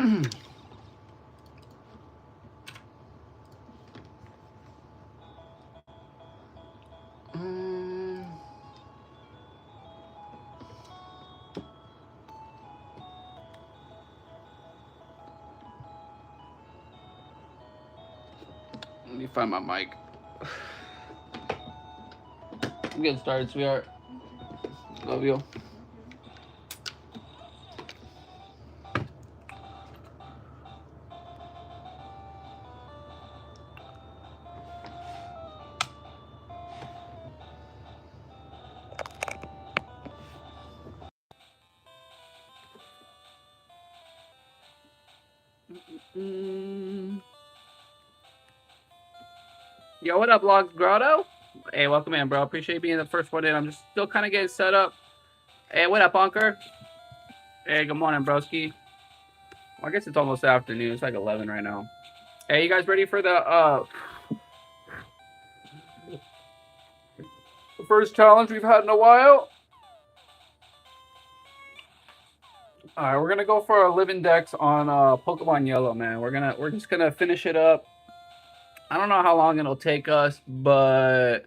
Let me find my mic. I'm getting started, sweetheart. Love you. Yo, what up, Logs Grotto? Hey, welcome in, bro. Appreciate you being the first one in. I'm just still kind of getting set up. Hey, what up, Bunker? Hey, good morning, broski. Well, I guess it's almost afternoon. It's like 11 right now. Hey, you guys ready for the first challenge we've had in a while? All right, we're gonna go for our living dex on Pokemon Yellow, man. We're just gonna finish it up. I don't know how long it'll take us, but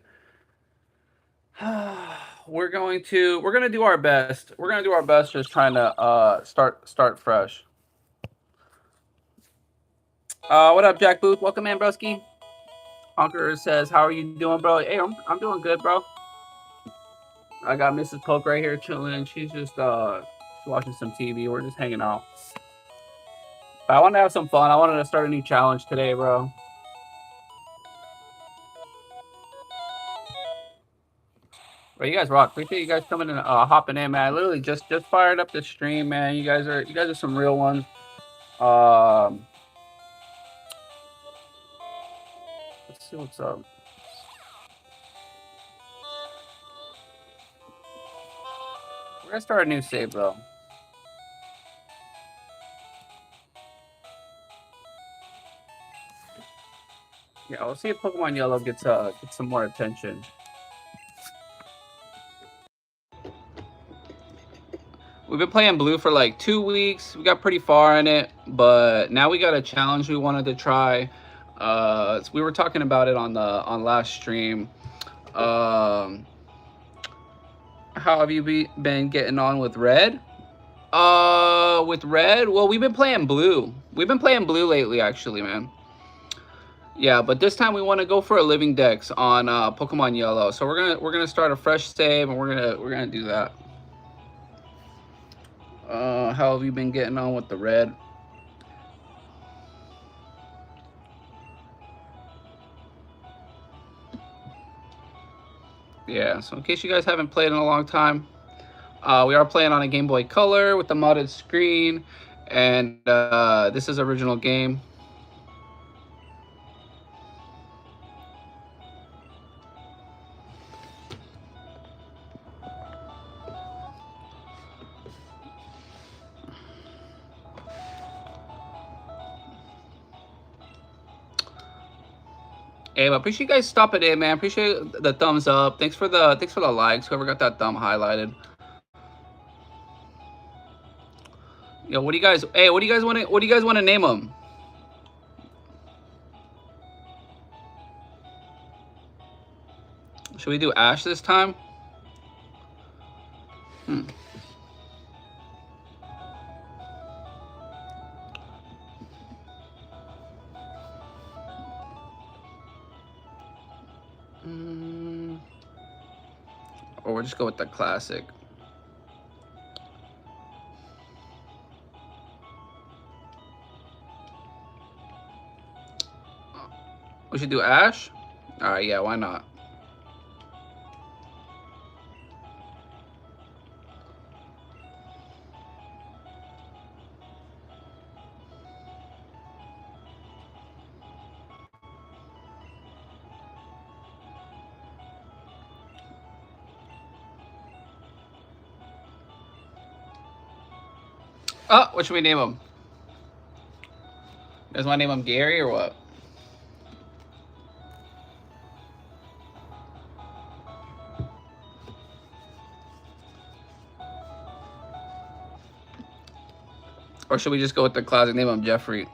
we're gonna do our best. We're gonna do our best, just trying to start fresh. What up, Jack Booth? Welcome in, broski. Honker says, "How are you doing, bro?" Hey, I'm doing good, bro. I got Mrs. Poke right here chilling. She's just watching some TV. We're just hanging out. But I want to have some fun. I wanted to start a new challenge today, bro. Well, you guys rock. Appreciate you guys coming and hopping in, man. I literally just fired up the stream, man. You guys are some real ones. Let's see what's up. We're gonna start a new save though. Yeah, we'll see if Pokemon Yellow gets some more attention. We've been playing Blue for like 2 weeks. We got pretty far in it, but now we got a challenge we wanted to try. We were talking about it on last stream. How have you been getting on with Red? With Red, well, we've been playing Blue. We've been playing Blue lately, actually, man. Yeah, but this time we want to go for a living dex on Pokemon Yellow. So we're gonna start a fresh save, and we're gonna do that. How have you been getting on with the Red? Yeah, so in case you guys haven't played in a long time, we are playing on a Game Boy Color with the modded screen, and this is original game. Hey, but appreciate you guys stopping in, man. Appreciate the thumbs up. Thanks for the likes. Whoever got that thumb highlighted. Yo, what do you guys? Hey, what do you guys want to name them? Should we do Ash this time? Or we'll just go with the classic. We should do Ash? Alright, yeah, why not? Oh, what should we name him? You guys want to name him Gary or what? Or should we just go with the classic name of Jeffrey?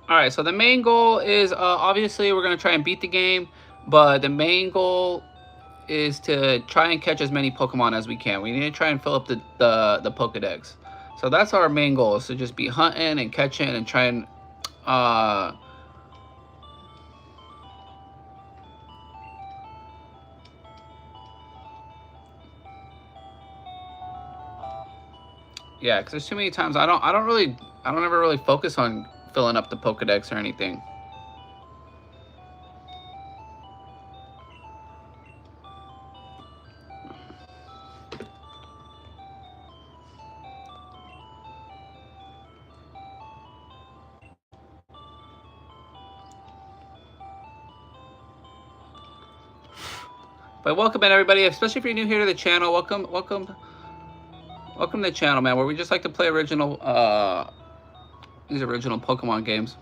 All right, so the main goal is obviously we're gonna try and beat the game, but the main goal is to try and catch as many Pokemon as we can. We need to try and fill up the Pokedex. So that's our main goal, is to just be hunting and catching and try and yeah, because there's too many times I don't ever really focus on filling up the Pokedex or anything. But welcome in everybody, especially if you're new here to the channel. Welcome to the channel, man, where we just like to play these original Pokemon games.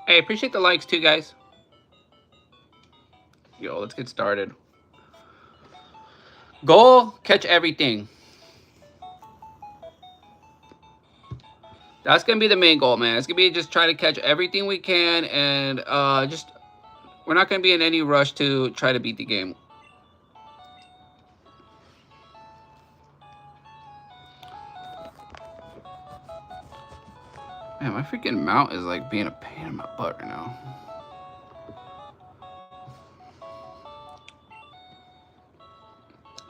Hey, appreciate the likes too, guys. Yo, let's get started. Goal, catch everything. That's gonna be the main goal, man. It's gonna be just try to catch everything we can, and we're not gonna be in any rush to try to beat the game. Man, my freaking mount is like being a pain in my butt right now.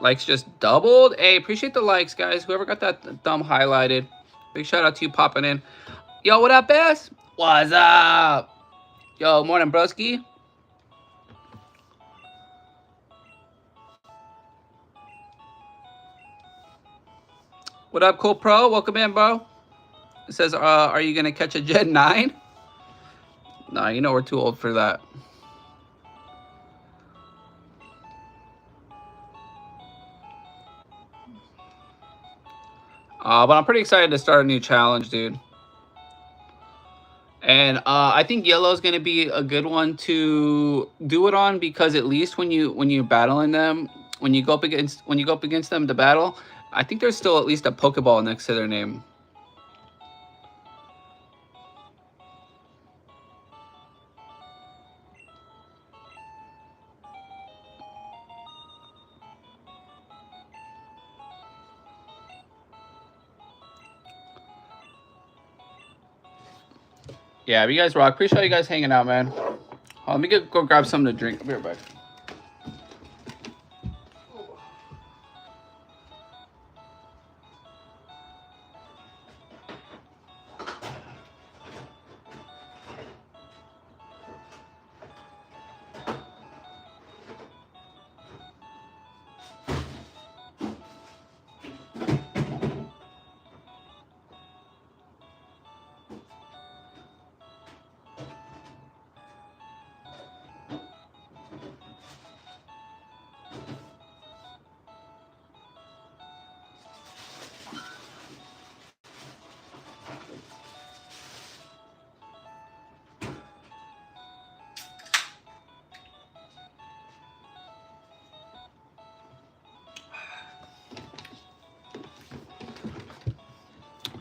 Likes just doubled. Hey, appreciate the likes, guys. Whoever got that thumb highlighted. Big shout out to you popping in. Yo, what up, Bess? What's up? Yo, morning, broski. What up, Cool Pro? Welcome in, bro. It says, are you going to catch a Gen 9? Nah, you know we're too old for that. But I'm pretty excited to start a new challenge, dude. And I think yellow is going to be a good one to do it on, because at least when you're battling them, when you go up against them to battle, I think there's still at least a Pokeball next to their name. Yeah, you guys rock. Appreciate you guys hanging out, man. Let me go grab something to drink. I'll be right back.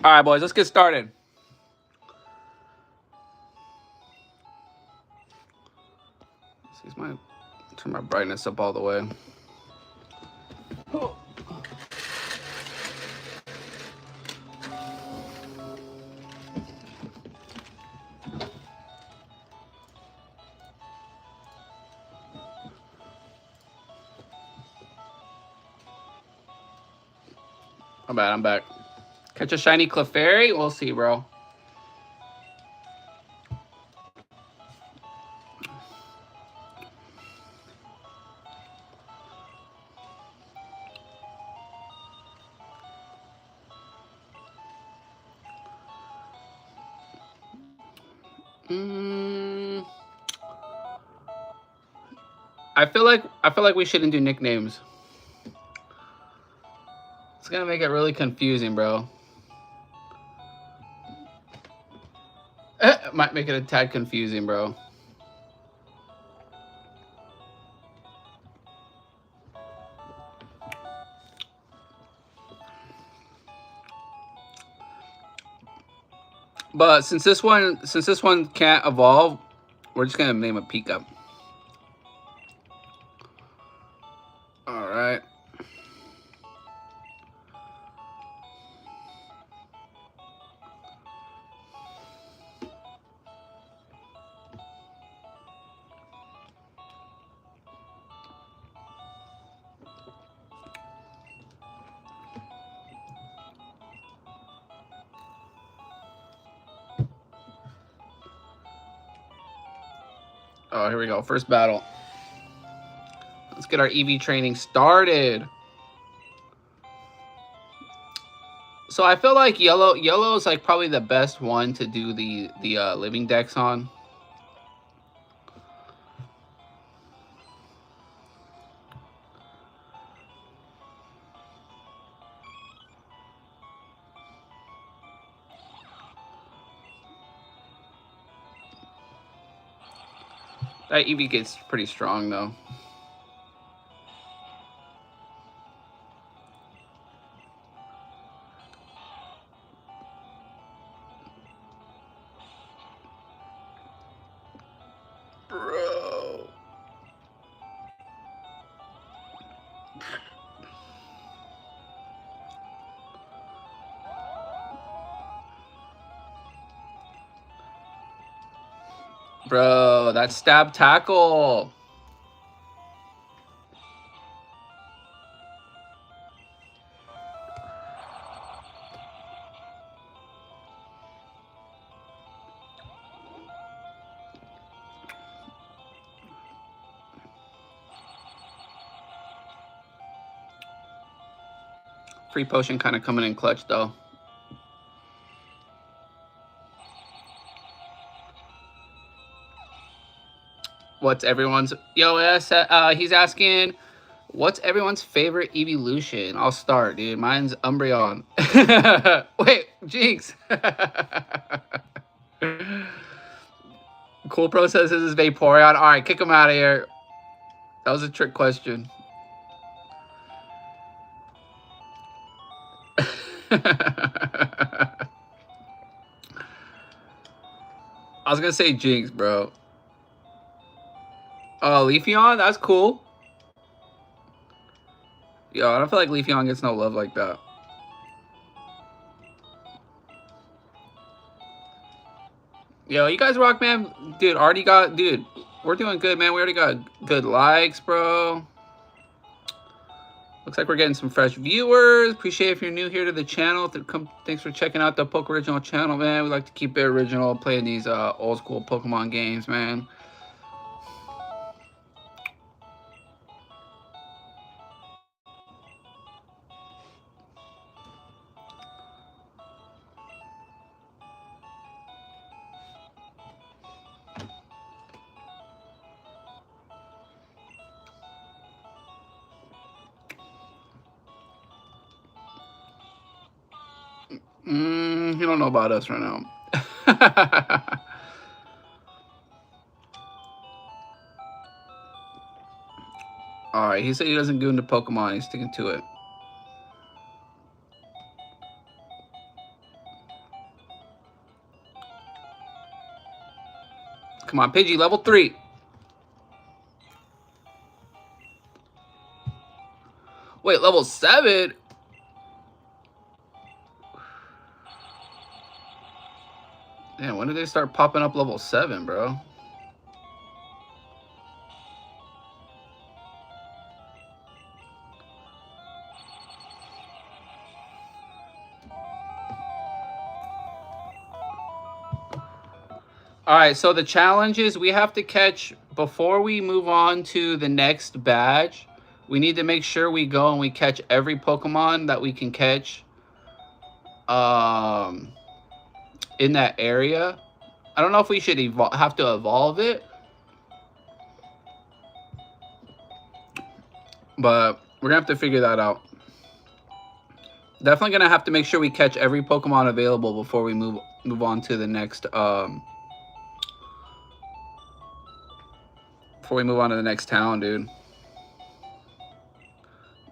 All right, boys, let's get started. Turn my brightness up all the way. Oh. I'm back. Catch a shiny Clefairy? We'll see, bro. I feel like we shouldn't do nicknames. It's gonna make it really confusing, bro. Might make it a tad confusing, bro. But since this one can't evolve, we're just gonna name it Pika. All right. Oh, here we go. First battle. Let's get our EV training started. So I feel like yellow is like probably the best one to do the living dex on. That EV gets pretty strong though. Bro. Bro, that stab tackle. Free potion kind of coming in clutch though. What's everyone's he's asking what's everyone's favorite evolution? I'll start, dude. Mine's Umbreon. Wait, Jinx. Cool Pro says this is Vaporeon. Alright, kick him out of here. That was a trick question. I was gonna say Jinx, bro. Oh, Leafeon? That's cool. Yo, I don't feel like Leafeon gets no love like that. Yo, you guys rock, man. Dude, we're doing good, man. We already got good likes, bro. Looks like we're getting some fresh viewers. Appreciate if you're new here to the channel. Thanks for checking out the Poke Original channel, man. We like to keep it original, playing these old school Pokemon games, man. You don't know about us right now. Alright, he said he doesn't go into Pokemon. He's sticking to it. Come on, Pidgey, level 3. level 7. Damn, when did they start popping up level 7, bro? All right, so the challenge is we have to catch, before we move on to the next badge, we need to make sure we go and we catch every Pokemon that we can catch in that area. I don't know if we should have to evolve it, but we're gonna have to figure that out. Definitely gonna have to make sure we catch every Pokemon available before we move on to the next before we move on to the next town, dude.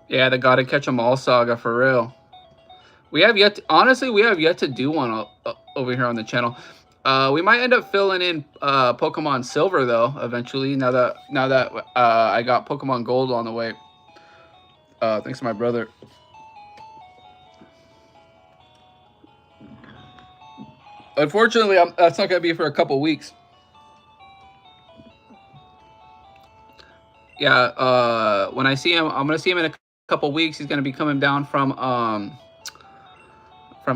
Yeah, the Gotta Catch 'Em All saga, for real. We have yet to, honestly, we have yet to do one over here on the channel. We might end up filling in Pokemon Silver though eventually. Now that I got Pokemon Gold on the way. Thanks to my brother. Unfortunately, that's not gonna be for a couple weeks. Yeah, when I see him, I'm gonna see him in a couple weeks. He's gonna be coming down from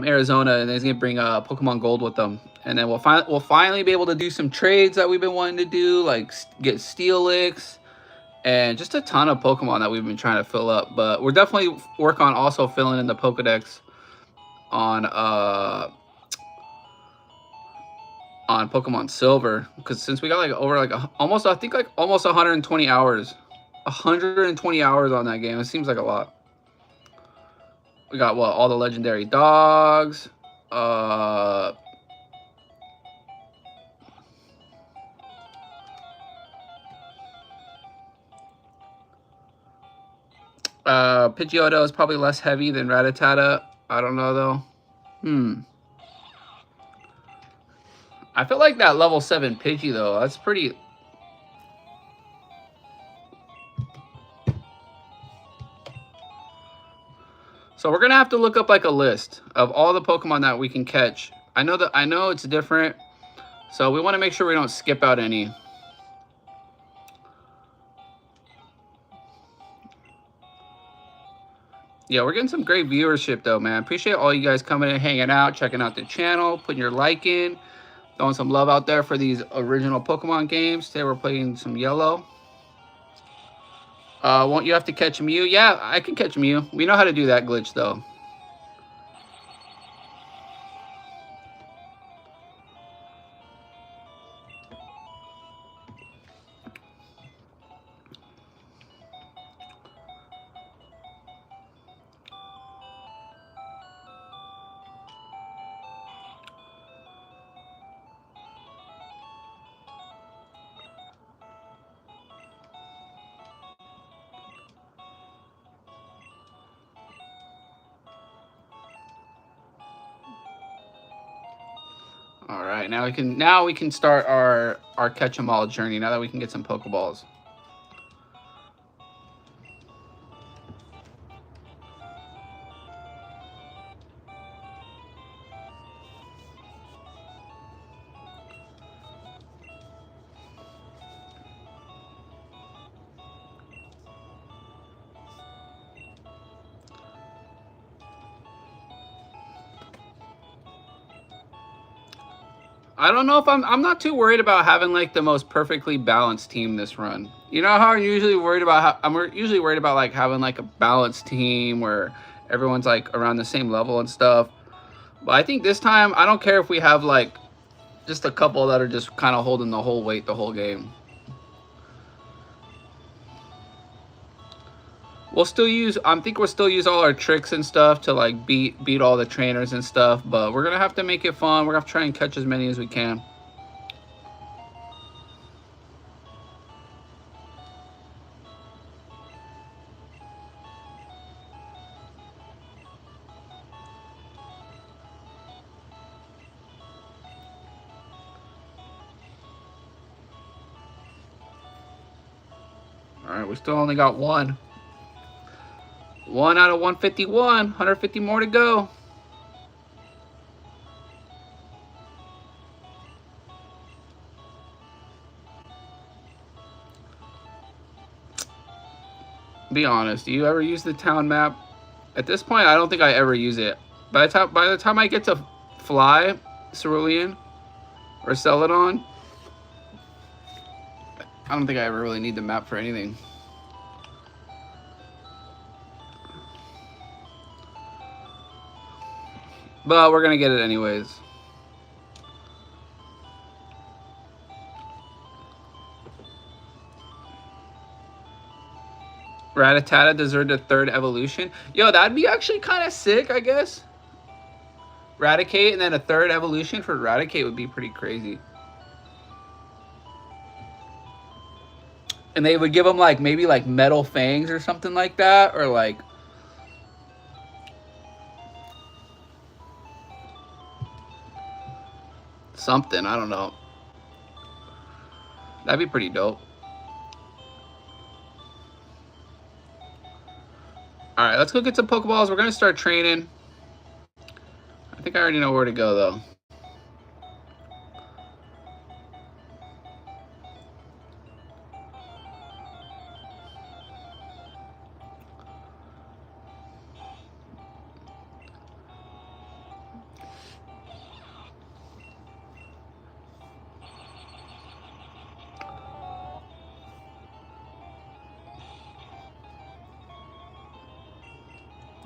Arizona, and he's gonna bring Pokemon Gold with them, and then we'll finally be able to do some trades that we've been wanting to do, like get Steelix and just a ton of Pokemon that we've been trying to fill up. But we're definitely work on also filling in the Pokedex on Pokemon Silver, because since we got like over like almost 120 hours, 120 hours on that game. It seems like a lot. We got what, all the legendary dogs, Pidgeotto is probably less heavy than Rattata. I don't know though. I feel like that level 7 Pidgey though, that's pretty. So we're gonna have to look up like a list of all the Pokemon that we can catch. I know it's different, so we want to make sure we don't skip out any. Yeah, we're getting some great viewership though, man. Appreciate all you guys coming and hanging out, checking out the channel, putting your like in, throwing some love out there for these original Pokemon games. Today we're playing some Yellow. Won't you have to catch Mew? Yeah, I can catch Mew. We know how to do that glitch though. All right, now we can start our catch 'em all journey. Now that we can get some Pokeballs. I don't know if I'm not too worried about having like the most perfectly balanced team this run. You know how I'm usually worried about I'm usually worried about like having like a balanced team where everyone's like around the same level and stuff. But I think this time I don't care if we have like just a couple that are just kind of holding the whole weight the whole game. We'll still use, I think we'll still use all our tricks and stuff to like beat all the trainers and stuff, but we're gonna have to make it fun. We're gonna have to try and catch as many as we can. All right, we still only got one 1 out of 151. 150 more to go. Be honest, do you ever use the town map? At this point, I don't think I ever use it. By the time I get to fly Cerulean or Celadon, I don't think I ever really need the map for anything. But we're gonna get it anyways. Rattata deserved a 3rd evolution. Yo, that'd be actually kind of sick, I guess. Raticate and then a 3rd evolution for Raticate would be pretty crazy. And they would give him like maybe like metal fangs or something like that, or like something, I don't know. That'd be pretty dope. Alright, let's go get some Pokeballs. We're gonna start training. I think I already know where to go though.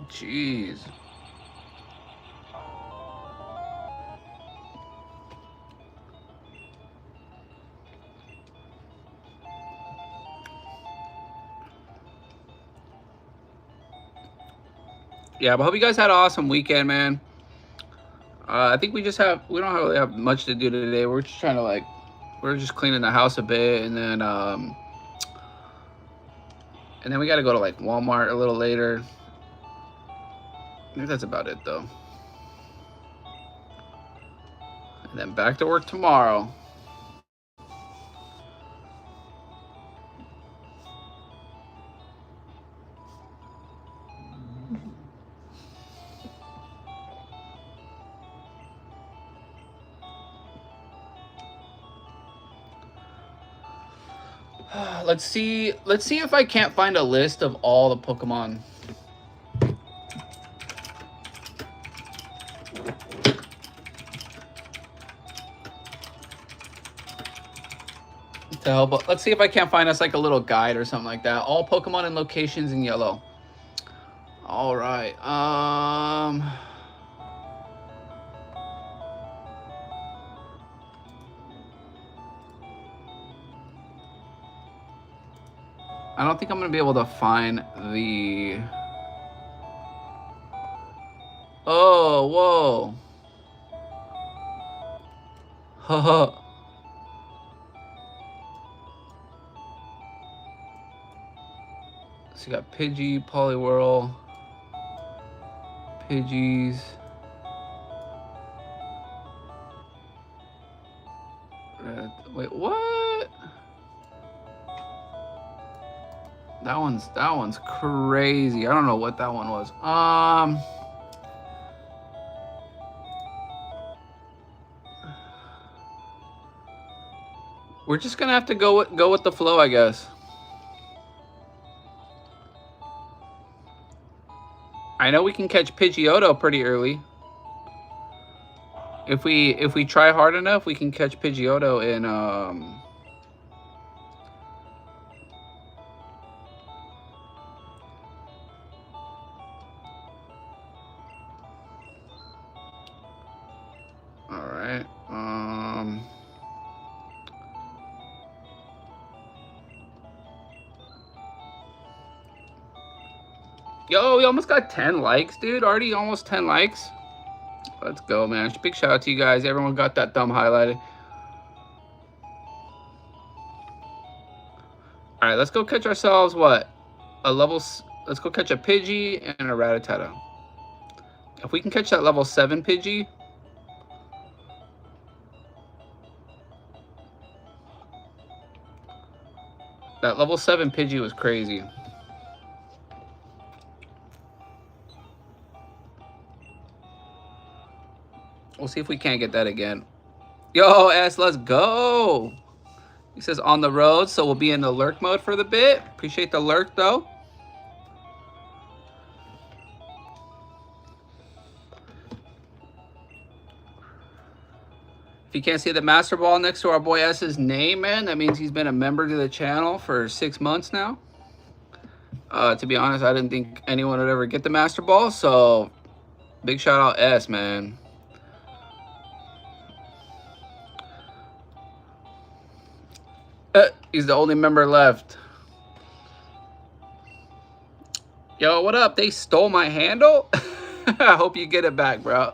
Jeez. Yeah, but hope you guys had an awesome weekend, man. I think we don't really have much to do today. We're just trying to we're just cleaning the house a bit, and then we got to go to like Walmart a little later. I think that's about it though. And then back to work tomorrow. Let's see if I can't find a list of all the Pokemon. To help. Let's see if I can't find us like a little guide or something like that. All Pokemon and locations in yellow. All right. I don't think I'm gonna be able to find the. Oh, whoa. Haha. So you got Pidgey, Poliwhirl, Pidgeys. Wait, what? That one's crazy. I don't know what that one was. We're just gonna have to go with the flow, I guess. I know we can catch Pidgeotto pretty early. If we try hard enough, we can catch Pidgeotto in all right. Yo, we almost got 10 likes, dude. Already almost 10 likes. Let's go, man. Big shout out to you guys. Everyone got that thumb highlighted. All right, let's go catch ourselves what? Let's go catch a Pidgey and a Rattata. If we can catch that level 7 Pidgey. That level 7 Pidgey was crazy. We'll see if we can't get that again. Yo, S, let's go. He says on the road, so we'll be in the lurk mode for the bit. Appreciate the lurk, though. If you can't see the Master Ball next to our boy S's name, man, that means he's been a member to the channel for 6 months now. To be honest, I didn't think anyone would ever get the Master Ball, so big shout out S, man. He's the only member left. Yo, what up? They stole my handle? I hope you get it back, bro.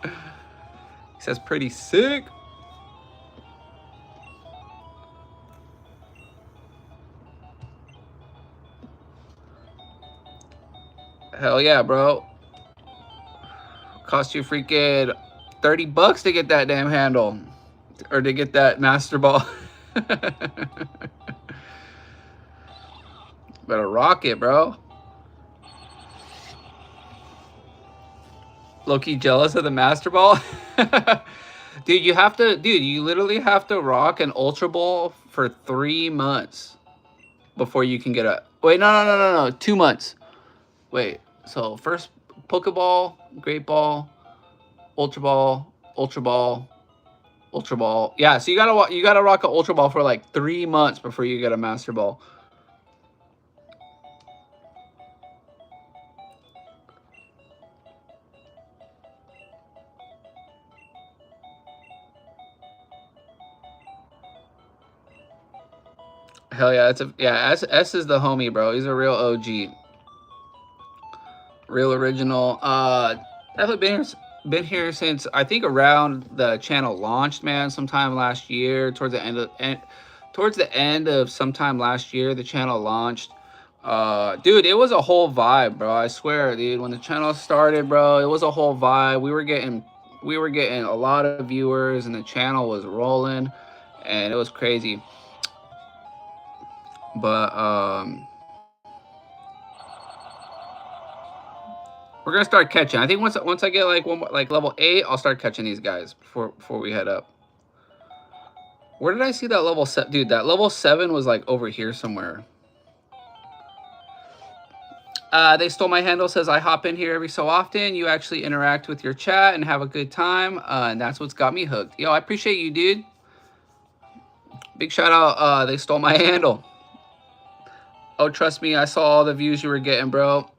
He says pretty sick. Hell yeah, bro. Cost you freaking 30 bucks to get that damn handle. Or to get that Master Ball. Better rock it, bro. Low-key jealous of the Master Ball. Dude, you literally have to rock an Ultra Ball for 3 months before you can get a... Wait, no. 2 months. Wait, so first Pokeball, Great Ball, Ultra Ball, Ultra Ball, Ultra Ball. Yeah, so you gotta rock an Ultra Ball for like 3 months before you get a Master Ball. Hell yeah, S is the homie, bro. He's a real OG. Real original. Definitely been here since I think around the channel launched, man, sometime last year, towards the end of sometime last year, the channel launched. Dude, it was a whole vibe, bro. I swear, dude, when the channel started, bro, it was a whole vibe. We were getting a lot of viewers and the channel was rolling and it was crazy. But we're gonna start catching. I think once I get like level 8, I'll start catching these guys before we head up. Where did I see that level 7? Dude, that level 7 was like over here somewhere. They stole my handle, says I hop in here every so often. You actually interact with your chat and have a good time. And that's what's got me hooked. Yo, I appreciate you, dude. Big shout out, they stole my handle. Oh, trust me, I saw all the views you were getting, bro.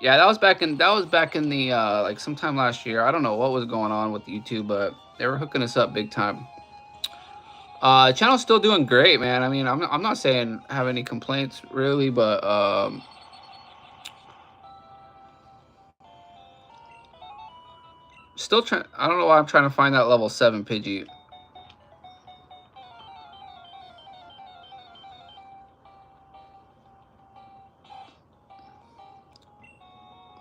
Yeah, that was back in the like sometime last year. I don't know what was going on with YouTube, but they were hooking us up big time. Channel's still doing great, man. I mean, I'm not saying have any complaints really, but still trying. I don't know why I'm trying to find that level 7 Pidgey.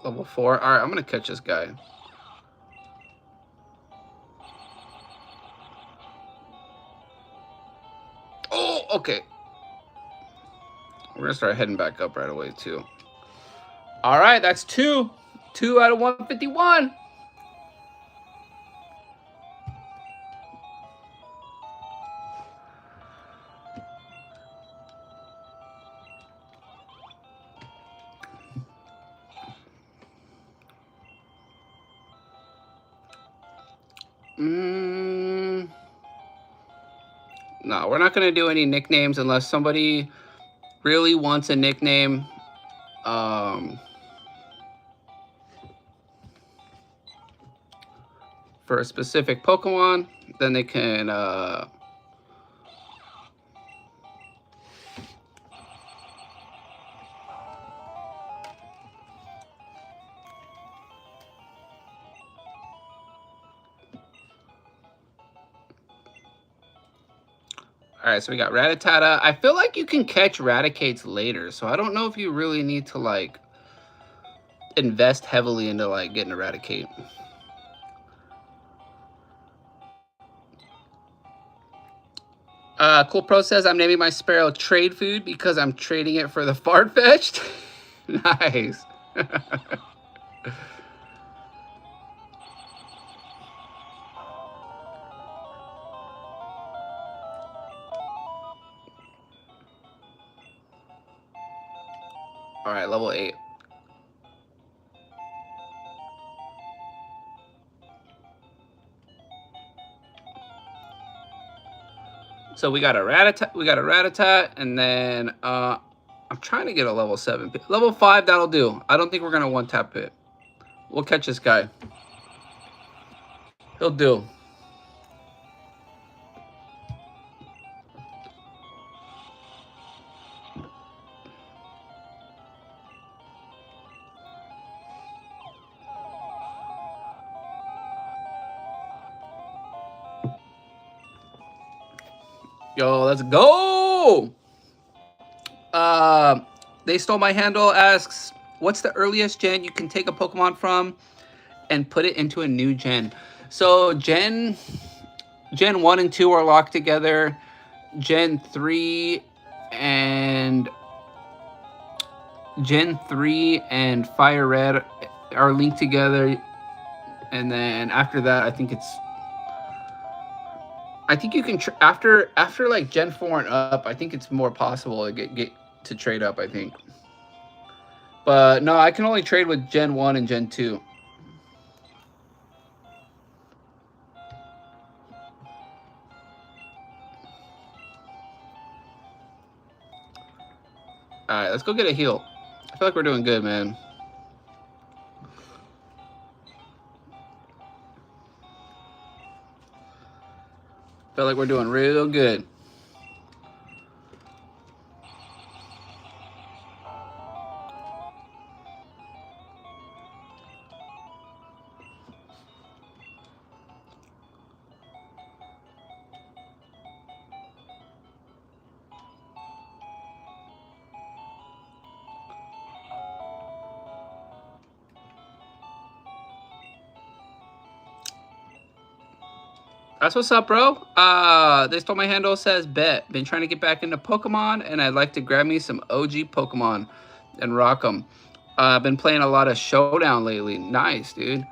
Level 4. All right, I'm gonna catch this guy. Oh, okay. We're gonna start heading back up right away too. All right, that's 2 out of 151. No, we're not going to do any nicknames unless somebody really wants a nickname. For a specific Pokemon, then they can... All right, so we got Rattata. I feel like you can catch Raticates later, so I don't know if you really need to, like, invest heavily into, like, getting a Raticate. Cool Pro says, I'm naming my Sparrow Trade Food because I'm trading it for the Fartfetched. Nice. All right, level 8. So we got a Rattata, and then I'm trying to get a level 7. Level 5, that'll do. I don't think we're gonna one-tap it. We'll catch this guy. He'll do. Yo, let's go! They Stole My Handle asks, what's the earliest gen you can take a Pokemon from and put it into a new gen? So Gen 1 and 2 are locked together. Gen 3 and Fire Red are linked together. And then after that, I think you can after like Gen 4 and up, I think it's more possible to get to trade up, I think. But no, I can only trade with Gen 1 and Gen 2. Alright, let's go get a heal. I feel like we're doing good, man. Feel like we're doing real good. That's what's up, bro. They Stole My Handle says, bet. Been trying to get back into Pokemon, and I'd like to grab me some OG Pokemon and rock them. Been playing a lot of Showdown lately. Nice, dude.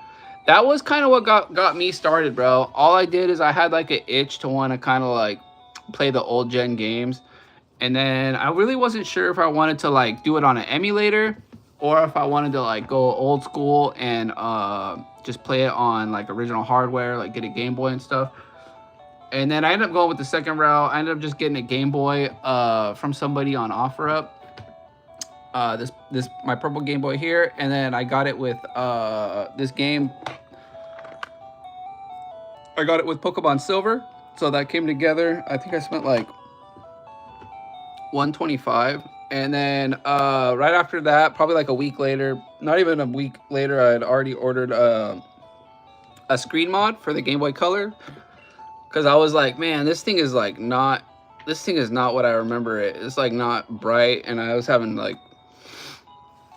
That was kind of what got me started, bro. All I did is I had like an itch to want to kind of like play the old gen games. And then I really wasn't sure if I wanted to like do it on an emulator or if I wanted to like go old school and just play it on like original hardware, like get a Game Boy and stuff. And then I ended up going with the second route. I ended up just getting a Game Boy from somebody on OfferUp. This my purple Game Boy here, and then I got it with this game. I got it with Pokemon Silver, so that came together. I think I spent like $125, and then right after that, probably like a week later, not even a week later, I had already ordered a screen mod for the Game Boy Color, because I was like, man, this thing is not what I remember it. It's like not bright, and I was having like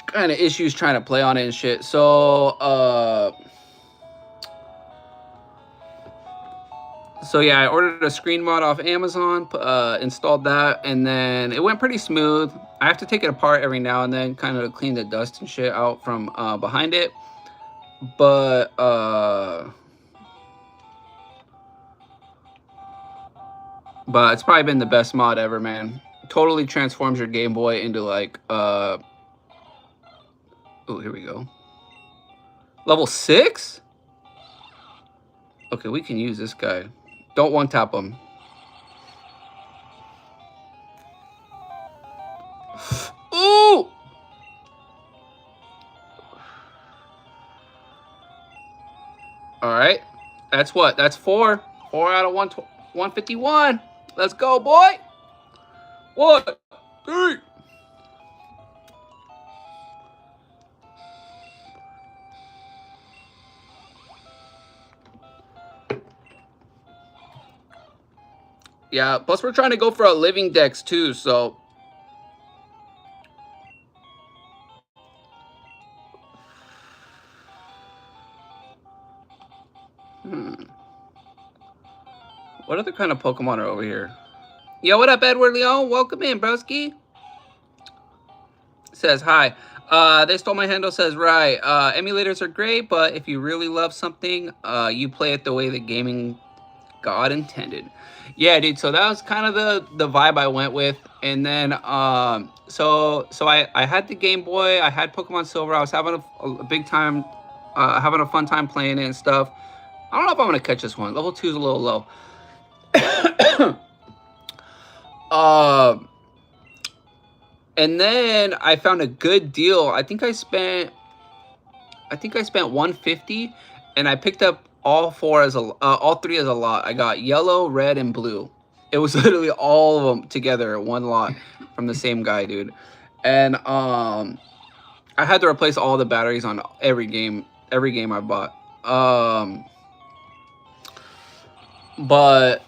kind of issues trying to play on it and shit. So yeah, I ordered a screen mod off Amazon, installed that, and then it went pretty smooth. I have to take it apart every now and then, kind of clean the dust and shit out from behind it. But it's probably been the best mod ever, man. Totally transforms your Game Boy into like oh, here we go. Level 6? Okay, we can use this guy. Don't one-tap him. Ooh! Alright. That's what? That's 4. 4 out of 151. Let's go, boy! 1, 3. Yeah, plus we're trying to go for a living dex too, so. What other kind of Pokemon are over here? Yo, what up, Edward Leon? Welcome in, broski. Says, hi. They Stole My Handle says, right. Emulators are great, but if you really love something, you play it the way the gaming God intended. Yeah, dude. So that was kind of the vibe I went with, and then so I had the Game Boy, I had Pokemon Silver. I was having a big time, having a fun time playing it and stuff. I don't know if I'm gonna catch this one. Level 2 is a little low. uh, and then I found a good deal. I think I spent 150, and I picked up all three as a lot. I got yellow, red, and blue. It was literally all of them together, one lot from the same guy, dude. And I had to replace all the batteries on every game I bought. But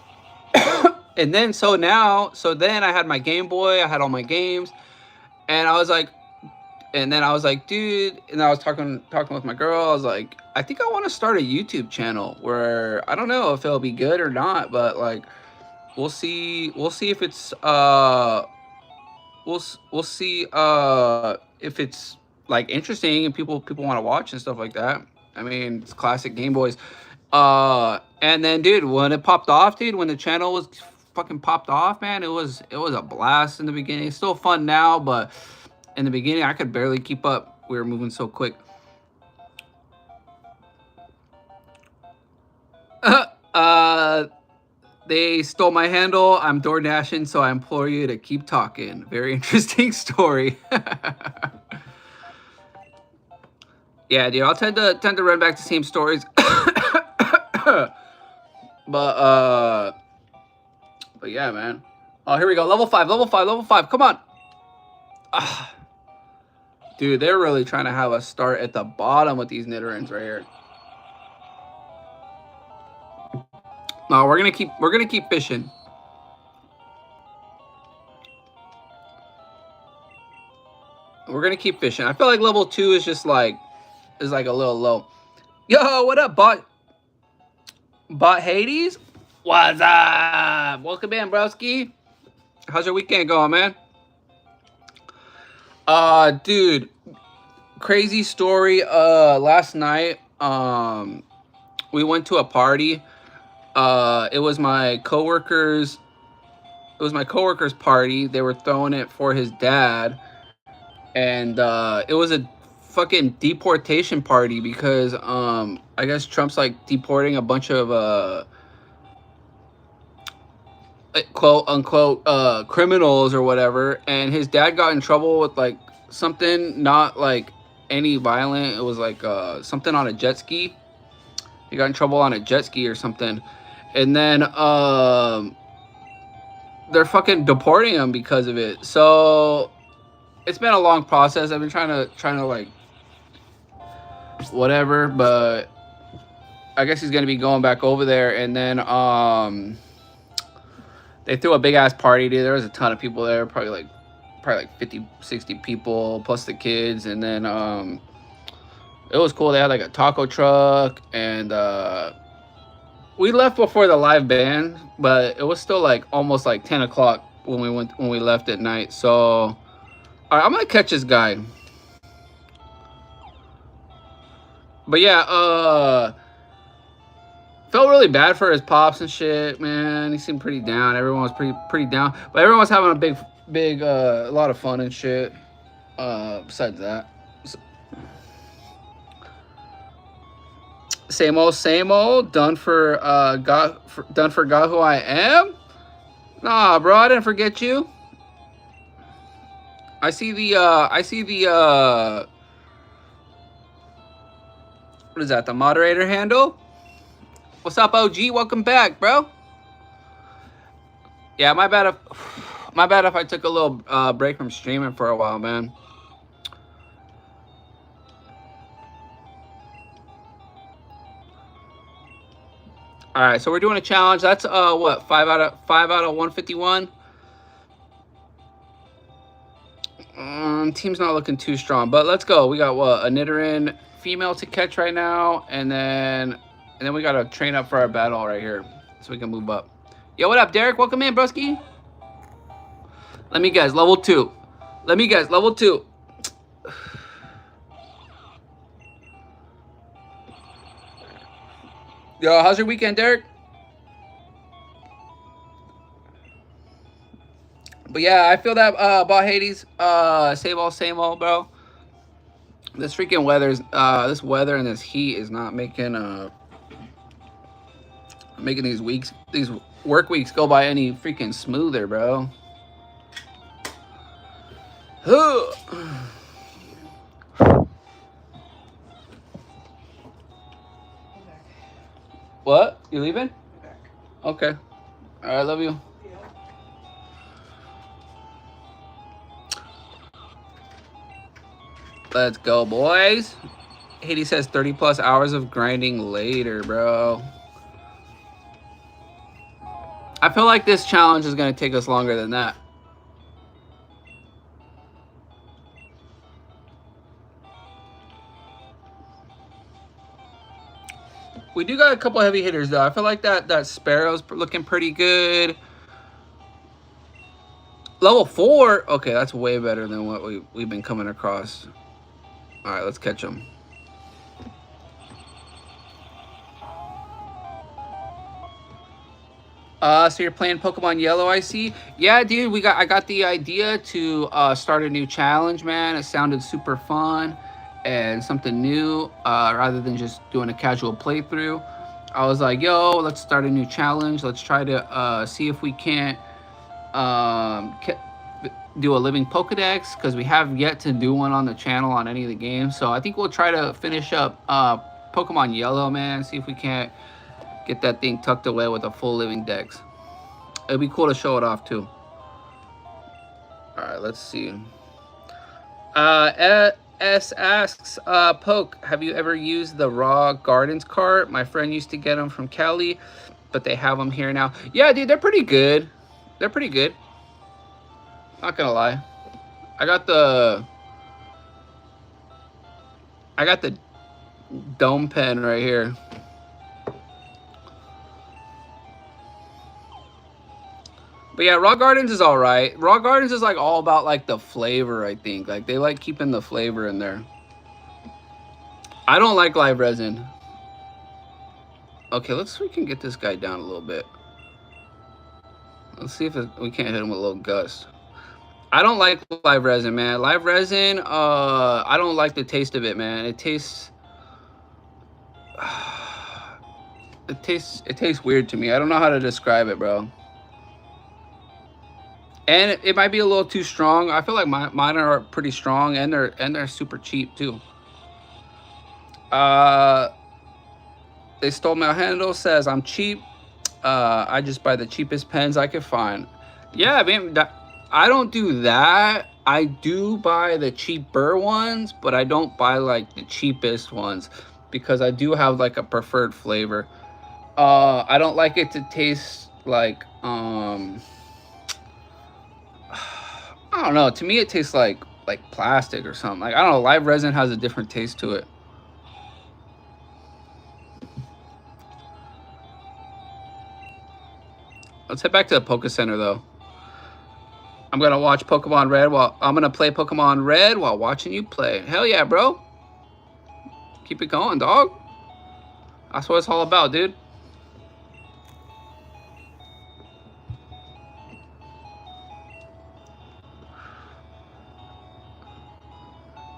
and then so then I had my Game Boy, I had all my games, and I was like, dude, and I was talking with my girl. I was like, I think I want to start a YouTube channel where I don't know if it'll be good or not, but like we'll see if it's we'll see if it's like interesting and people want to watch and stuff like that. I mean, it's classic Game Boys. And then dude, when it popped off, dude, when the channel was fucking popped off, man, it was a blast in the beginning. It's still fun now, but in the beginning I could barely keep up. We were moving so quick. They stole my handle. I'm door dashing, so I implore you to keep talking. Very interesting story. Yeah, dude, I'll tend to run back to same stories. But yeah, man. Oh, here we go. Level 5. Come on. Dude, they're really trying to have us start at the bottom with these Nidorans right here. No, we're gonna keep fishing. We're gonna keep fishing. I feel like level 2 is just like a little low. Yo, what up, bot Hades? What's up? Welcome in, broski. How's your weekend going, man? Dude, crazy story. Last night, we went to a party. It was my coworker's party. They were throwing it for his dad, and it was a fucking deportation party because I guess Trump's like deporting a bunch of quote unquote criminals or whatever, and his dad got in trouble with like something not like any violent. It was like something on a jet ski. He got in trouble on a jet ski or something, and then they're fucking deporting him because of it. So it's been a long process. I've been trying to like whatever, but I guess he's gonna be going back over there. And then they threw a big ass party, dude. There was a ton of people there, probably like 50, 60 people plus the kids. And then it was cool. They had like a taco truck, and we left before the live band, but it was still like almost like 10 o'clock when we left at night. So all right, I'm gonna catch this guy. But yeah, felt really bad for his pops and shit, man. He seemed pretty down. Everyone was pretty down, but everyone was having a big a lot of fun and shit. Besides that, same old. Done for God who I am. Nah, bro, I didn't forget you. I see the what is that? The moderator handle? What's up, OG? Welcome back, bro. Yeah, my bad if I took a little break from streaming for a while, man. All right, so we're doing a challenge. That's what, 5 out of 151. Team's not looking too strong, but let's go. We got what, a Nidoran female to catch right now, and then we got to train up for our battle right here so we can move up. Yo, what up, Derek? Welcome in, broski. Let me guess, level 2. Yo, how's your weekend, Derek? But yeah, I feel that about Hades. Same old, bro. This freaking this weather and this heat is not making these work weeks go by any freaking smoother, bro. What? You leaving? Okay. All right, love you. Let's go, boys. Hades says 30 plus hours of grinding later, bro. I feel like this challenge is going to take us longer than that. We do got a couple heavy hitters, though. I feel like that Sparrow's looking pretty good. Level 4? Okay, that's way better than what we've been coming across. All right, let's catch them. So you're playing Pokemon Yellow, I see. Yeah, dude, I got the idea to start a new challenge, man. It sounded super fun and something new, rather than just doing a casual playthrough. I was like, yo, let's start a new challenge. Let's try to see if we can't do a living Pokedex, because we have yet to do one on the channel on any of the games. So I think we'll try to finish up Pokemon Yellow, man. See if we can't get that thing tucked away with a full living dex. It'd be cool to show it off too. All right, let's see. S asks, Poke, have you ever used the Raw Gardens cart? My friend used to get them from Cali, but they have them here now. Yeah, dude, they're pretty good. They're pretty good. Not gonna lie. I got the dome pen right here. But yeah, Raw Gardens is all right. Raw Gardens is like all about like the flavor, I think. Like they like keeping the flavor in there. I don't like live resin. Okay, let's see if we can get this guy down a little bit. Let's see if we can't hit him with a little gust. I don't like live resin, man. Live resin, I don't like the taste of it, man. It tastes it tastes weird to me. I don't know how to describe it, bro. And it might be a little too strong. I feel like mine are pretty strong, and they're super cheap too. They stole my handle. Says I'm cheap. I just buy the cheapest pens I can find. Yeah, I mean, I don't do that. I do buy the cheaper ones, but I don't buy like the cheapest ones because I do have like a preferred flavor. I don't like it to taste like I don't know. To me, it tastes like plastic or something. Like I don't know. Live resin has a different taste to it. Let's head back to the Poke Center though. I'm gonna watch Pokemon Red I'm gonna play Pokemon Red while watching you play. Hell yeah, bro. Keep it going, dog. That's what it's all about, dude.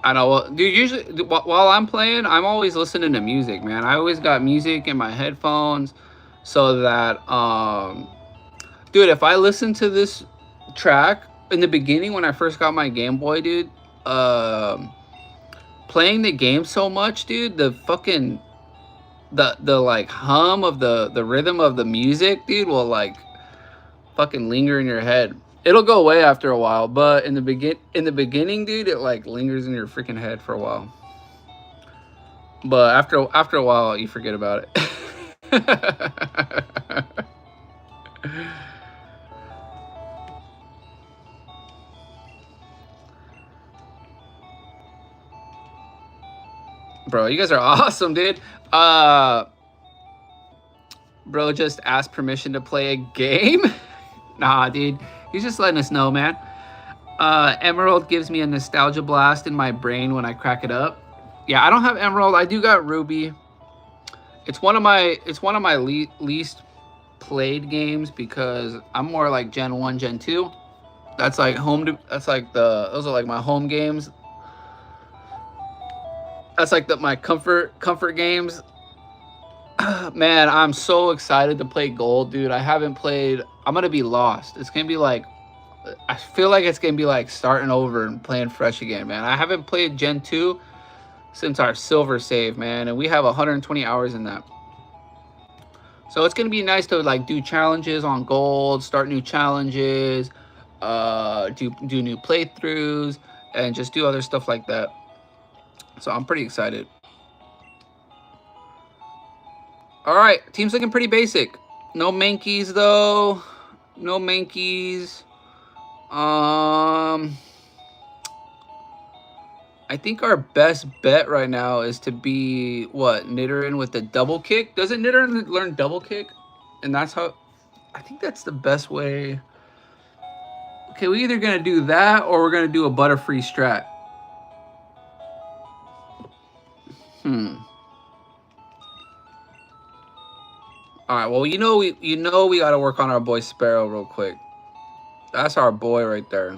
I know, well, dude, usually while I'm playing, I'm always listening to music, man. I always got music in my headphones so that, dude, if I listen to this track in the beginning when I first got my Game Boy, dude, playing the game so much, dude, the fucking, the like hum of the rhythm of the music, dude, will like fucking linger in your head. It'll go away after a while, but in the beginning, dude, it like lingers in your freaking head for a while. But after a while, you forget about it. Bro, you guys are awesome, dude. Bro just asked permission to play a game. Nah, dude. He's just letting us know, man. Emerald gives me a nostalgia blast in my brain when I crack it up. Yeah, I don't have Emerald. I do got Ruby. It's one of my least played games because I'm more like Gen 1, Gen 2. That's like home. That's like those are like my home games. That's like my comfort games. Man, I'm so excited to play gold, dude. I haven't played. I'm gonna be lost. It's gonna be like, I feel like it's gonna be like starting over and playing fresh again, man. I haven't played Gen 2 since our silver save, man, and we have 120 hours in that. So it's gonna be nice to like do challenges on gold, start new challenges, do new playthroughs, and just do other stuff like that. So I'm pretty excited. All right, team's looking pretty basic. No Mankeys though. No Mankeys. I think our best bet right now is to be what, Nidoran with the double kick. Doesn't Nidoran learn double kick? And that's how. I think that's the best way. Okay, we're either gonna do that or we're gonna do a Butterfree strat. All right. Well, we gotta work on our boy Sparrow real quick. That's our boy right there.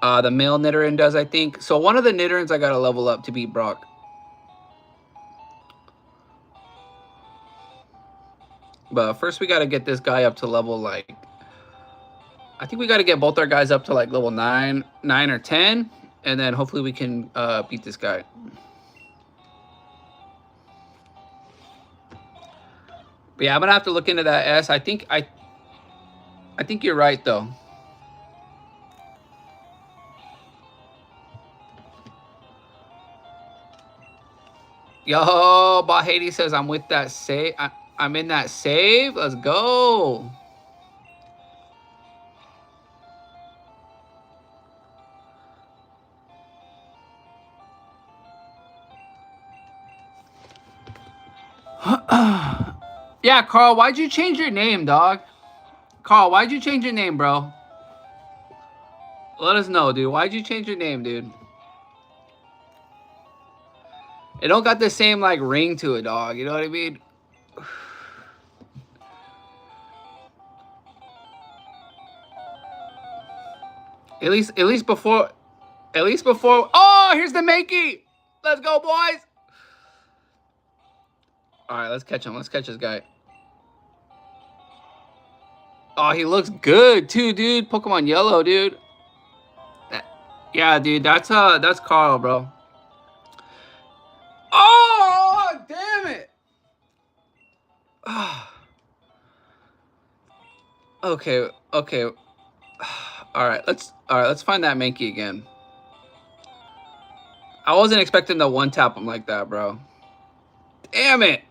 The male Nidoran does, I think. So one of the Nidorans I gotta level up to beat Brock. But first we gotta get this guy up to level like. I think we gotta get both our guys up to like level 9 or 10, and then hopefully we can beat this guy. But yeah, I'm gonna have to look into that S. I think you're right though. Yo, Bahady says I'm with that save. I'm in that save. Let's go. Yeah, Carl, why'd you change your name, dog? Carl, why'd you change your name, bro? Let us know, dude. Why'd you change your name, dude? It don't got the same like ring to it, dog. You know what I mean? At least before. Oh, here's the Mankey. Let's go, boys. All right, let's catch him. Let's catch this guy. Oh, he looks good too, dude. Pokemon Yellow, dude. Yeah, dude. That's Carl, bro. Oh, damn it. Okay. All right, let's find that Mankey again. I wasn't expecting to one tap him like that, bro. Damn it.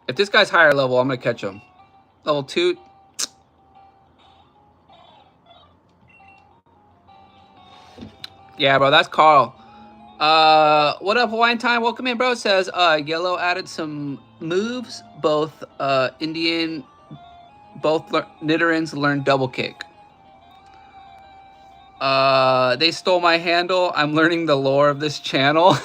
If this guy's higher level, I'm gonna catch him. Level 2. Yeah, bro, that's Carl. What up, Hawaiian Time? Welcome in, bro. Says Yellow added some moves. Both Nidorans learned double kick. They stole my handle. I'm learning the lore of this channel.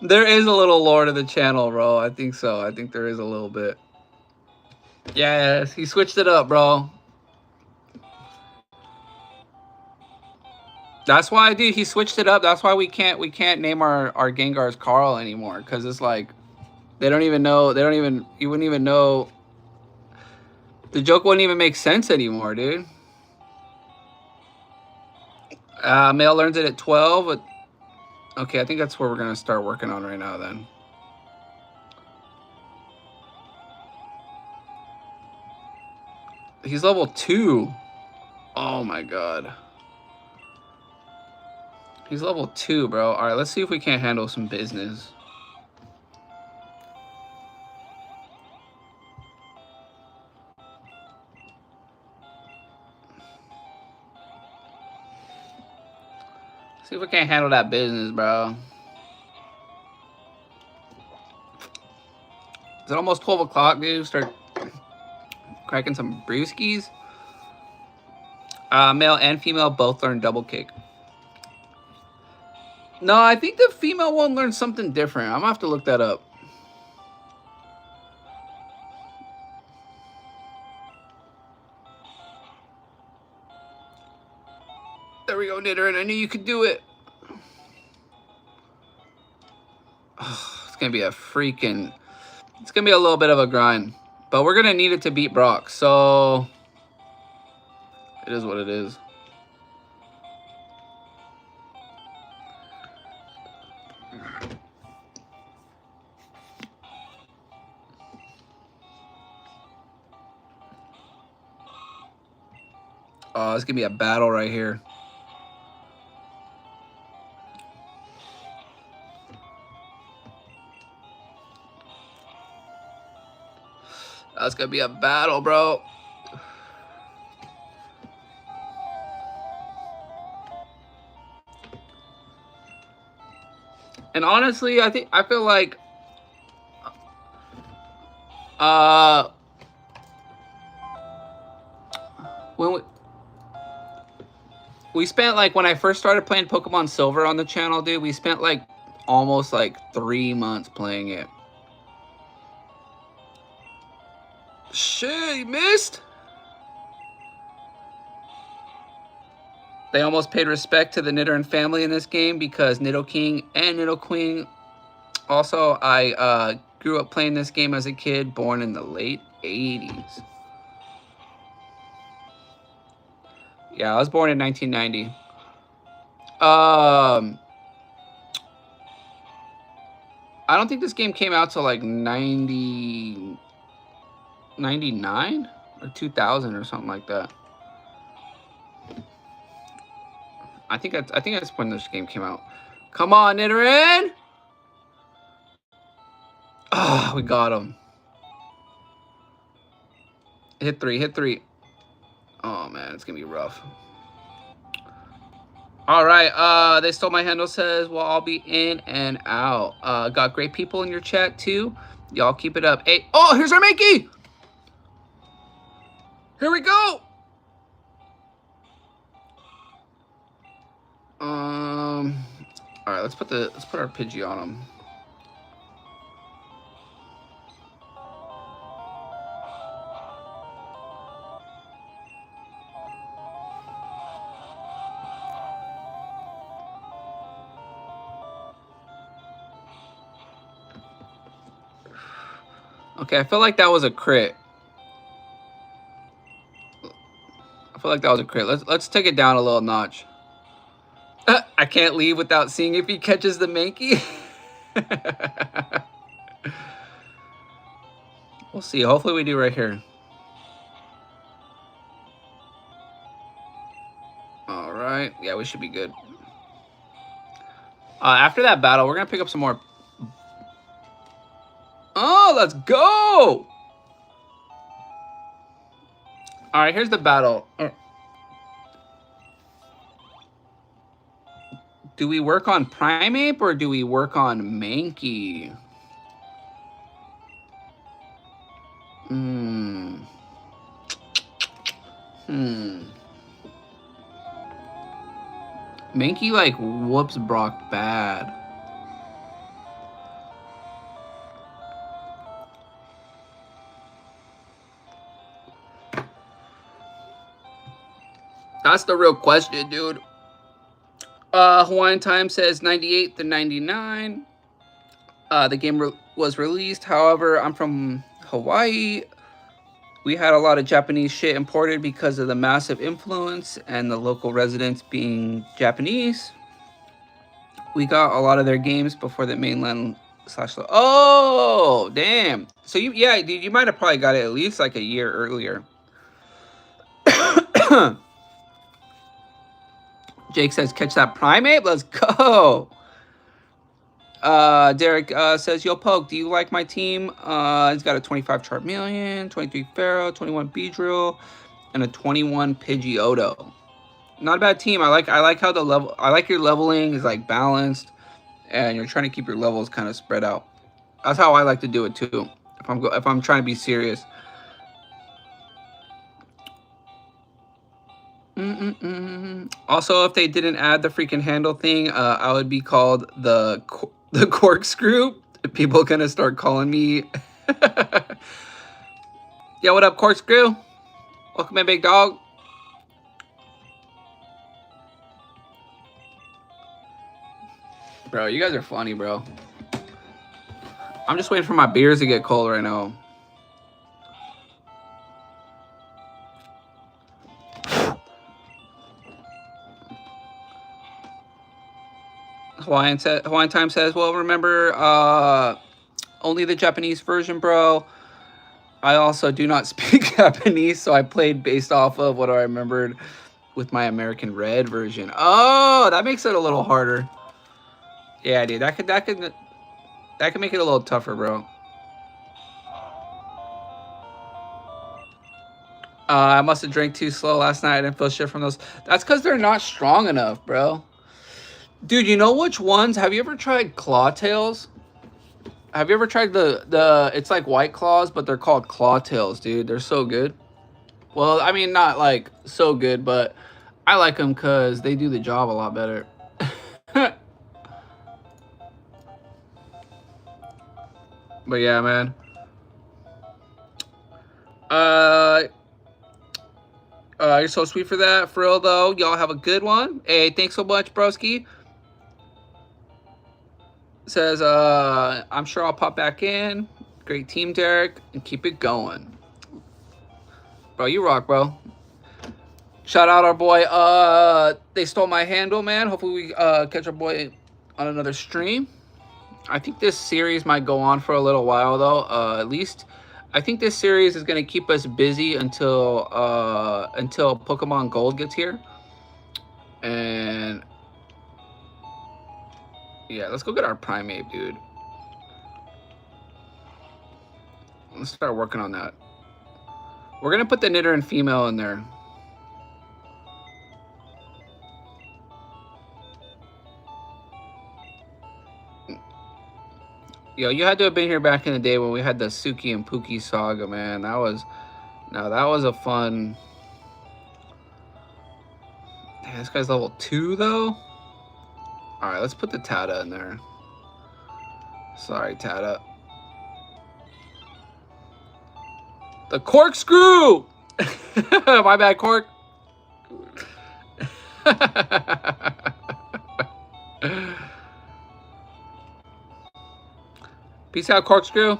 There is a little lore to the channel, bro. I think so. I think there is a little bit. Yes, he switched it up, bro. That's why, dude, he switched it up. That's why we can't name our Gengars Carl anymore, because it's like they don't even know. You wouldn't even know. The joke wouldn't even make sense anymore, dude. Male learns it at 12. But okay, I think that's where we're gonna start working on right now. Then. He's level 2. Oh my god. He's level 2, bro. All right, let's see if we can't handle some business. See if we can't handle that business, bro. Is it almost 12 o'clock, dude? Start cracking some brewskis. Male and female both learn double kick. No, I think the female one learned something different. I'm gonna have to look that up. we go, Nitter. I knew you could do it. Oh, it's going to be a freaking... It's going to be a little bit of a grind. But we're going to need it to beat Brock. So... It is what it is. Oh, it's going to be a battle right here. That's going to be a battle, bro. And honestly, I feel like when we spent, like, when I first started playing Pokemon Silver on the channel, dude, we spent like almost like 3 months playing it. Shit, he missed. They almost paid respect to the Nidoran family in this game because Nidoking and Nidoqueen. Also, I grew up playing this game as a kid, born in the late 80s. Yeah, I was born in 1990. I don't think this game came out till like 99 or 2000 or something like that. I think that's when this game came out. Come on, Nidoran! Ah, oh, we got him. Hit three. Oh man, it's gonna be rough. All right, they stole my handle, says, well, I'll be in and out. Got great people in your chat too. Y'all keep it up. Hey, oh, here's our Mankey! Here we go! All right, let's put our Pidgey on him. Okay, I feel like that was a crit. Let's take it down a little notch. I can't leave without seeing if he catches the Mankey. We'll see. Hopefully we do right here. All right. Yeah, we should be good. After that battle, we're going to pick up some more. Oh, let's go! All right, here's the battle. Do we work on Primeape or do we work on Mankey? Mankey, like, whoops Brock bad. That's the real question, dude. Hawaiian Time says 98 to 99. The game was released. However, I'm from Hawaii. We had a lot of Japanese shit imported because of the massive influence and the local residents being Japanese. We got a lot of their games before the mainland / Oh, damn. So you might have probably got it at least like a year earlier. Jake says, catch that Primeape. Let's go. Derek says, yo, Poke, do you like my team? He's got a 25 Charmeleon, 23 Pharaoh, 21 Beedrill, and a 21 Pidgeotto. Not a bad team. I like how I like your leveling is like balanced, and you're trying to keep your levels kind of spread out. That's how I like to do it too. If I'm trying to be serious. Also, if they didn't add the freaking handle thing, I would be called the corkscrew. People gonna start calling me. Yo, what up, corkscrew? Welcome in, big dog. Bro, you guys are funny, bro. I'm just waiting for my beers to get cold right now. Hawaiian Time says, well, remember, only the Japanese version, bro. I also do not speak Japanese, so I played based off of what I remembered with my American Red version. Oh, that makes it a little harder. Yeah, dude, that could make it a little tougher, bro. I must have drank too slow last night. I didn't feel shit from those. That's because they're not strong enough, bro. Dude, you know which ones? Have you ever tried Claw Tails? Have you ever tried the? It's like White Claws, but they're called Claw Tails, dude. They're so good. Well, I mean, not like so good, but I like them because they do the job a lot better. But yeah, man. You're so sweet for that. For real, though. Y'all have a good one. Hey, thanks so much, broski. Says, I'm sure I'll pop back in. Great team, Derek. And keep it going. Bro, you rock, bro. Shout out our boy. They stole my handle, man. Hopefully we catch our boy on another stream. I think this series might go on for a little while, though. At least I think this series is going to keep us busy until Pokemon Gold gets here. And yeah, let's go get our Primeape, dude. Let's start working on that. We're going to put the Nidoran female in there. Yo, you had to have been here back in the day when we had the Suki and Pookie saga, man. That was a fun. Damn, this guy's level 2 though. All right, let's put the Tata in there. Sorry, Tata. The corkscrew. My bad, Cork. Peace out, corkscrew.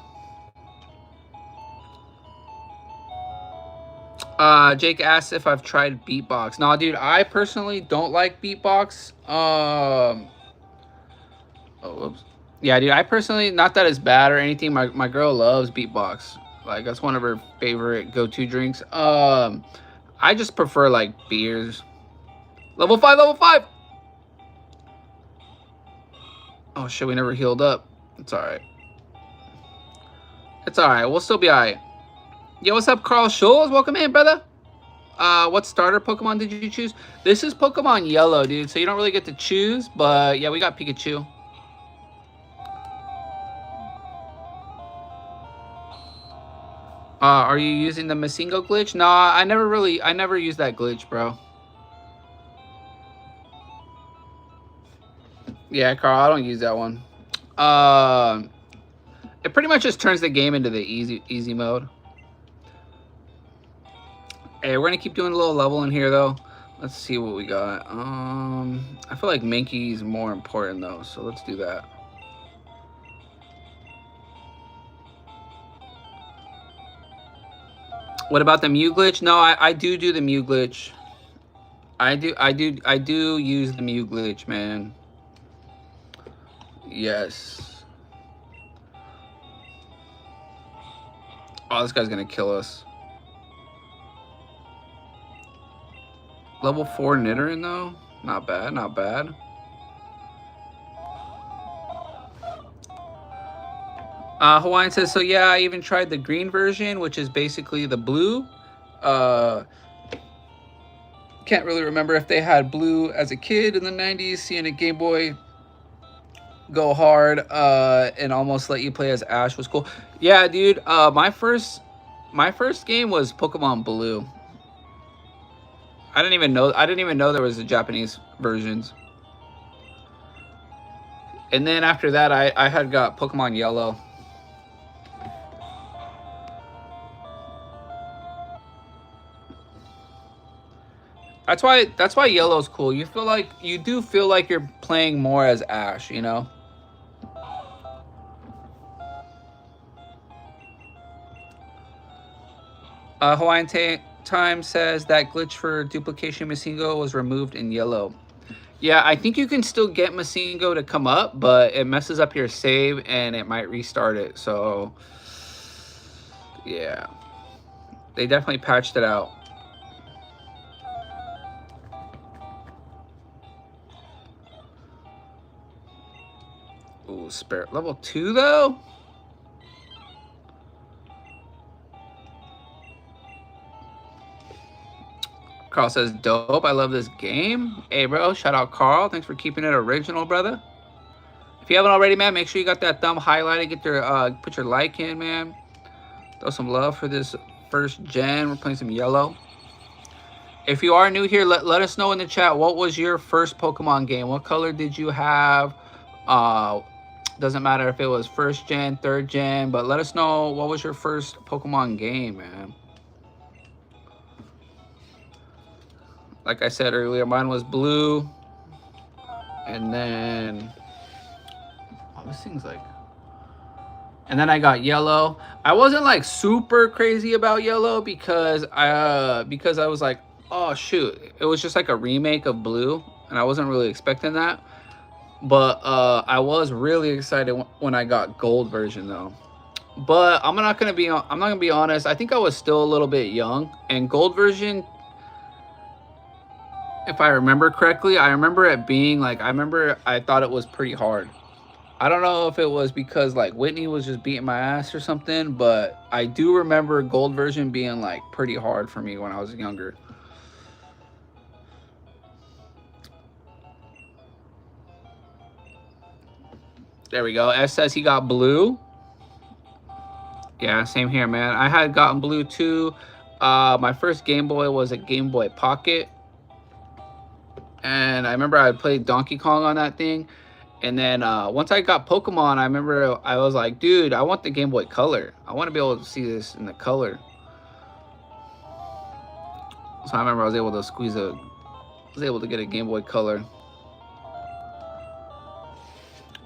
Jake asks if I've tried beatbox. No, dude, I personally don't like beatbox. Oh, whoops. Yeah, dude, I personally, not that it's bad or anything. My girl loves beatbox. Like, that's one of her favorite go-to drinks. I just prefer, like, beers. Level 5, level 5! Oh, shit, we never healed up. It's alright. It's alright. We'll still be alright. Yo, what's up, Carl Schulz? Welcome in, brother. What starter Pokemon did you choose? This is Pokemon Yellow, dude, so you don't really get to choose, but yeah, we got Pikachu. Are you using the Masingo glitch? Nah, I never used that glitch, bro. Yeah, Carl, I don't use that one. It pretty much just turns the game into the easy mode. Hey, we're gonna keep doing a little level in here though. Let's see what we got. I feel like Mankey's more important though, so let's do that. What about the Mew glitch? No, I do the Mew glitch. I do use the Mew glitch, man. Yes. Oh, this guy's gonna kill us. Level 4 Nidoran though? Not bad, not bad. Hawaiian says, so yeah, I even tried the green version, which is basically the blue. Can't really remember if they had blue as a kid in the 90s, seeing a Game Boy go hard and almost let you play as Ash was cool. Yeah, dude, my first game was Pokemon Blue. I didn't even know there was a Japanese versions. And then after that, I had got Pokemon Yellow. That's why yellow's cool. You do feel like you're playing more as Ash, you know? Hawaiian Time says that glitch for duplication Masingo was removed in yellow. Yeah, I think you can still get Masingo to come up, but it messes up your save and it might restart it. So, yeah. They definitely patched it out. Ooh, Spirit level 2 though? Carl says, dope. I love this game. Hey, bro. Shout out, Carl. Thanks for keeping it original, brother. If you haven't already, man, make sure you got that thumb highlighted. Get your put your like in, man. Throw some love for this first gen. We're playing some yellow. If you are new here, let us know in the chat. What was your first Pokemon game? What color did you have? Doesn't matter if it was first gen, third gen, but let us know what was your first Pokemon game, man. Like I said earlier, mine was blue. And then... oh, this thing's like... and then I got yellow. I wasn't like super crazy about yellow because I was like, oh shoot. It was just like a remake of blue. And I wasn't really expecting that. But I was really excited when I got gold version though. But I'm not gonna be honest. I think I was still a little bit young. And gold version, if I remember correctly, I remember it being like, I thought it was pretty hard. I don't know if it was because like Whitney was just beating my ass or something, but I do remember gold version being like pretty hard for me when I was younger. There we go. S says he got blue. Yeah, same here, man. I had gotten blue too. My first Game Boy was a Game Boy Pocket. And I remember I played Donkey Kong on that thing. And then once I got Pokemon, I remember I was like, dude, I want the Game Boy Color. I want to be able to see this in the color. So I remember I was able to get a Game Boy Color.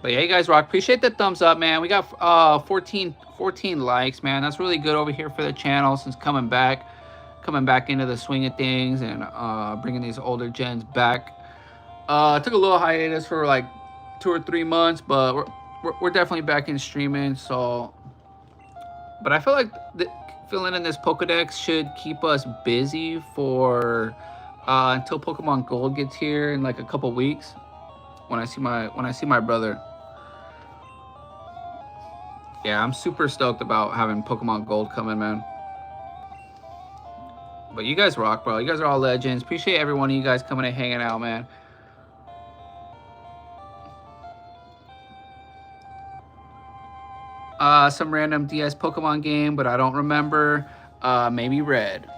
But yeah, you guys rock. Appreciate the thumbs up, man. We got 14 likes, man. That's really good over here for the channel since coming back into the swing of things and bringing these older gens back. Took a little hiatus for like 2 or 3 months, but we're definitely back in streaming. So, but I feel like filling in this Pokedex should keep us busy for until Pokemon Gold gets here in like a couple weeks. When I see my brother. Yeah, I'm super stoked about having Pokemon Gold coming, man. But you guys rock, bro. You guys are all legends. Appreciate every one of you guys coming and hanging out, man. Some random DS Pokemon game, but I don't remember. Maybe Red.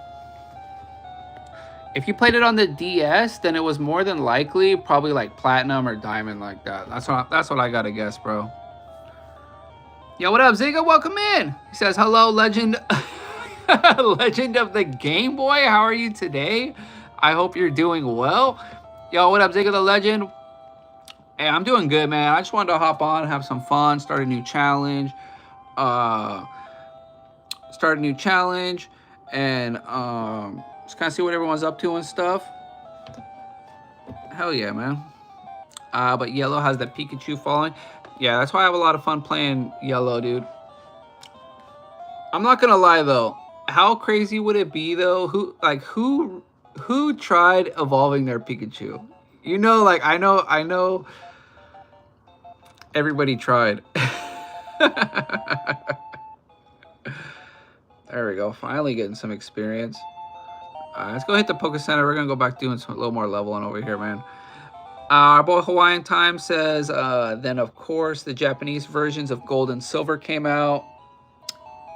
If you played it on the DS, then it was more than likely probably like Platinum or Diamond like that. That's what I gotta guess, bro. Yo, what up, Ziga? Welcome in. He says, hello, legend. Legend of the Game Boy. How are you today? I hope you're doing well. Yo, what up, Ziga the Legend? Hey, I'm doing good, man. I just wanted to hop on, have some fun, start a new challenge. And just kind of see what everyone's up to and stuff. Hell yeah, man. But Yellow has that Pikachu following. Yeah, that's why I have a lot of fun playing Yellow, dude. I'm not gonna lie though. How crazy would it be though? Who tried evolving their Pikachu? You know, like I know everybody tried. There we go. Finally getting some experience. Let's go hit the Poke Center. We're gonna go back doing a little more leveling over here, man. Our boy Hawaiian Time says, then of course the Japanese versions of Gold and Silver came out.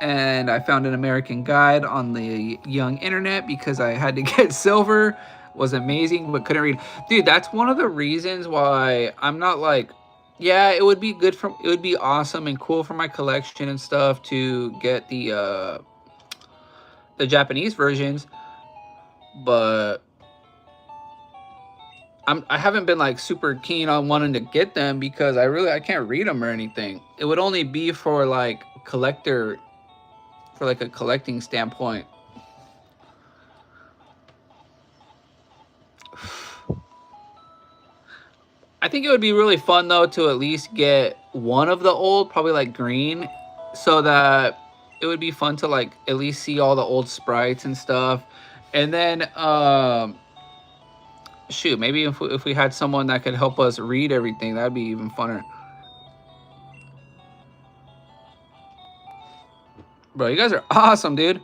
And I found an American guide on the young internet because I had to get Silver. Was amazing, but couldn't read. Dude, that's one of the reasons why I'm not like, yeah, it would be awesome and cool for my collection and stuff to get the Japanese versions, but I haven't been like super keen on wanting to get them because I can't read them or anything. It would only be for like collector, for like a collecting standpoint. I think it would be really fun though to at least get one of the old, probably like green, so that it would be fun to like at least see all the old sprites and stuff. And then shoot, maybe if we had someone that could help us read everything, that'd be even funner. Bro, you guys are awesome, dude.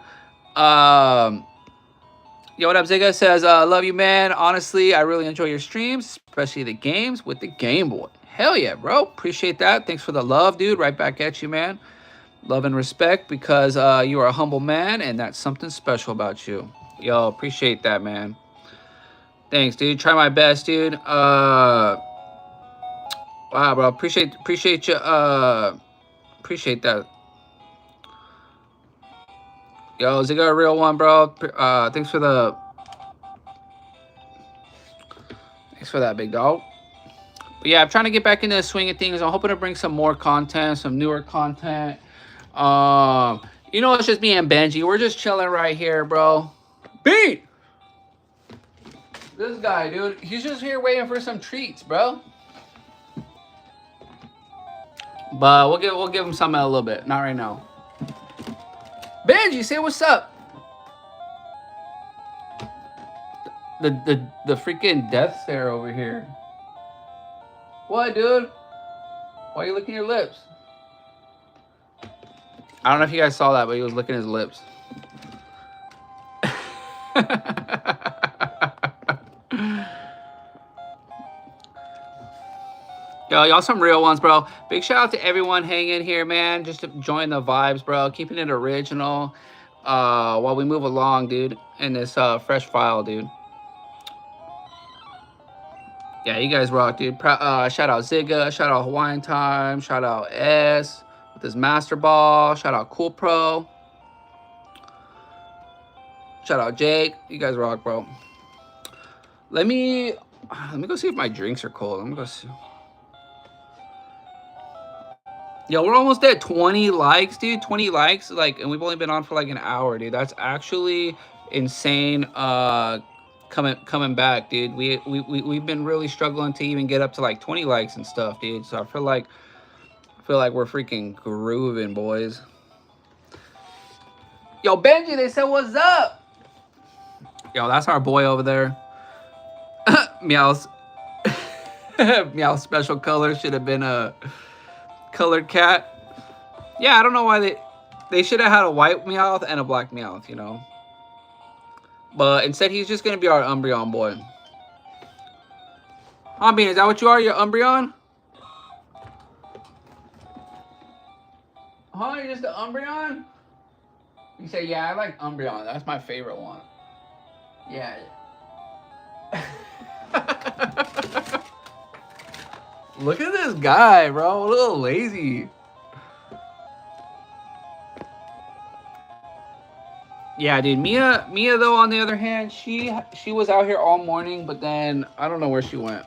Yo, what up, Zigga says, love you, man. Honestly, I really enjoy your streams, especially the games with the Game Boy. Hell yeah, bro. Appreciate that. Thanks for the love, dude. Right back at you, man. Love and respect because you are a humble man, and that's something special about you. Yo, appreciate that, man. Thanks, dude. Try my best, dude. Wow, bro. Appreciate you. Appreciate that. Yo, Zigga, a real one, bro. Thanks for that, big dog. But yeah, I'm trying to get back into the swing of things. I'm hoping to bring some more content, some newer content. It's just me and Benji. We're just chilling right here, bro. Beat! This guy, dude, he's just here waiting for some treats, bro. But we'll give him some in a little bit. Not right now. Benji, say what's up. The freaking death stare over here. What, dude? Why are you licking your lips? I don't know if you guys saw that, but he was licking his lips. Yo, y'all some real ones, bro. Big shout out to everyone hanging here, man. Just to join the vibes, bro. Keeping it original while we move along, dude. In this fresh file, dude. Yeah, you guys rock, dude. Shout out Zigga. Shout out Hawaiian Time. Shout out S with his Master Ball. Shout out Cool Pro. Shout out Jake. You guys rock, bro. Let me go see if my drinks are cold. Let me go see. Yo, we're almost at 20 likes, dude. 20 likes, like, and we've only been on for like an hour, dude. That's actually insane. Coming back, dude. We've been really struggling to even get up to like 20 likes and stuff, dude. So I feel like we're freaking grooving, boys. Yo, Benji, they said what's up. Yo, that's our boy over there. Meow's Meow's special color should have been a colored cat. Yeah, I don't know why they should have had a white Meowth and a black Meowth, you know. But instead, he's just gonna be our Umbreon boy. Bean, is that what you are? You're Umbreon? Huh? You're just an Umbreon? You say, yeah, I like Umbreon. That's my favorite one. Yeah. Look at this guy, bro. A little lazy. Yeah, dude. Mia though, on the other hand, she was out here all morning, but then I don't know where she went.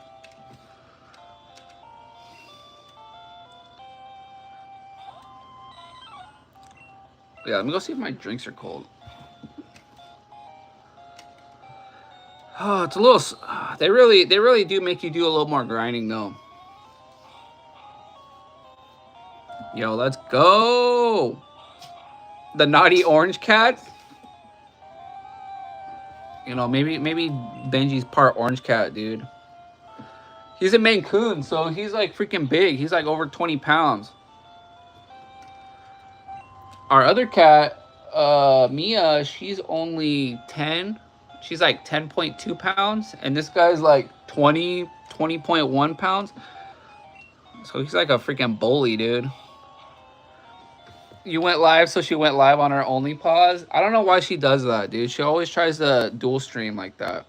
Yeah, let me go see if my drinks are cold. Oh, it's a little. They really do make you do a little more grinding though. Yo, let's go. The naughty orange cat. You know, maybe Benji's part orange cat, dude. He's a Maine Coon, so he's like freaking big. He's like over 20 pounds. Our other cat, Mia, she's only 10. She's like 10.2 pounds. And this guy's like 20.1 pounds. So he's like a freaking bully, dude. You went live, so she went live on her only pause. I don't know why she does that, dude. She always tries to dual stream like that.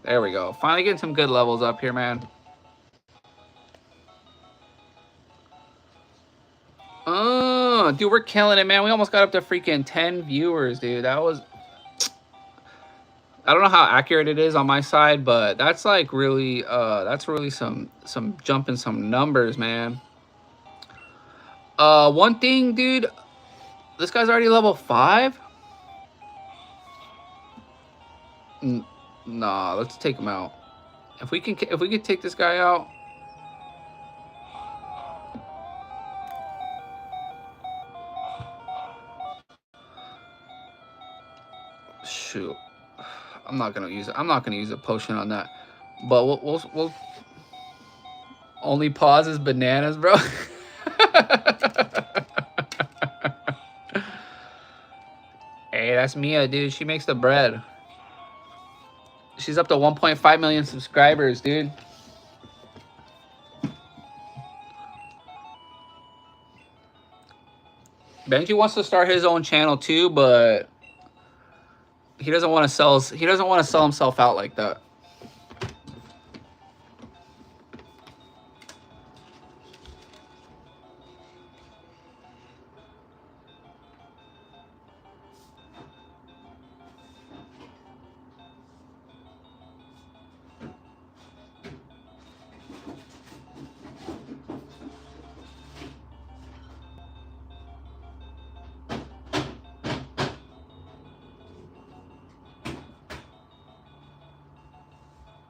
There we go. Finally getting some good levels up here, man. Dude, we're killing it, man. We almost got up to freaking 10 viewers, dude. That was... I don't know how accurate it is on my side, but that's like really some jump in some numbers, man. One thing, dude, this guy's already level 5. Nah, let's take him out. If we can take this guy out. Shoot. I'm not gonna use a potion on that. But we'll only pauses bananas, bro. Hey, that's Mia, dude. She makes the bread. She's up to 1.5 million subscribers, dude. Benji wants to start his own channel too, but he doesn't want to sell himself out like that.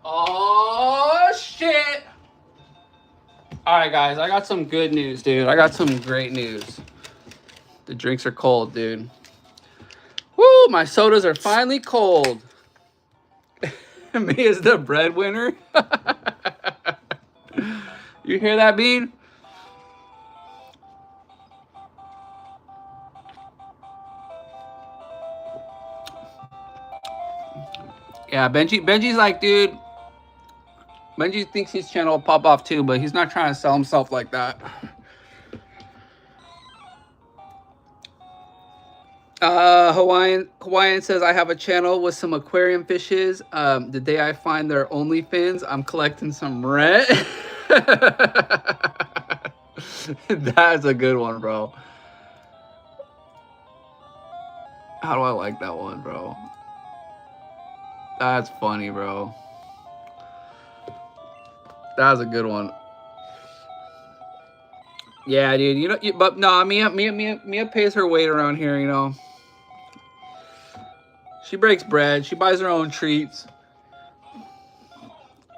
Oh, shit. All right, guys. I got some good news, dude. I got some great news. The drinks are cold, dude. Woo, my sodas are finally cold. Me is the breadwinner. You hear that, Bean? Yeah, Benji's like, dude... Benji thinks his channel will pop off too, but he's not trying to sell himself like that. Hawaiian says, I have a channel with some aquarium fishes. The day I find their OnlyFans, I'm collecting some rent. That's a good one, bro. How do I like that one, bro? That's funny, bro. That was a good one. Yeah, dude. You know, but no, Mia pays her weight around here. You know, she breaks bread. She buys her own treats.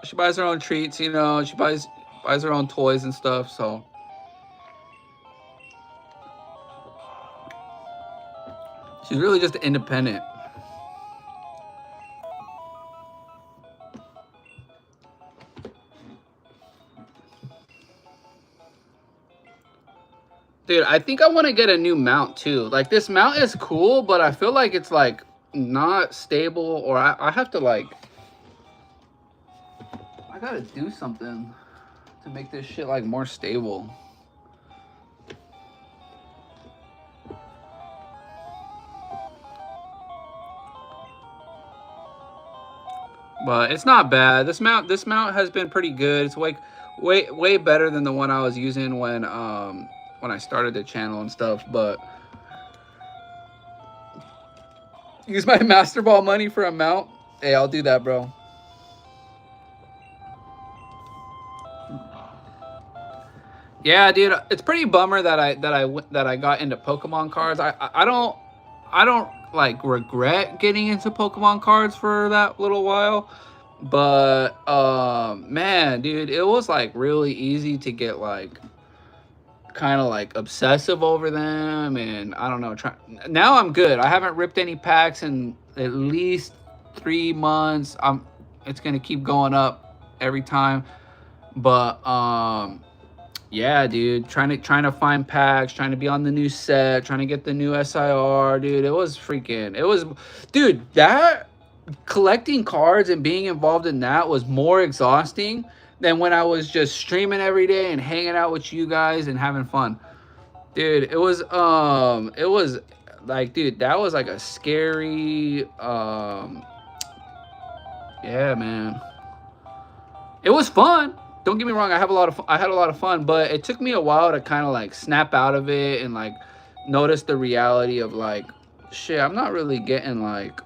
She buys her own treats. You know, she buys her own toys and stuff. So she's really just independent. Dude, I think I want to get a new mount too. Like, this mount is cool, but I feel like it's like not stable, or I have to like, I gotta do something to make this shit like more stable. But it's not bad. This mount has been pretty good. It's like way better than the one I was using when I started the channel and stuff. But use my Master Ball money for a mount. Hey, I'll do that, bro. Yeah, dude, it's pretty bummer that I got into Pokemon cards. I don't like regret getting into Pokemon cards for that little while, but man, dude, it was like really easy to get like kind of like obsessive over them, and I don't know. Now I'm good. I haven't ripped any packs in at least 3 months. It's gonna keep going up every time, but yeah, dude, trying to find packs, trying to be on the new set, trying to get the new SIR, dude. Dude, that collecting cards and being involved in that was more exhausting than when I was just streaming every day and hanging out with you guys and having fun. Dude, it was like, dude, that was like a scary, yeah, man. It was fun. Don't get me wrong, I had a lot of fun, but it took me a while to kind of like snap out of it and like notice the reality of like, shit, I'm not really getting like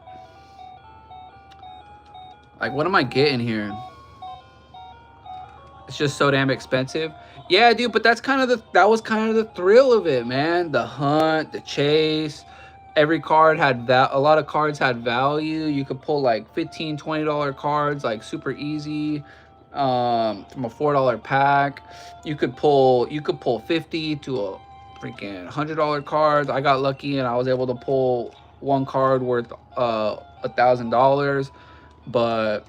what am I getting here? It's just so damn expensive. Yeah, dude, but that was kind of the thrill of it, man. The hunt, the chase. Every card had a lot of cards had value. You could pull like 15 $20 cards like super easy from a $4 pack. You could pull 50 to a freaking $100 cards. I got lucky and I was able to pull one card worth $1,000. But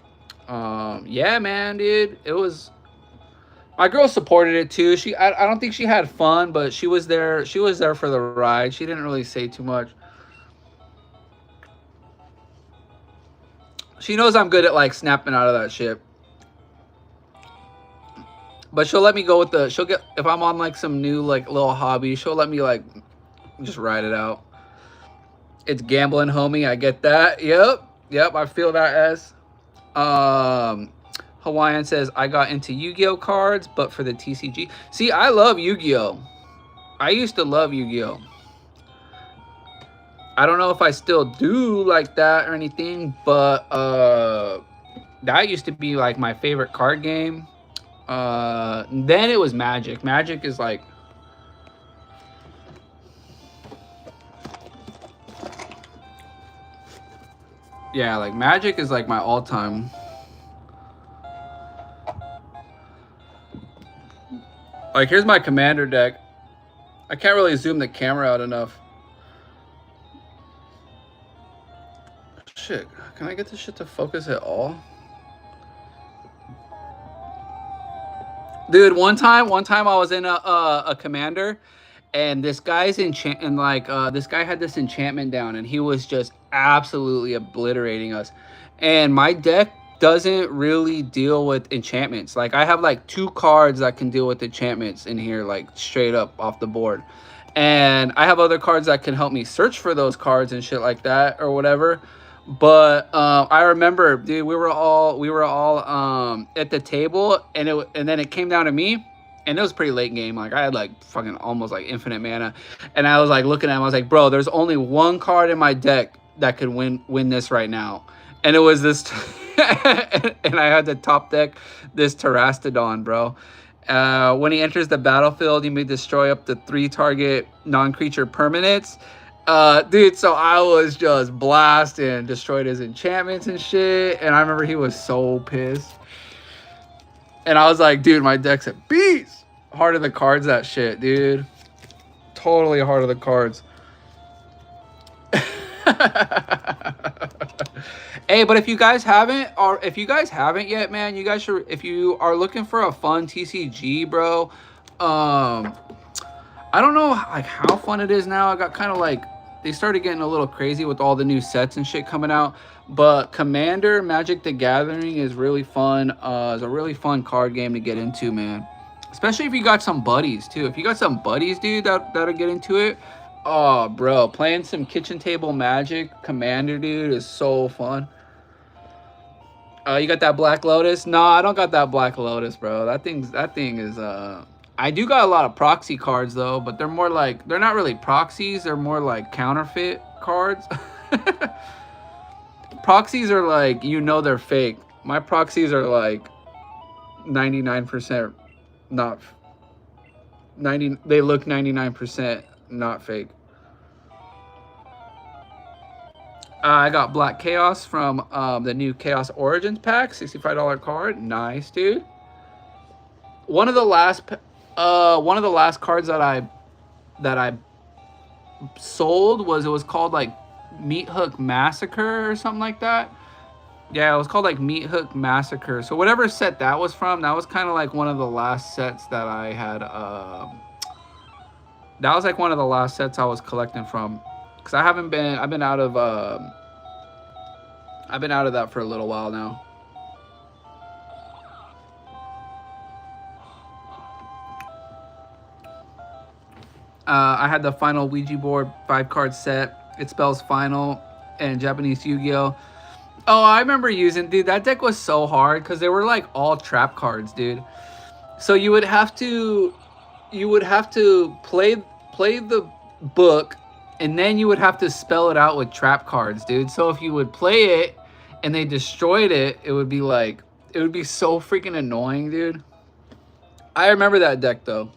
yeah, man, dude, it was. My girl supported it too. I don't think she had fun, but she was there. She was there for the ride. She didn't really say too much. She knows I'm good at like snapping out of that shit. But she'll let me go with she'll get, if I'm on like some new like little hobby, she'll let me like just ride it out. It's gambling, homie. I get that. Yep, I feel that S. Hawaiian says, I got into Yu-Gi-Oh cards, but for the TCG. See, I love Yu-Gi-Oh. I used to love Yu-Gi-Oh. I don't know if I still do like that or anything, but that used to be like my favorite card game. Then it was Magic. Magic is like, yeah, like Magic is like my all-time. Like, here's my commander deck. I can't really zoom the camera out enough. Shit, can I get this shit to focus at all? Dude, one time I was in a commander, and this guy's this guy had this enchantment down, and he was just absolutely obliterating us. And my deck doesn't really deal with enchantments. Like, I have like 2 cards that can deal with enchantments in here, like straight up off the board. And I have other cards that can help me search for those cards and shit like that or whatever. But I remember, dude, we were all at the table, and then it came down to me, and it was pretty late game. Like, I had like fucking almost like infinite mana, and I was like looking at him. I was like, bro, there's only one card in my deck that could win this right now, and it was this. And I had to top deck this Terrastodon, bro. When he enters the battlefield, you may destroy up to 3 target non-creature permanents. Dude, so I was just blasting, destroyed his enchantments and shit, and I remember he was so pissed. And I was like, dude, my deck's a beast. Heart of the cards, that shit, dude. Totally heart of the cards. Hey, but if you guys haven't yet, man, you guys should. If you are looking for a fun TCG, bro, I don't know like how fun it is now. I got kind of like, they started getting a little crazy with all the new sets and shit coming out. But Commander Magic the Gathering is really fun. It's a really fun card game to get into, man. Especially if you got some buddies too. If you got some buddies, dude, that'll get into it. Oh, bro, playing some kitchen table Magic Commander, dude, is so fun. You got that Black Lotus? No, I don't got that Black Lotus, bro. That thing is I do got a lot of proxy cards though, but they're more like, they're not really proxies, they're more like counterfeit cards. Proxies are like, you know, they're fake. My proxies are like 99% not 90, they look 99% not fake. I got Black Chaos from the new Chaos Origins pack, $65 card. Nice, dude. One of the last cards that I sold was, it was called like Meat Hook Massacre or something like that. Yeah, it was called like Meat Hook Massacre. So whatever set that was from, that was kind of like one of the last sets that I had. That was like one of the last sets I was collecting from, because I've been out of that for a little while now. I had the final Ouija board 5-card set. It spells final in Japanese Yu-Gi-Oh. Oh, I remember using, dude, that deck was so hard because they were like all trap cards, dude. So you would have to play the book, and then you would have to spell it out with trap cards, dude. So if you would play it and they destroyed it, it would be like, it would be so freaking annoying, dude. I remember that deck though.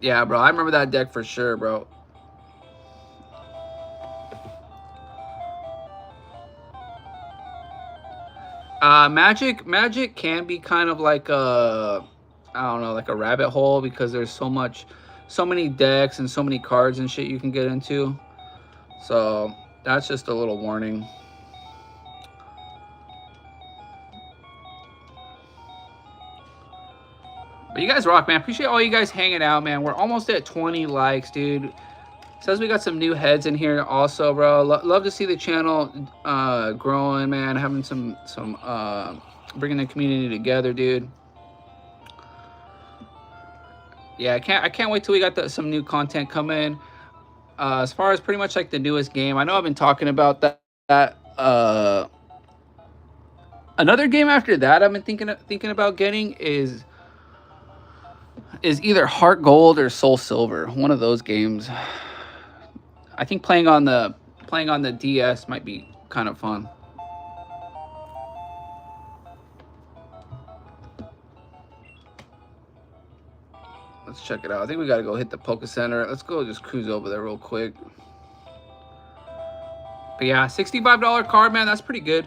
Yeah, bro, I remember that deck for sure, bro. Magic can be kind of like a, I don't know, like a rabbit hole, because there's so many decks and so many cards and shit you can get into. So that's just a little warning. But you guys rock, man. Appreciate all you guys hanging out, man. We're almost at 20 likes, dude. Says we got some new heads in here also, bro. Love to see the channel growing, man. Having some bringing the community together, dude. Yeah, I can't wait till we got some new content coming. As far as pretty much like the newest game, I know I've been talking about that. Another game after that I've been thinking about getting is either Heart Gold or Soul Silver. One of those games. I think playing on the DS might be kind of fun. Let's check it out. I think we got to go hit the Poké Center. Let's go just cruise over there real quick. But yeah, $65 card, man. That's pretty good.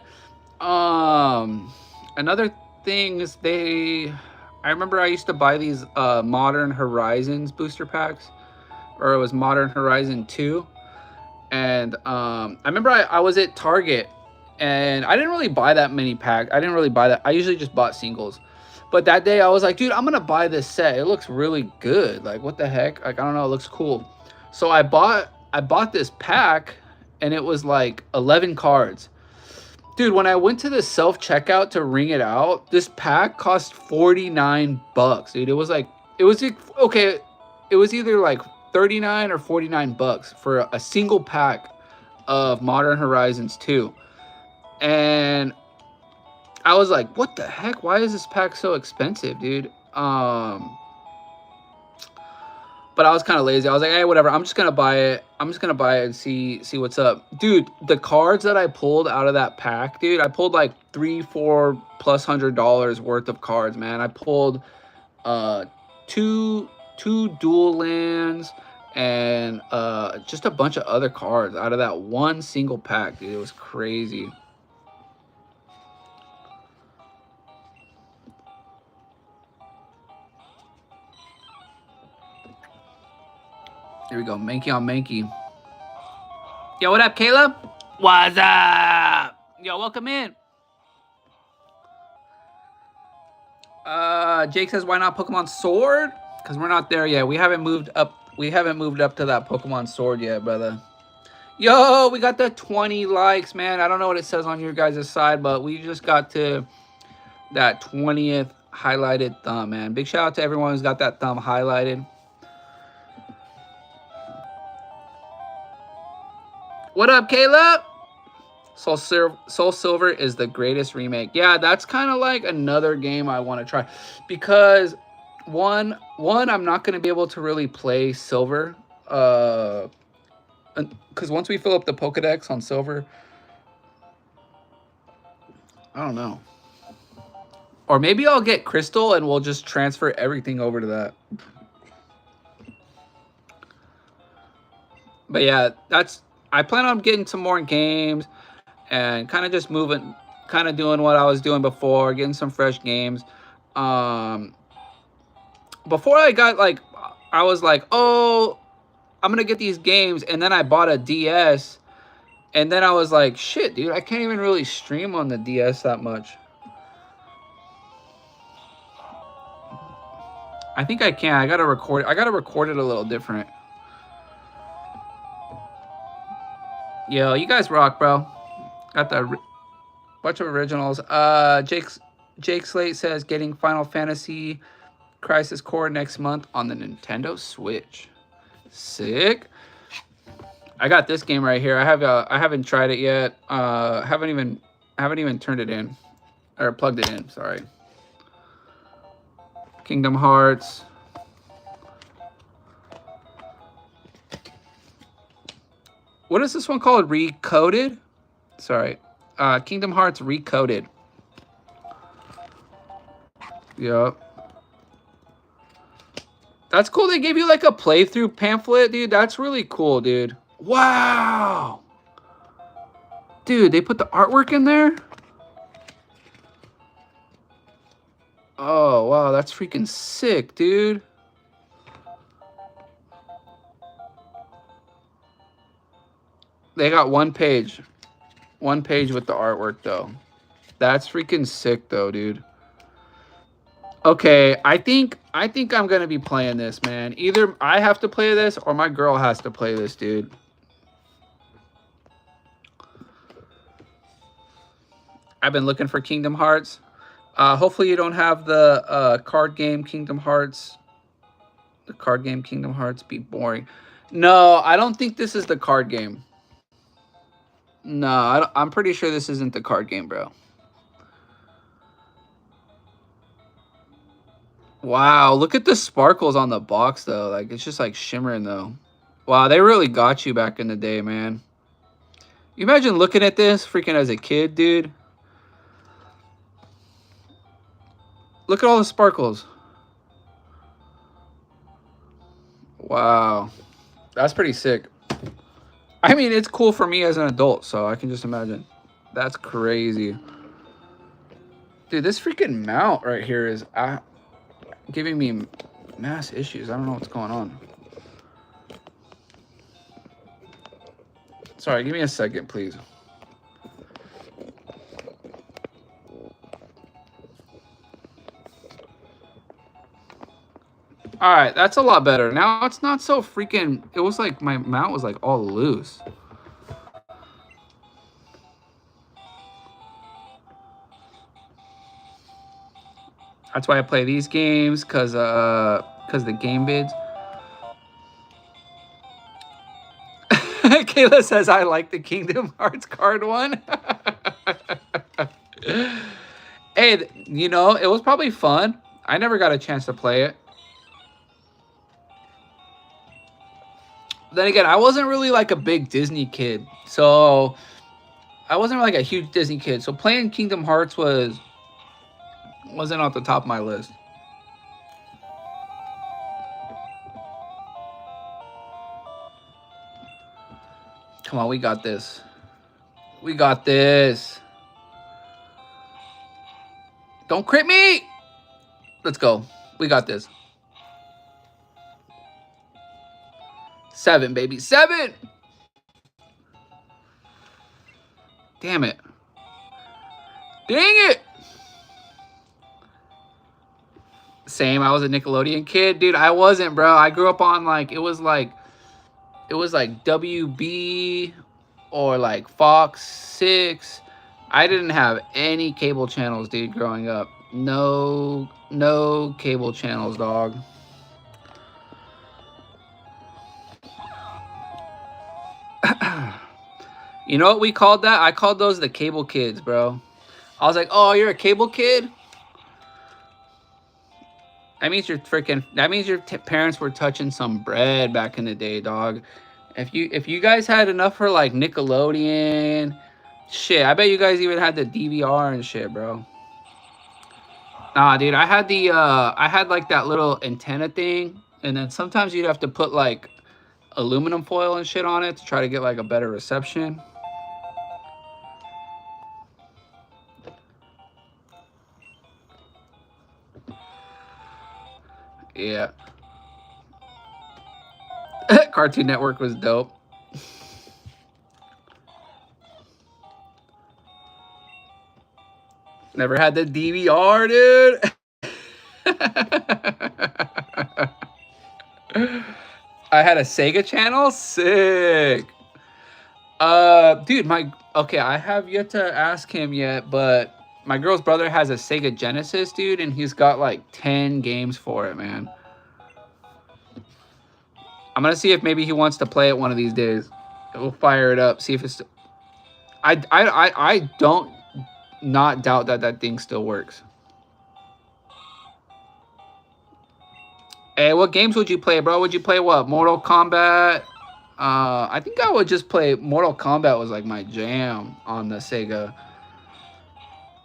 Another thing is I remember I used to buy these Modern Horizons booster packs, or it was Modern Horizon 2. And I remember I was at Target, and I didn't really buy that many packs. I didn't really buy that. I usually just bought singles. But that day I was like, dude, I'm gonna buy this set. It looks really good. Like, what the heck? Like, I don't know, it looks cool. So I bought this pack, and it was like 11 cards. Dude, when I went to the self-checkout to ring it out, this pack cost 49 bucks, dude. It was okay, it was either like 39 or 49 bucks for a single pack of Modern Horizons 2. And I was like, what the heck? Why is this pack so expensive, dude? But I was kind of lazy. I was like, hey, whatever. I'm just gonna buy it. I'm just gonna buy it and see what's up, dude. The cards that I pulled out of that pack, dude, I pulled like $300+ worth of cards, man. I pulled two dual lands and just a bunch of other cards out of that one single pack, dude. It was crazy. Here we go, Mankey on Mankey. Yo, what up, Caleb? What's up? Yo, welcome in. Jake says, why not Pokemon Sword? Because we're not there yet. We haven't moved up. We haven't moved up to that Pokemon Sword yet, brother. Yo, we got the 20 likes, man. I don't know what it says on your guys' side, but we just got to that 20th highlighted thumb, man. Big shout out to everyone who's got that thumb highlighted. What up, Caleb? Soul Silver is the greatest remake. Yeah, that's kind of like another game I want to try, because one I'm not going to be able to really play Silver, because once we fill up the Pokedex on Silver, I don't know. Or maybe I'll get Crystal and we'll just transfer everything over to that. But yeah, I plan on getting some more games and kind of just moving, kind of doing what I was doing before, getting some fresh games. Before I got like, I was like, oh, I'm going to get these games. And then I bought a DS. And then I was like, shit, dude, I can't even really stream on the DS that much. I think I can. I got to record it a little different. Yo, you guys rock, bro. Got the bunch of originals. Jake Slate says getting Final Fantasy Crisis Core next month on the Nintendo Switch. Sick. I got this game right here. I haven't tried it yet. Haven't even turned it in, or plugged it in. Sorry. Kingdom Hearts. What is this one called? Recoded? Sorry. Kingdom Hearts Recoded. Yup. That's cool. They gave you like a playthrough pamphlet, dude. That's really cool, dude. Wow. Dude, they put the artwork in there? Oh, wow. That's freaking sick, dude. They got one page. One page with the artwork, though. That's freaking sick, though, dude. Okay, I think I'm gonna be playing this, man. Either I have to play this or my girl has to play this, dude. I've been looking for Kingdom Hearts. Hopefully you don't have the card game Kingdom Hearts. The card game Kingdom Hearts be boring. No, I don't think this is the card game. No, I'm pretty sure this isn't the card game, bro. Wow, look at the sparkles on the box, though. Like, it's just, like, shimmering, though. Wow, they really got you back in the day, man. You imagine looking at this freaking as a kid, dude? Look at all the sparkles. Wow. That's pretty sick. I mean, it's cool for me as an adult, so I can just imagine. That's crazy. Dude, this freaking mount right here is giving me mass issues. I don't know what's going on. Sorry, give me a second, please. All right, that's a lot better. Now it's not so freaking... It was like my mount was like all loose. That's why I play these games, because the game bids. Kayla says, I like the Kingdom Hearts card one. Hey, you know, it was probably fun. I never got a chance to play it. Then again, I wasn't really like a big Disney kid. So, I wasn't like a huge Disney kid. So, playing Kingdom Hearts wasn't on the top of my list. Come on, we got this. We got this. Don't crit me! Let's go. We got this. 7, baby. 7! Damn it. Dang it! Same, I was a Nickelodeon kid. Dude, I wasn't, bro. I grew up on, like, it was like WB or, like, Fox 6. I didn't have any cable channels, dude, growing up. No cable channels, dog. You know what we called that? I called those the cable kids, bro. I was like, oh, you're a cable kid? That means you're freaking... That means your parents were touching some bread back in the day, dog. If you guys had enough for, like, Nickelodeon... Shit, I bet you guys even had the DVR and shit, bro. Nah, dude, I had the... I had, like, that little antenna thing. And then sometimes you'd have to put, like, aluminum foil and shit on it to try to get, like, a better reception. Yeah. Cartoon Network was dope. Never had the DVR, dude. I had a Sega channel? Sick. Dude, okay, I have yet to ask him yet, but my girl's brother has a Sega Genesis, dude, and he's got like 10 games for it, man. I'm gonna see if maybe he wants to play it one of these days. We'll fire it up, see if it's... I don't not doubt that thing still works. Hey, what games would you play, bro? Would you play what? Mortal Kombat? I think I would just play Mortal Kombat was like my jam on the Sega.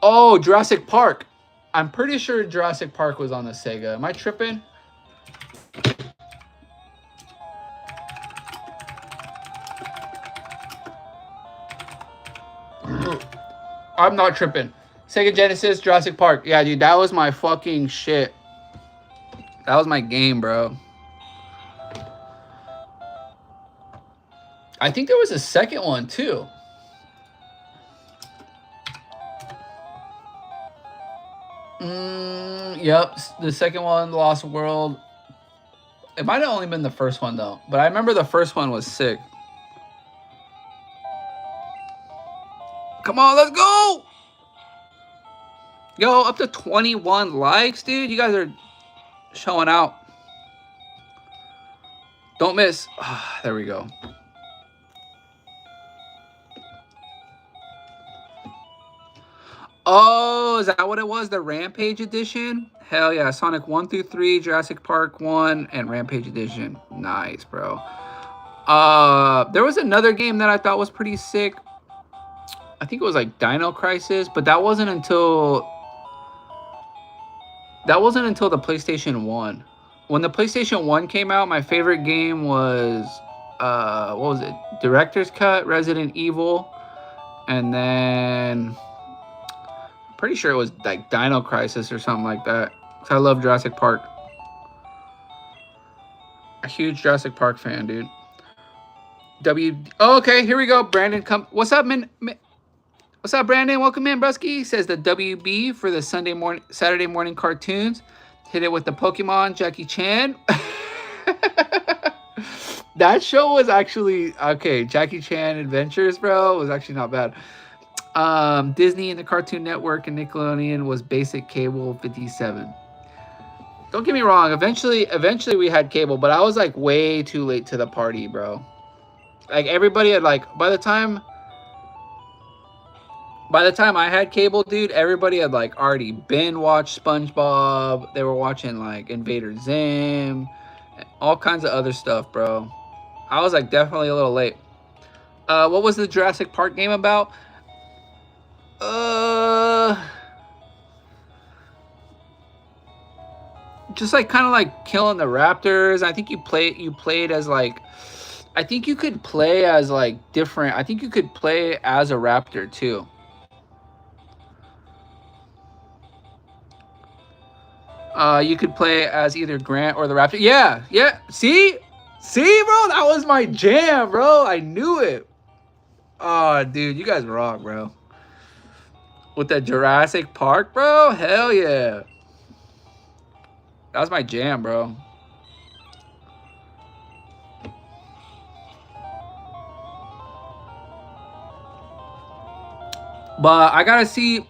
Oh, Jurassic Park. I'm pretty sure Jurassic Park was on the Sega. Am I tripping? I'm not tripping. Sega Genesis, Jurassic Park. Yeah, dude, that was my fucking shit. That was my game, bro. I think there was a second one too. Yep, the second one, Lost World. It might have only been the first one though, but I remember the first one was sick. Come on, let's go! Yo, up to 21 likes, dude. You guys are showing out. Don't miss. There we go. Oh, is that what it was? The Rampage Edition? Hell yeah. Sonic 1 through 3, Jurassic Park 1, and Rampage Edition. Nice, bro. There was another game that I thought was pretty sick. I think it was like Dino Crisis, but that wasn't until the PlayStation 1. When the PlayStation 1 came out, my favorite game was what was it? Director's Cut, Resident Evil, and then pretty sure it was like Dino Crisis or something like that. Cause I love Jurassic Park. A huge Jurassic Park fan, dude. Oh, okay, here we go. Brandon, come. What's up, man? What's up, Brandon? Welcome in, Brusky. Says the WB for the Saturday morning cartoons. Hit it with the Pokemon, Jackie Chan. That show was actually okay. Jackie Chan Adventures, bro, was actually not bad. Disney and the Cartoon Network and Nickelodeon was basic cable 57. Don't get me wrong. Eventually we had cable, but I was like way too late to the party, bro. Like everybody had like by the time I had cable, dude, everybody had like already been watched SpongeBob. They were watching like Invader Zim, all kinds of other stuff, bro. I was like definitely a little late. What was the Jurassic Park game about? Just like kind of like killing the raptors. I think you played as like, I think you could play as like different. I think you could play as a raptor too. You could play as either Grant or the raptor. Yeah. See, bro, that was my jam, bro. I knew it. Oh, dude, you guys rock, bro. With the Jurassic Park, bro? Hell yeah. That was my jam, bro. But I gotta see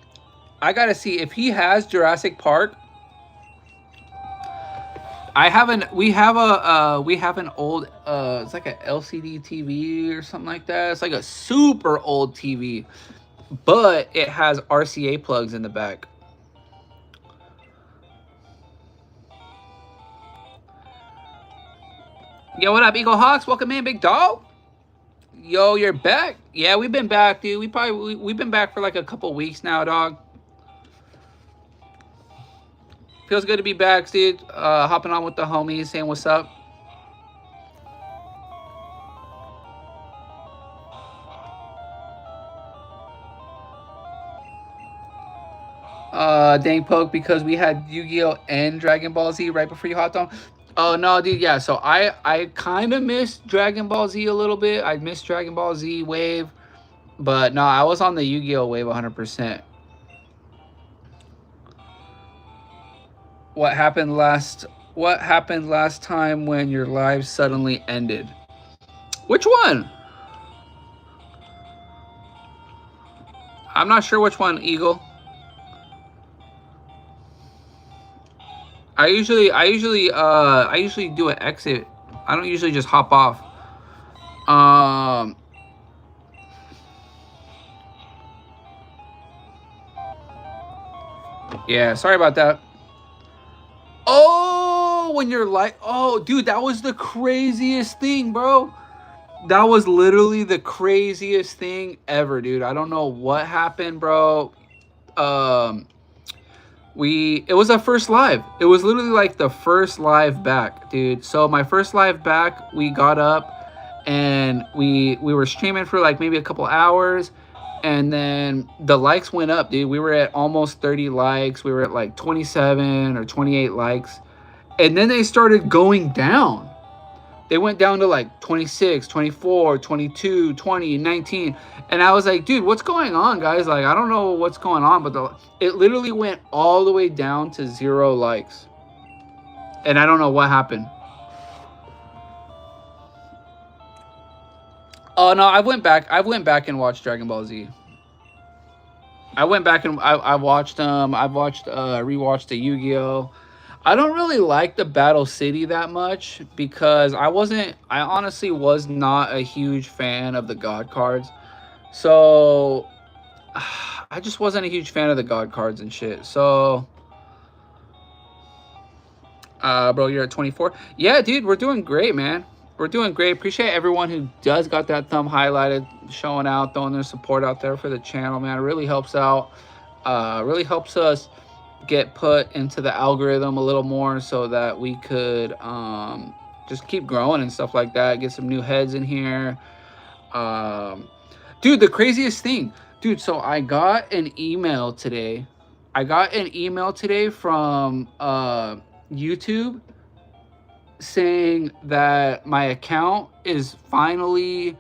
if he has Jurassic Park. We have an old it's like a LCD TV or something like that. It's like a super old TV, but it has RCA plugs in the back. Yo, what up, Eagle Hawks? Welcome in, big dog. Yo, you're back? Yeah, we've been back, dude. We've been back for like a couple weeks now, dog. Feels good to be back, dude. Hopping on with the homies, saying what's up. Dang Poke, because we had Yu-Gi-Oh! And Dragon Ball Z right before you hopped on. Oh, no, dude, yeah. So I kind of missed Dragon Ball Z a little bit. I missed Dragon Ball Z wave. But no, I was on the Yu-Gi-Oh! Wave 100%. What happened last time when your live suddenly ended? Which one? I'm not sure which one, Eagle. I usually do an exit. I don't usually just hop off. Yeah, sorry about that. Oh, when you're like, oh, dude, that was the craziest thing, bro. That was literally the craziest thing ever, dude. I don't know what happened, bro. Um, it was our first live. It was literally like the first live back, dude. So my first live back, we got up and we were streaming for like maybe a couple hours, and then the likes went up, dude. We were at almost 30 likes. We were at like 27 or 28 likes, and then they started going down. They went down to like 26, 24, 22, 20, 19. And I was like, dude, what's going on, guys? Like, I don't know what's going on, but it literally went all the way down to 0 likes. And I don't know what happened. Oh no, I went back and watched Dragon Ball Z. I went back and I watched rewatched the Yu-Gi-Oh. I don't really like the Battle City that much because I honestly was not a huge fan of the God cards. So I just wasn't a huge fan of the God cards and shit. So bro, you're at 24. Yeah, dude, we're doing great, man. We're doing great. Appreciate everyone who does got that thumb highlighted, showing out, throwing their support out there for the channel, man. It really helps out. Really helps us get put into the algorithm a little more so that we could just keep growing and stuff like that. Get some new heads in here. Dude, the craziest thing. Dude, so I got an email today. From YouTube saying that my account is finally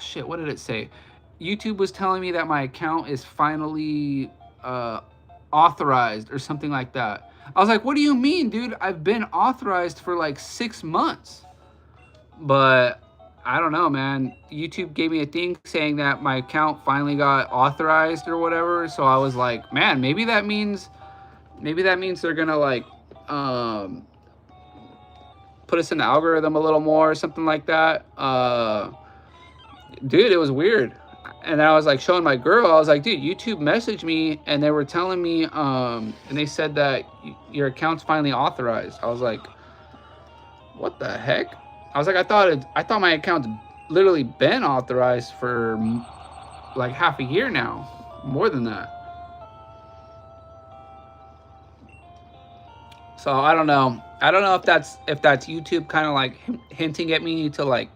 shit, what did it say? YouTube was telling me that my account is finally authorized or something like that. I was like, what do you mean, dude? I've been authorized for like 6 months. But I don't know, man. YouTube gave me a thing saying that my account finally got authorized or whatever. So I was like, man, maybe that means they're gonna like put us in the algorithm a little more or something like that. Dude, it was weird. And I was like showing my girl, I was like, dude, YouTube messaged me and they were telling me, and they said that your account's finally authorized. I was like, what the heck? I was like, I thought my account's literally been authorized for like half a year now, more than that. So I don't know if that's YouTube kind of like hinting at me to like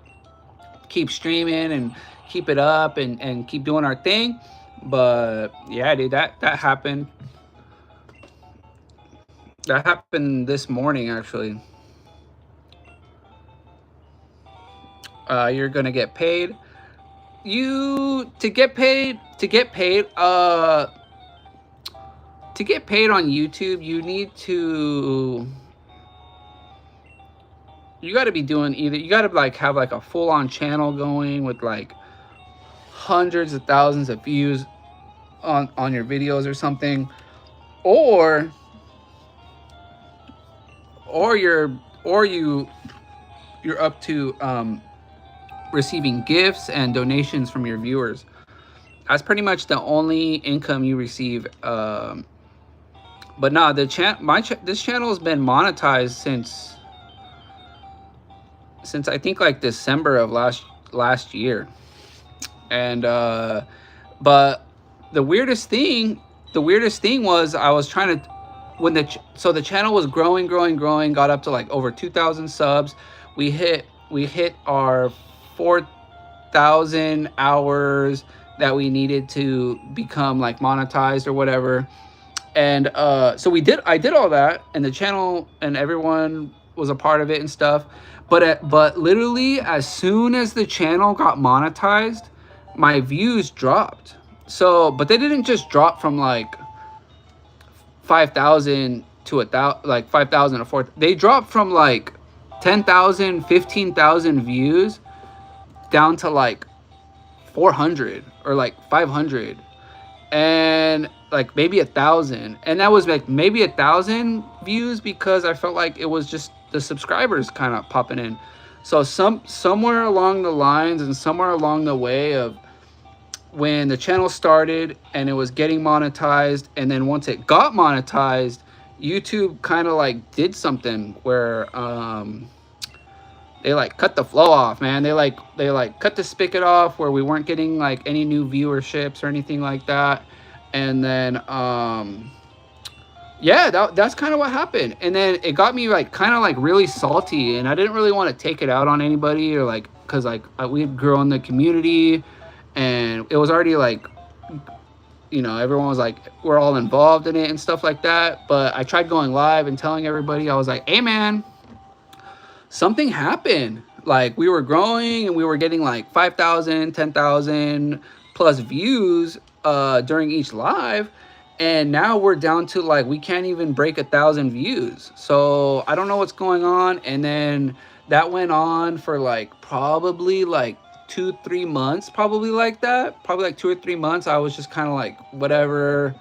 keep streaming and keep it up and keep doing our thing. But yeah, dude, that happened. That happened this morning, actually. You're gonna get paid. To get paid on YouTube, you got to be doing you got to like have like a full-on channel going with like hundreds of thousands of views on your videos or something, or you're up to receiving gifts and donations from your viewers. That's pretty much the only income you receive. But no, this channel has been monetized since I think like December of last year. And but the weirdest thing was I was trying to, when the channel was growing, got up to like over 2,000 subs. We hit our 4,000 hours that we needed to become like monetized or whatever. And so I did all that, and the channel and everyone was a part of it and stuff. But literally as soon as the channel got monetized, my views dropped. So, but they didn't just drop from like 5,000 to 1,000, like 5,000 to 4,000. They dropped from like 10,000, 15,000 views down to like 400 or like 500, and like maybe 1,000. And that was like maybe 1,000 views because I felt like it was just the subscribers kind of popping in. So somewhere along the lines and somewhere along the way of when the channel started and it was getting monetized, and then once it got monetized, YouTube kind of like did something where they like cut the flow off, man. They like cut the spigot off where we weren't getting like any new viewerships or anything like that. And then yeah, that's kind of what happened. And then it got me like kind of like really salty, and I didn't really want to take it out on anybody, or like, because like we had grown the community, and it was already like, you know, everyone was like, we're all involved in it and stuff like that. But I tried going live and telling everybody, I was like, hey man, something happened. Like we were growing and we were getting like 5,000, 10,000 plus views during each live. And now we're down to like, we can't even break 1,000 views. So I don't know what's going on. And then that went on for like probably like 2-3 months, probably like that. Probably like 2 or 3 months. I was just kind of like, whatever,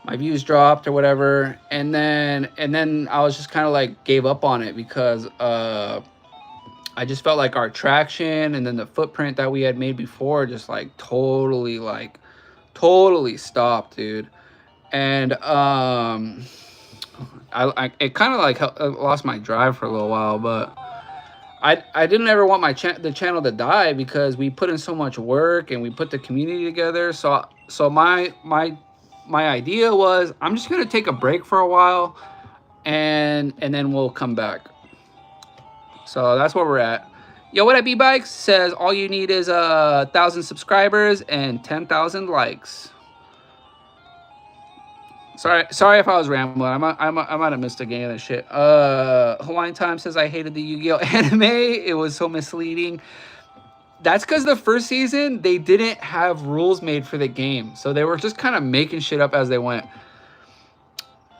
my views dropped or whatever. And then I was just kind of like gave up on it, because I just felt like our traction and then the footprint that we had made before just like totally stopped, dude. And I it kind of like lost my drive for a little while. But I didn't ever want the channel to die, because we put in so much work and we put the community together. So my idea was, I'm just gonna take a break for a while, and then we'll come back. So that's where we're at. Yo, what up, B-Bikes? Says all you need is 1,000 subscribers and 10,000 likes. Sorry if I was rambling. I might have missed a game of that shit. Hawaiian Time says I hated the Yu-Gi-Oh anime. It was so misleading. That's because the first season, they didn't have rules made for the game. So they were just kind of making shit up as they went.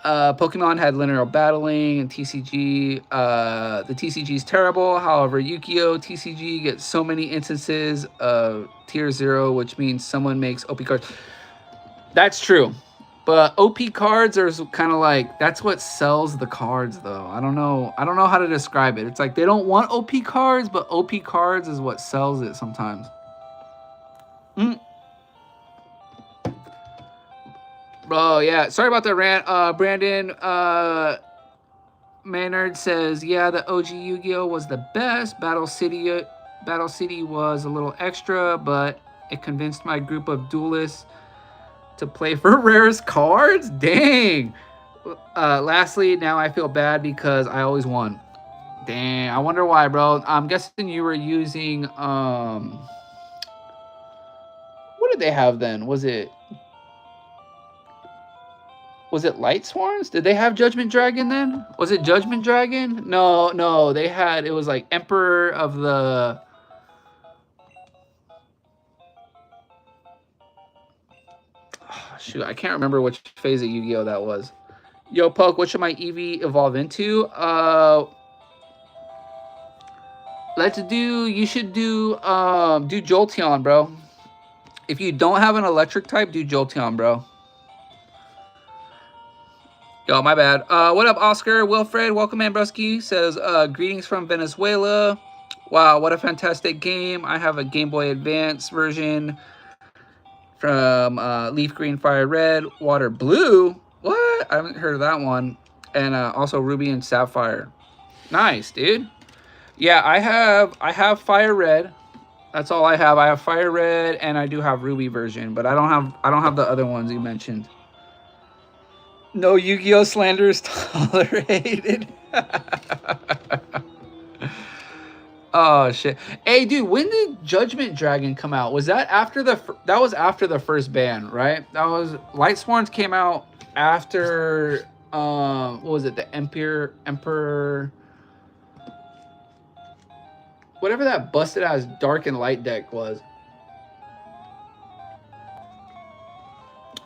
Pokemon had linear battling and TCG. The TCG is terrible. However, Yu-Gi-Oh! TCG gets so many instances of tier 0, which means someone makes OP cards. That's true. But OP cards are kind of like, that's what sells the cards, though. I don't know how to describe it. It's like they don't want OP cards, but OP cards is what sells it sometimes. Bro, yeah. Sorry about the rant. Brandon Maynard says, yeah, the OG Yu-Gi-Oh was the best. Battle City was a little extra, but it convinced my group of duelists to play for rarest cards. Dang. Lastly, now I feel bad because I always won. Dang, I wonder why, bro. I'm guessing you were using what did they have then? Was it Light Swarms? Did they have Judgment Dragon then? Was it Judgment Dragon? No, they had, it was like Emperor of the... Oh, shoot, I can't remember which phase of Yu-Gi-Oh that was. Yo, Poke, what should my Eevee evolve into? You should do Jolteon, bro. If you don't have an electric type, do Jolteon, bro. Yo, my bad. What up, Oscar? Wilfred, welcome, man, Brusky. Says, greetings from Venezuela. Wow, what a fantastic game. I have a Game Boy Advance version from Leaf Green, Fire Red, Water Blue. What? I haven't heard of that one. And also Ruby and Sapphire. Nice, dude. Yeah, I have Fire Red. That's all I have. I have Fire Red and I do have Ruby version, but I don't have the other ones you mentioned. No Yu-Gi-Oh slander is tolerated. Oh shit. Hey dude, when did Judgment Dragon come out? Was that after that was after the first ban, right? That was Light Swarms came out after what was it? The Emperor whatever that busted ass Dark and Light deck was.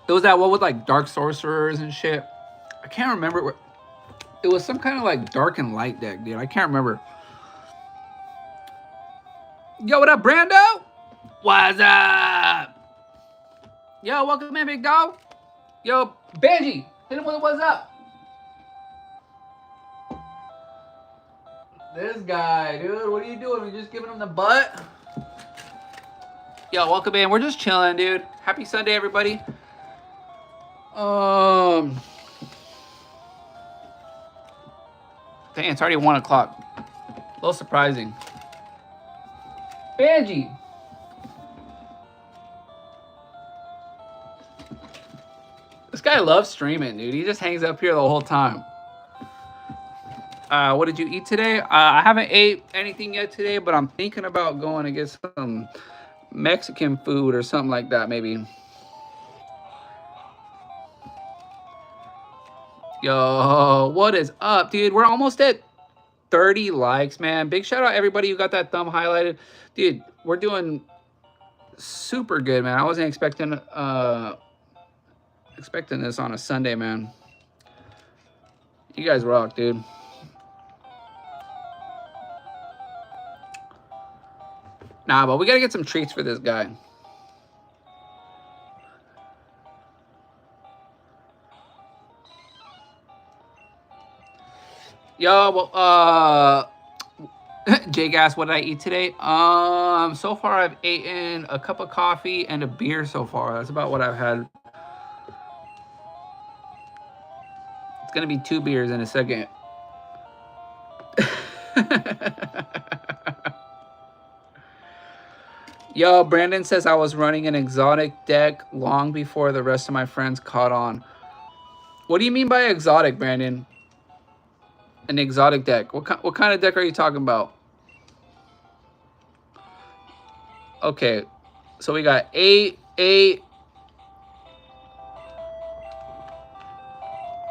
It was that one with like Dark Sorcerers and shit. I can't remember. It was some kind of like Dark and Light deck, dude. I can't remember. Yo, what up, Brando? What's up? Yo, welcome in, big dog. Yo, Benji, hit him with a what's up. This guy, dude, what are you doing? You just giving him the butt? Yo, welcome in. We're just chilling, dude. Happy Sunday, everybody. Dang, it's already 1 o'clock. little surprising. Benji. This guy loves streaming, dude. He just hangs up here the whole time. What did you eat today? I haven't ate anything yet today, but I'm thinking about going to get some Mexican food or something like that, maybe. Yo, what is up, dude? We're almost at 30 likes, man. Big shout out everybody who got that thumb highlighted. Dude, we're doing super good, man. I wasn't expecting this on a Sunday, man. You guys rock, dude. Nah, but we gotta get some treats for this guy. Yo, well, Jake asked, what did I eat today? So far I've eaten a cup of coffee and a beer so far. That's about what I've had. It's gonna be 2 beers in a second. Yo, Brandon says I was running an exotic deck long before the rest of my friends caught on. What do you mean by exotic, Brandon? An exotic deck. What kind of deck are you talking about? Okay, so we got 8, 8.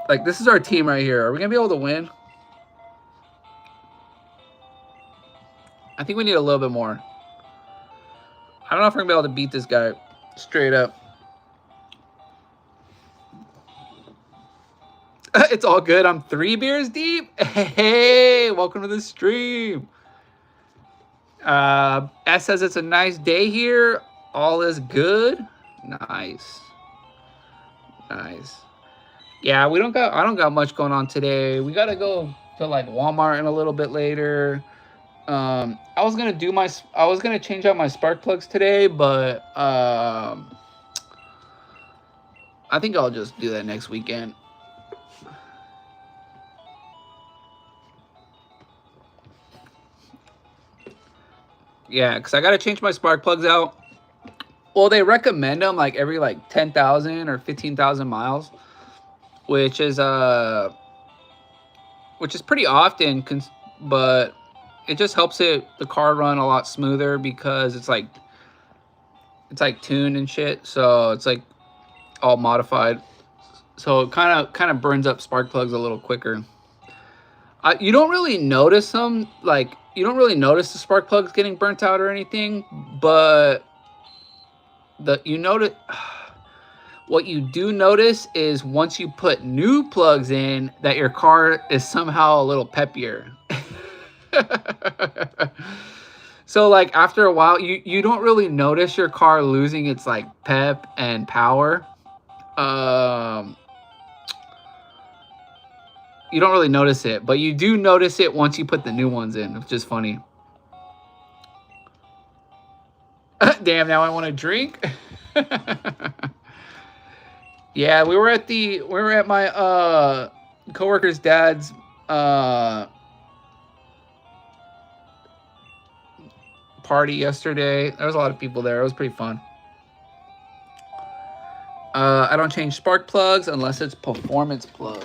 Like, this is our team right here. Are we gonna be able to win? I think we need a little bit more. I don't know if we're gonna be able to beat this guy straight up. It's all good. I'm 3 beers deep. Hey, welcome to the stream. S says it's a nice day here. All is good. Nice. Nice. Yeah, I don't got much going on today. We gotta go to like Walmart in a little bit later. I was gonna change out my spark plugs today, but I think I'll just do that next weekend. Yeah, because I gotta change my spark plugs out. Well, they recommend them like every like 10,000 or 15,000 miles, which is pretty often, but it just helps the car run a lot smoother because it's like tuned and shit, so it's like all modified, so it kind of burns up spark plugs a little quicker. You don't really notice them, like you don't really notice the spark plugs getting burnt out or anything, but what you do notice is once you put new plugs in, that your car is somehow a little peppier. So like after a while, you don't really notice your car losing its like pep and power. You don't really notice it, but you do notice it once you put the new ones in, which is funny. Damn, now I want to drink. Yeah, we were at my coworker's dad's party yesterday. There was a lot of people there. It was pretty fun. I don't change spark plugs unless it's performance plugs.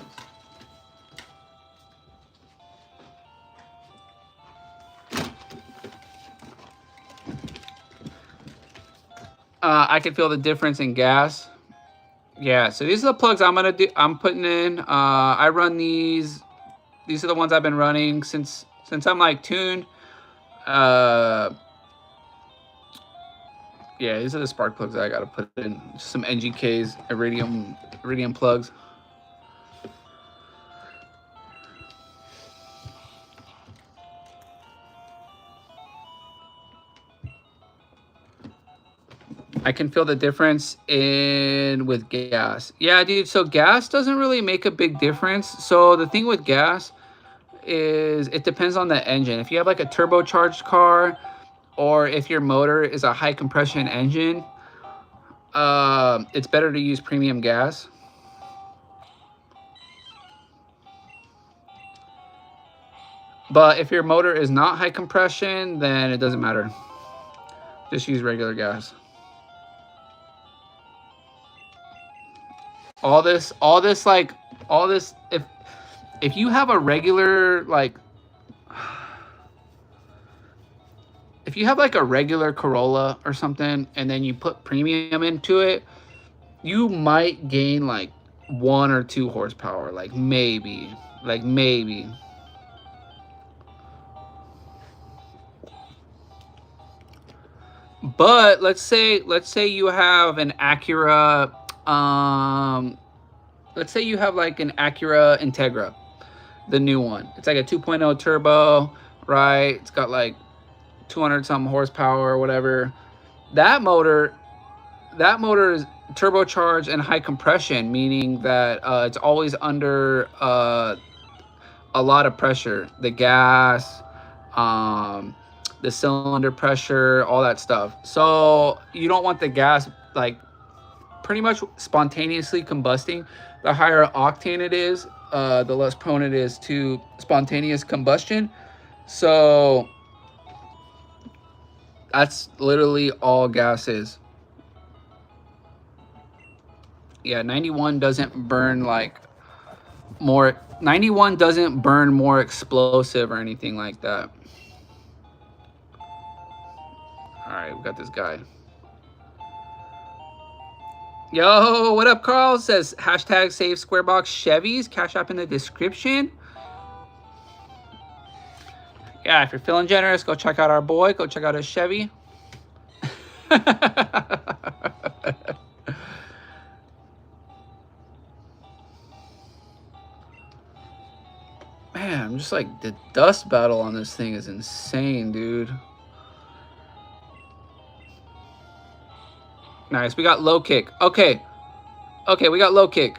I can feel the difference in gas. Yeah, so these are the plugs I'm putting in. I run these. These are the ones I've been running since I'm like tuned. Yeah, these are the spark plugs that I gotta put in. Just some NGKs, iridium plugs. I can feel the difference with gas. Yeah, dude, so gas doesn't really make a big difference. So the thing with gas is it depends on the engine. If you have like a turbocharged car, or if your motor is a high compression engine, it's better to use premium gas. But if your motor is not high compression, then it doesn't matter. Just use regular gas. All this, if you have a regular, like, if you have like a regular Corolla or something, and then you put premium into it, you might gain like 1 or 2 horsepower, like maybe. But let's say you have an Acura, let's say you have like an Acura Integra, the new one. It's like a 2.0 turbo, right? It's got like 200 something horsepower or whatever. That motor is turbocharged and high compression, meaning that it's always under a lot of pressure. The gas, the cylinder pressure, all that stuff. So you don't want the gas like pretty much spontaneously combusting. The higher octane it is, the less prone it is to spontaneous combustion. So that's literally all gas is. Yeah, 91 doesn't burn like more. 91 doesn't burn more explosive or anything like that. All right, we got this guy. Yo, what up, Carl? Says hashtag save Squarebox Chevys. Cash app in the description. Yeah, if you're feeling generous, go check out our boy. Go check out his Chevy. Man, I'm just like, the dust battle on this thing is insane, dude. Nice, we got low kick. Okay, we got low kick.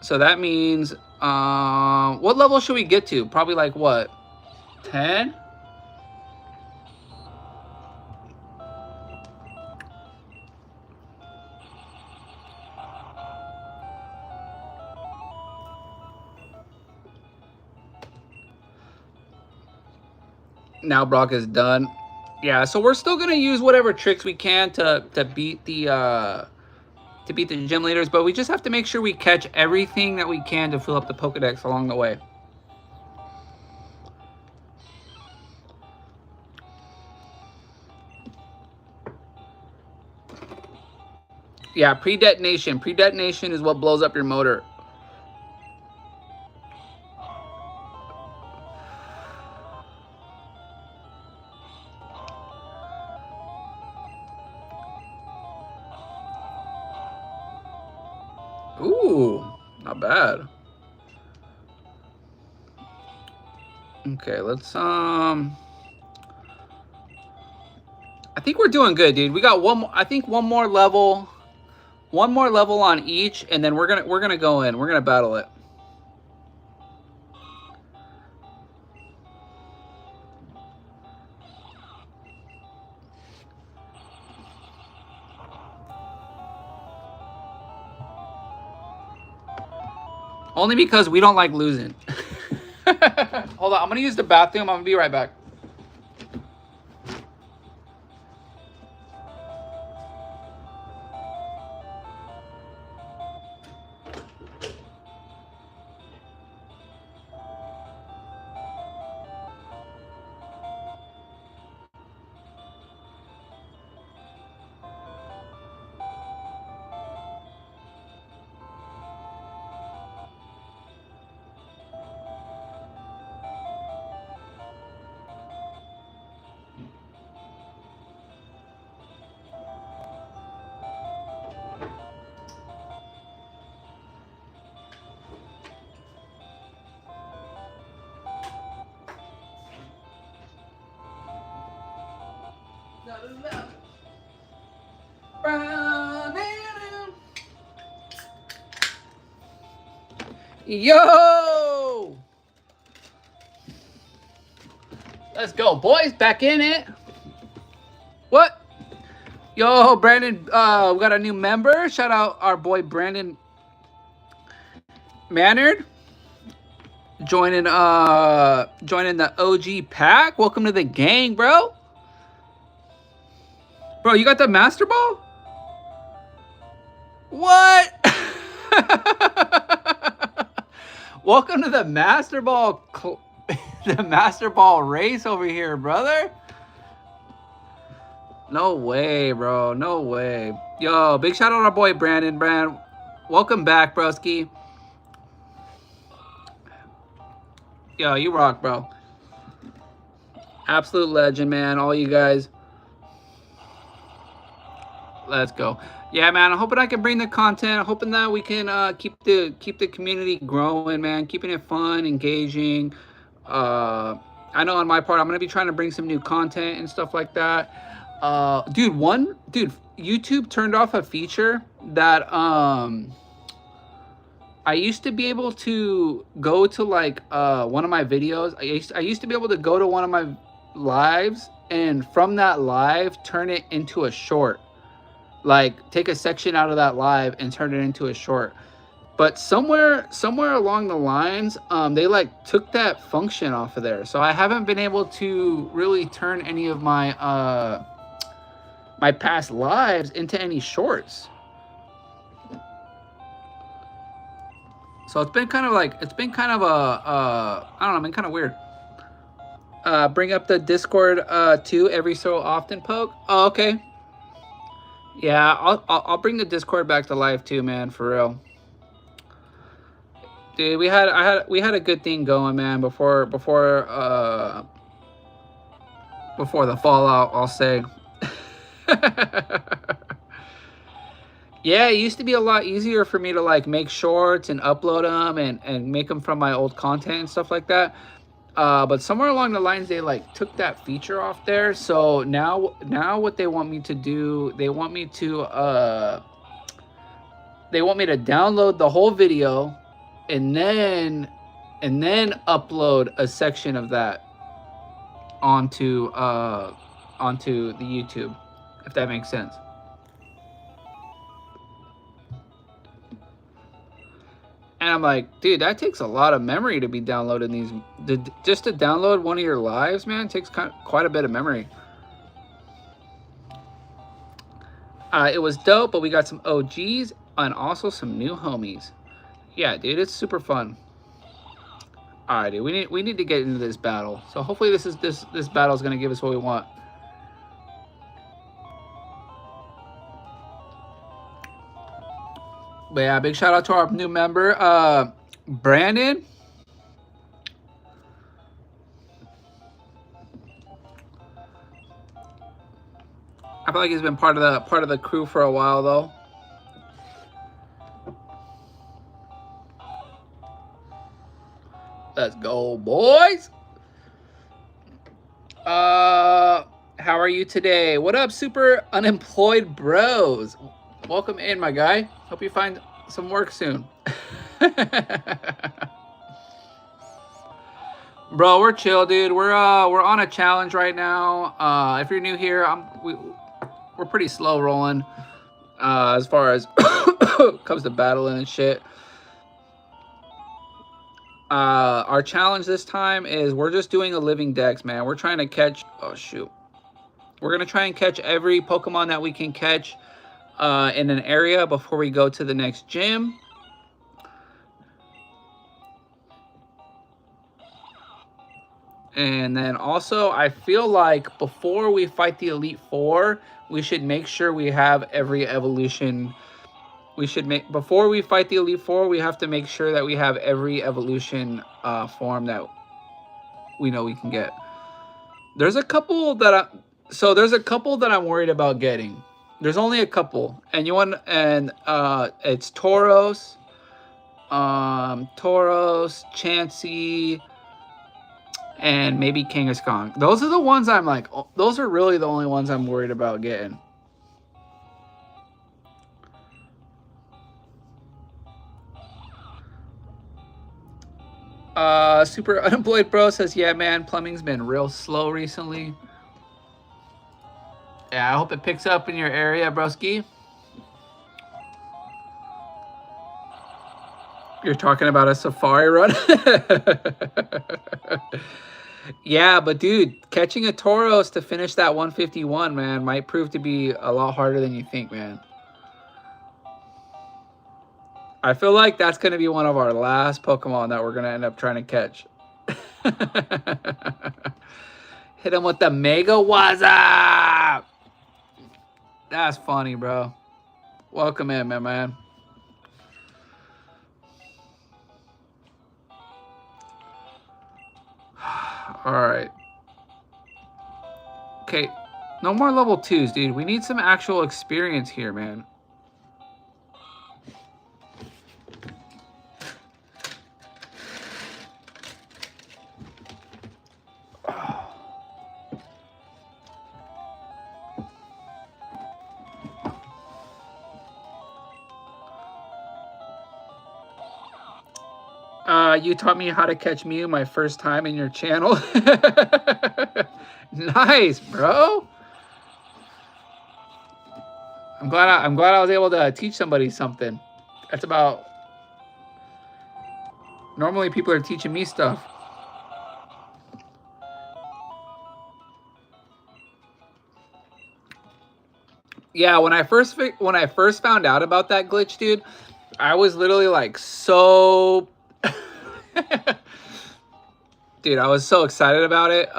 So that means, what level should we get to? Probably like what, 10? Now Brock is done. Yeah, so we're still gonna use whatever tricks we can to beat the gym leaders, but we just have to make sure we catch everything that we can to fill up the Pokedex along the way. Yeah, pre-detonation. Pre-detonation is what blows up your motor. Ooh, not bad. Okay, let's I think we're doing good, dude. We got one more, I think one more level on each, and then we're gonna go in. We're gonna battle it. Only because we don't like losing. Hold on, I'm gonna use the bathroom. I'm gonna be right back. Yo! Let's go, boys. Back in it. What? Yo, Brandon, we got a new member. Shout out our boy Brandon. Mannered, joining the OG pack. Welcome to the gang, bro. Bro, you got the Master Ball? What? Welcome to the Master Ball the Master Ball race over here, brother. No way, bro. No way. Yo, big shout out to our boy Brandon. Brand, welcome back, broski. Yo, you rock, bro. Absolute legend, man. All you guys. Let's go. Yeah, man. I'm hoping I can bring the content. I'm hoping that we can keep the community growing, man. Keeping it fun, engaging. I know on my part, I'm gonna be trying to bring some new content and stuff like that. Dude, YouTube turned off a feature that I used to be able to go to like one of my videos. I used to be able to go to one of my lives and from that live turn it into a short. Like take a section out of that live and turn it into a short. But somewhere along the lines, they like took that function off of there. So I haven't been able to really turn any of my my past lives into any shorts. So it's been kind of a I don't know, been kind of weird. Bring up the Discord too every so often, Poke. Oh, okay. Yeah, I'll bring the Discord back to life too, man, for real. Dude, we had a good thing going, man, before the fallout, I'll say. Yeah, it used to be a lot easier for me to like make shorts and upload them and make them from my old content and stuff like that. But somewhere along the lines, they like took that feature off there. So now what they want me to do, they want me to download the whole video and then upload a section of that onto the YouTube, if that makes sense. And I'm like, dude, that takes a lot of memory to be downloading these. Just to download one of your lives, man, takes quite a bit of memory. It was dope, but we got some OGs and also some new homies. Yeah, dude, it's super fun. All right, dude, we need to get into this battle. So hopefully this battle is gonna give us what we want. But yeah, big shout out to our new member, Brandon. I feel like he's been part of the crew for a while though. Let's go, boys. How are you today? What up, super unemployed bros? Welcome in, my guy. Hope you find some work soon. Bro, we're chill, dude. We're on a challenge right now. If you're new here, we're pretty slow rolling as far as comes to battling and shit. Our challenge this time is we're just doing a living dex, man. We're trying to catch. Oh shoot. We're gonna try and catch every Pokemon that we can catch in an area before we go to the next gym. And then also, I feel like before we fight the Elite Four, we should make sure we have every evolution. Before we fight the Elite Four, we have to make sure that we have every evolution form that we know we can get. There's a couple that I'm worried about getting. There's only a couple, and it's Tauros, Chansey, and maybe Kangaskhan. Those are the ones I'm like. Those are really the only ones I'm worried about getting. Super unemployed bro says, yeah, man, plumbing's been real slow recently. Yeah, I hope it picks up in your area, broski. You're talking about a safari run? Yeah, but dude, catching a Tauros to finish that 151, man, might prove to be a lot harder than you think, man. I feel like that's going to be one of our last Pokemon that we're going to end up trying to catch. Hit him with the Mega Wazza! That's funny, bro. Welcome in, my man. Alright. Okay, no more level 2s, dude. We need some actual experience here, man. You taught me how to catch Mew my first time in your channel. Nice, bro. I'm glad I was able to teach somebody something. That's about. Normally, people are teaching me stuff. Yeah, when I first found out about that glitch, dude, I was literally like so. Dude, I was so excited about it.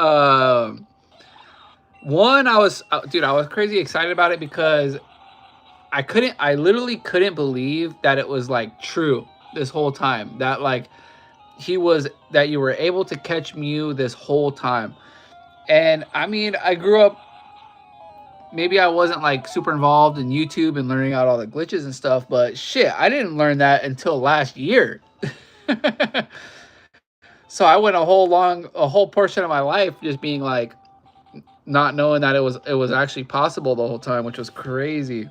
One, I was crazy excited about it because I literally couldn't believe that it was like true this whole time. That like that you were able to catch Mew this whole time. And I mean, I grew up, maybe I wasn't like super involved in YouTube and learning out all the glitches and stuff, but shit, I didn't learn that until last year. So I went a whole portion of my life just being like not knowing that it was actually possible the whole time, which was crazy.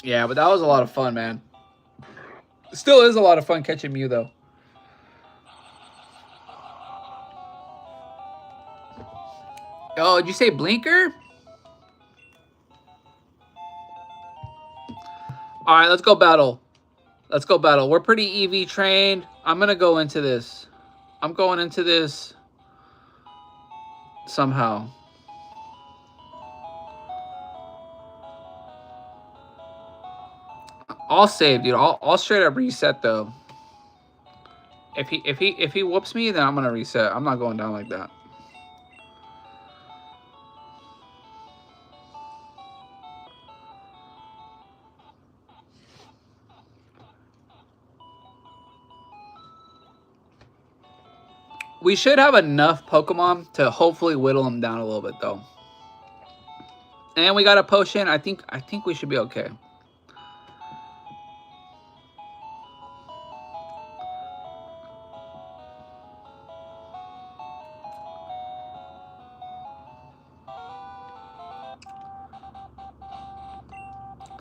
Yeah, but that was a lot of fun, man. Still is a lot of fun catching Mew though. Oh, did you say Blinker? All right, let's go battle. Let's go battle. We're pretty EV trained. I'm going to go into this. I'm going into this somehow. I'll save, dude. I'll straight up reset though. If he whoops me, then I'm going to reset. I'm not going down like that. We should have enough Pokemon to hopefully whittle him down a little bit, though. And we got a potion. I think we should be okay.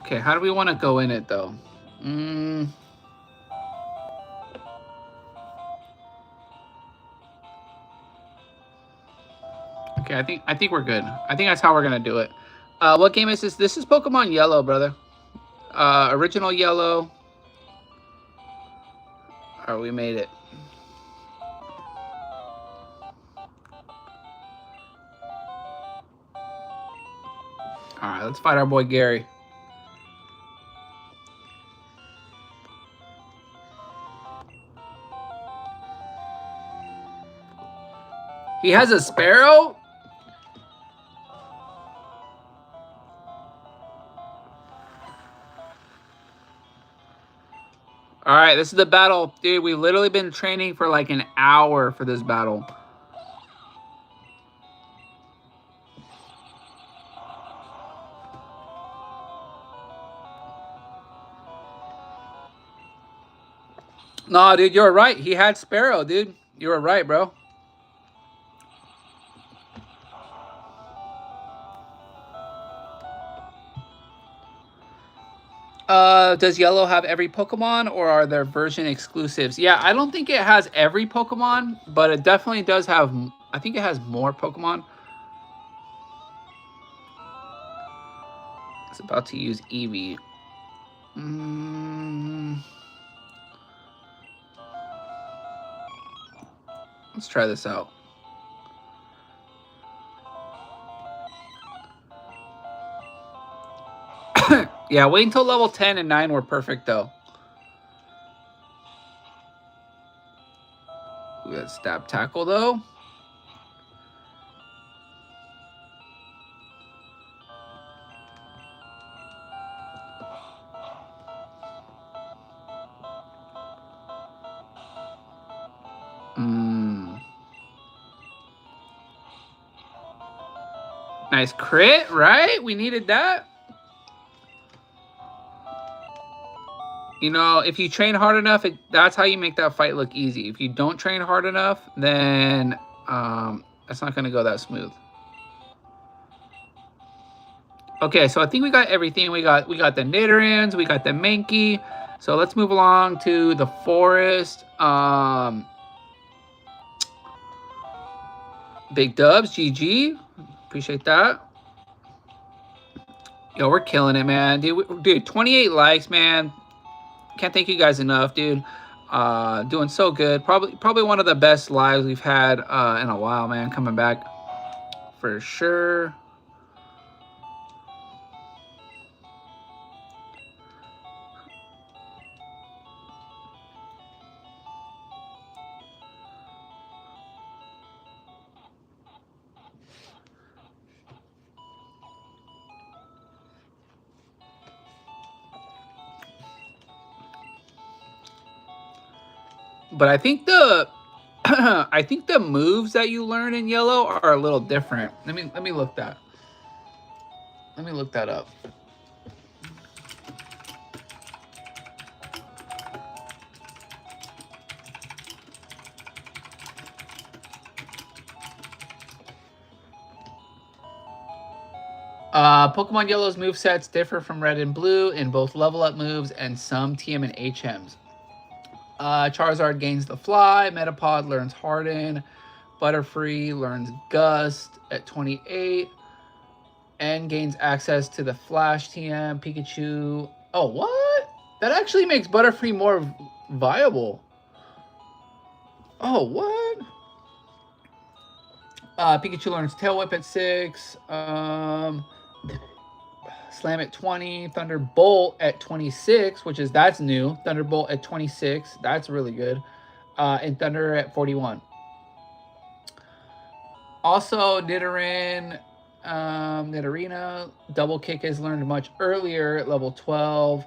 Okay, how do we want to go in it, though? Okay, I think we're good. I think that's how we're gonna do it. What game is this? This is Pokemon Yellow, brother. Original Yellow. All right, we made it. All right, let's fight our boy Gary. He has a Sparrow? All right, this is the battle. Dude, we've literally been training for like an hour for this battle. Nah, dude, you were right. He had Sparrow, dude. You were right, bro. Does Yellow have every Pokemon, or are there version exclusives? Yeah, I don't think it has every Pokemon, but it definitely does have. I think it has more Pokemon. about to use Eevee. Let's try this out. Yeah, wait until level 10 and 9 were perfect, though. We got stab tackle, though. Nice crit, right? We needed that. You know, if you train hard enough, that's how you make that fight look easy. If you don't train hard enough, then that's not going to go that smooth. Okay, so I think we got everything. We got the Nidorans, we got the Mankey. So let's move along to the forest. Big dubs, GG. Appreciate that. Yo, we're killing it, man. Dude, 28 likes, man. Can't thank you guys enough, dude. Doing so good. Probably one of the best lives we've had in a while, man. Coming back for sure. But I think the moves that you learn in yellow are a little different. Let me look that. Let me look that up. Pokemon Yellow's movesets differ from Red and Blue in both level up moves and some TM and HMs. Charizard gains the Fly, Metapod learns Harden, Butterfree learns Gust at 28, and gains access to the Flash TM, Pikachu. Oh, what? That actually makes Butterfree more viable. Oh, what? Pikachu learns Tail Whip at 6, Slam at 20, Thunderbolt at 26, that's new. Thunderbolt at 26, that's really good. And Thunder at 41. Also, Nidorina, Double Kick is learned much earlier at level 12.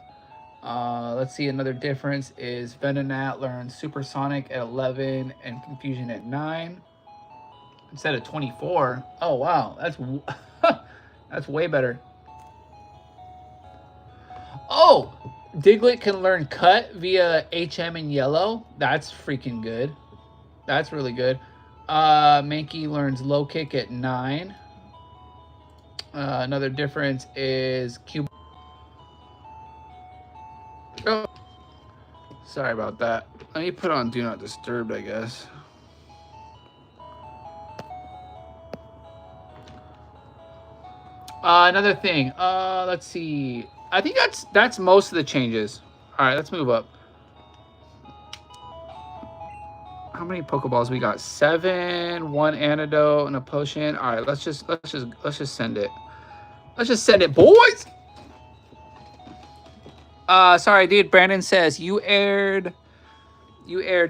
Let's see, another difference is Venonat learns Supersonic at 11 and Confusion at 9. Instead of 24. Oh, wow. That's way better. Oh, Diglett can learn Cut via HM in yellow. That's freaking good. That's really good. Mankey learns Low Kick at 9. Another difference is Cube. Oh, sorry about that. Let me put on Do Not Disturb, I guess. Another thing. Let's see. I think that's most of the changes. All right, let's move up. How many Pokeballs we got? 7, 1 antidote, and a potion. All right, let's just send it. Let's just send it, boys. Sorry, dude. Brandon says you aired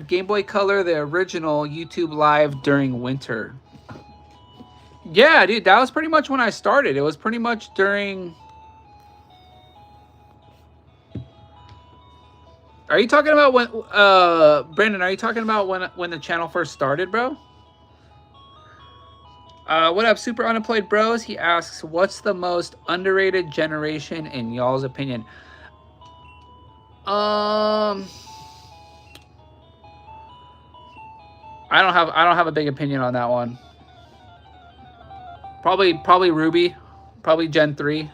Game Boy Color, the original, YouTube live during winter. Yeah, dude, that was pretty much when I started. It was pretty much during. Are you talking about when, Brandon? Are you talking about when the channel first started, bro? What up, Super Unemployed Bros? He asks, what's the most underrated generation in y'all's opinion? I don't have a big opinion on that one. Probably Ruby, probably Gen 3.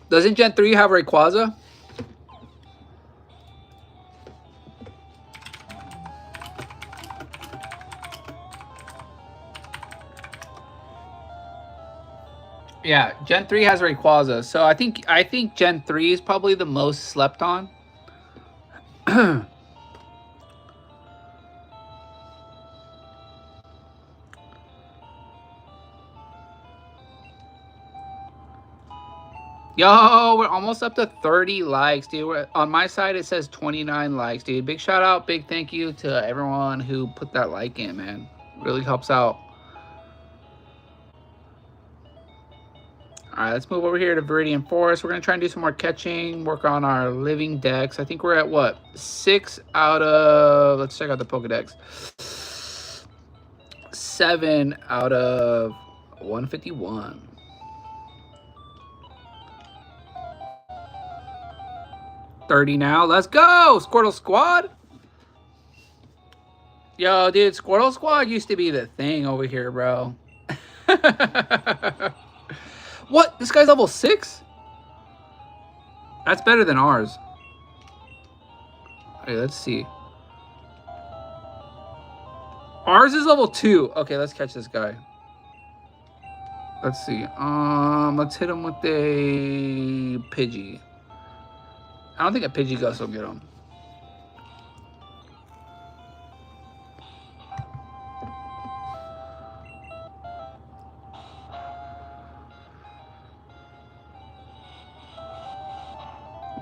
Doesn't Gen 3 have Rayquaza? Yeah, Gen 3 has Rayquaza, so I think Gen 3 is probably the most slept on. Yo, we're almost up to 30 likes, dude. On my side, it says 29 likes, dude. Big shout out, big thank you to everyone who put that like in, man. Really helps out. All right, let's move over here to Viridian Forest. We're going to try and do some more catching, work on our living decks. I think we're at, what, 6 out of... Let's check out the Pokedex. 7 out of 151. $30 now. Let's go! Squirtle Squad! Yo, dude, Squirtle Squad used to be the thing over here, bro. What? This guy's level 6? That's better than ours. Okay, let's see. Ours is level 2. Okay, let's catch this guy. Let's see. Let's hit him with a Pidgey. I don't think a Pidgeygust will get him.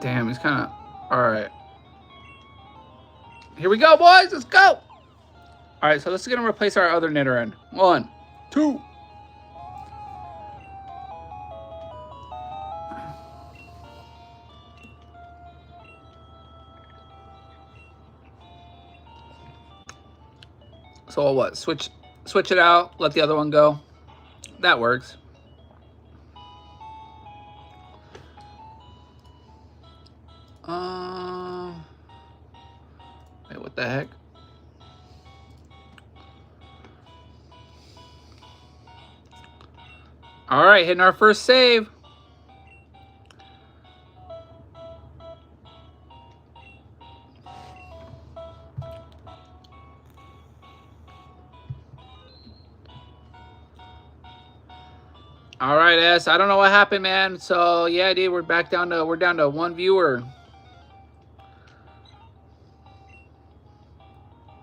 Damn, he's kind of... Alright. Here we go, boys! Let's go! Alright, so this is going to replace our other Nidoran. 1, 2... So what? Switch it out, let the other one go. That works. Wait, what the heck? All right, hitting our first save. All right, S. I don't know what happened, man. So yeah, dude, we're down to 1 viewer.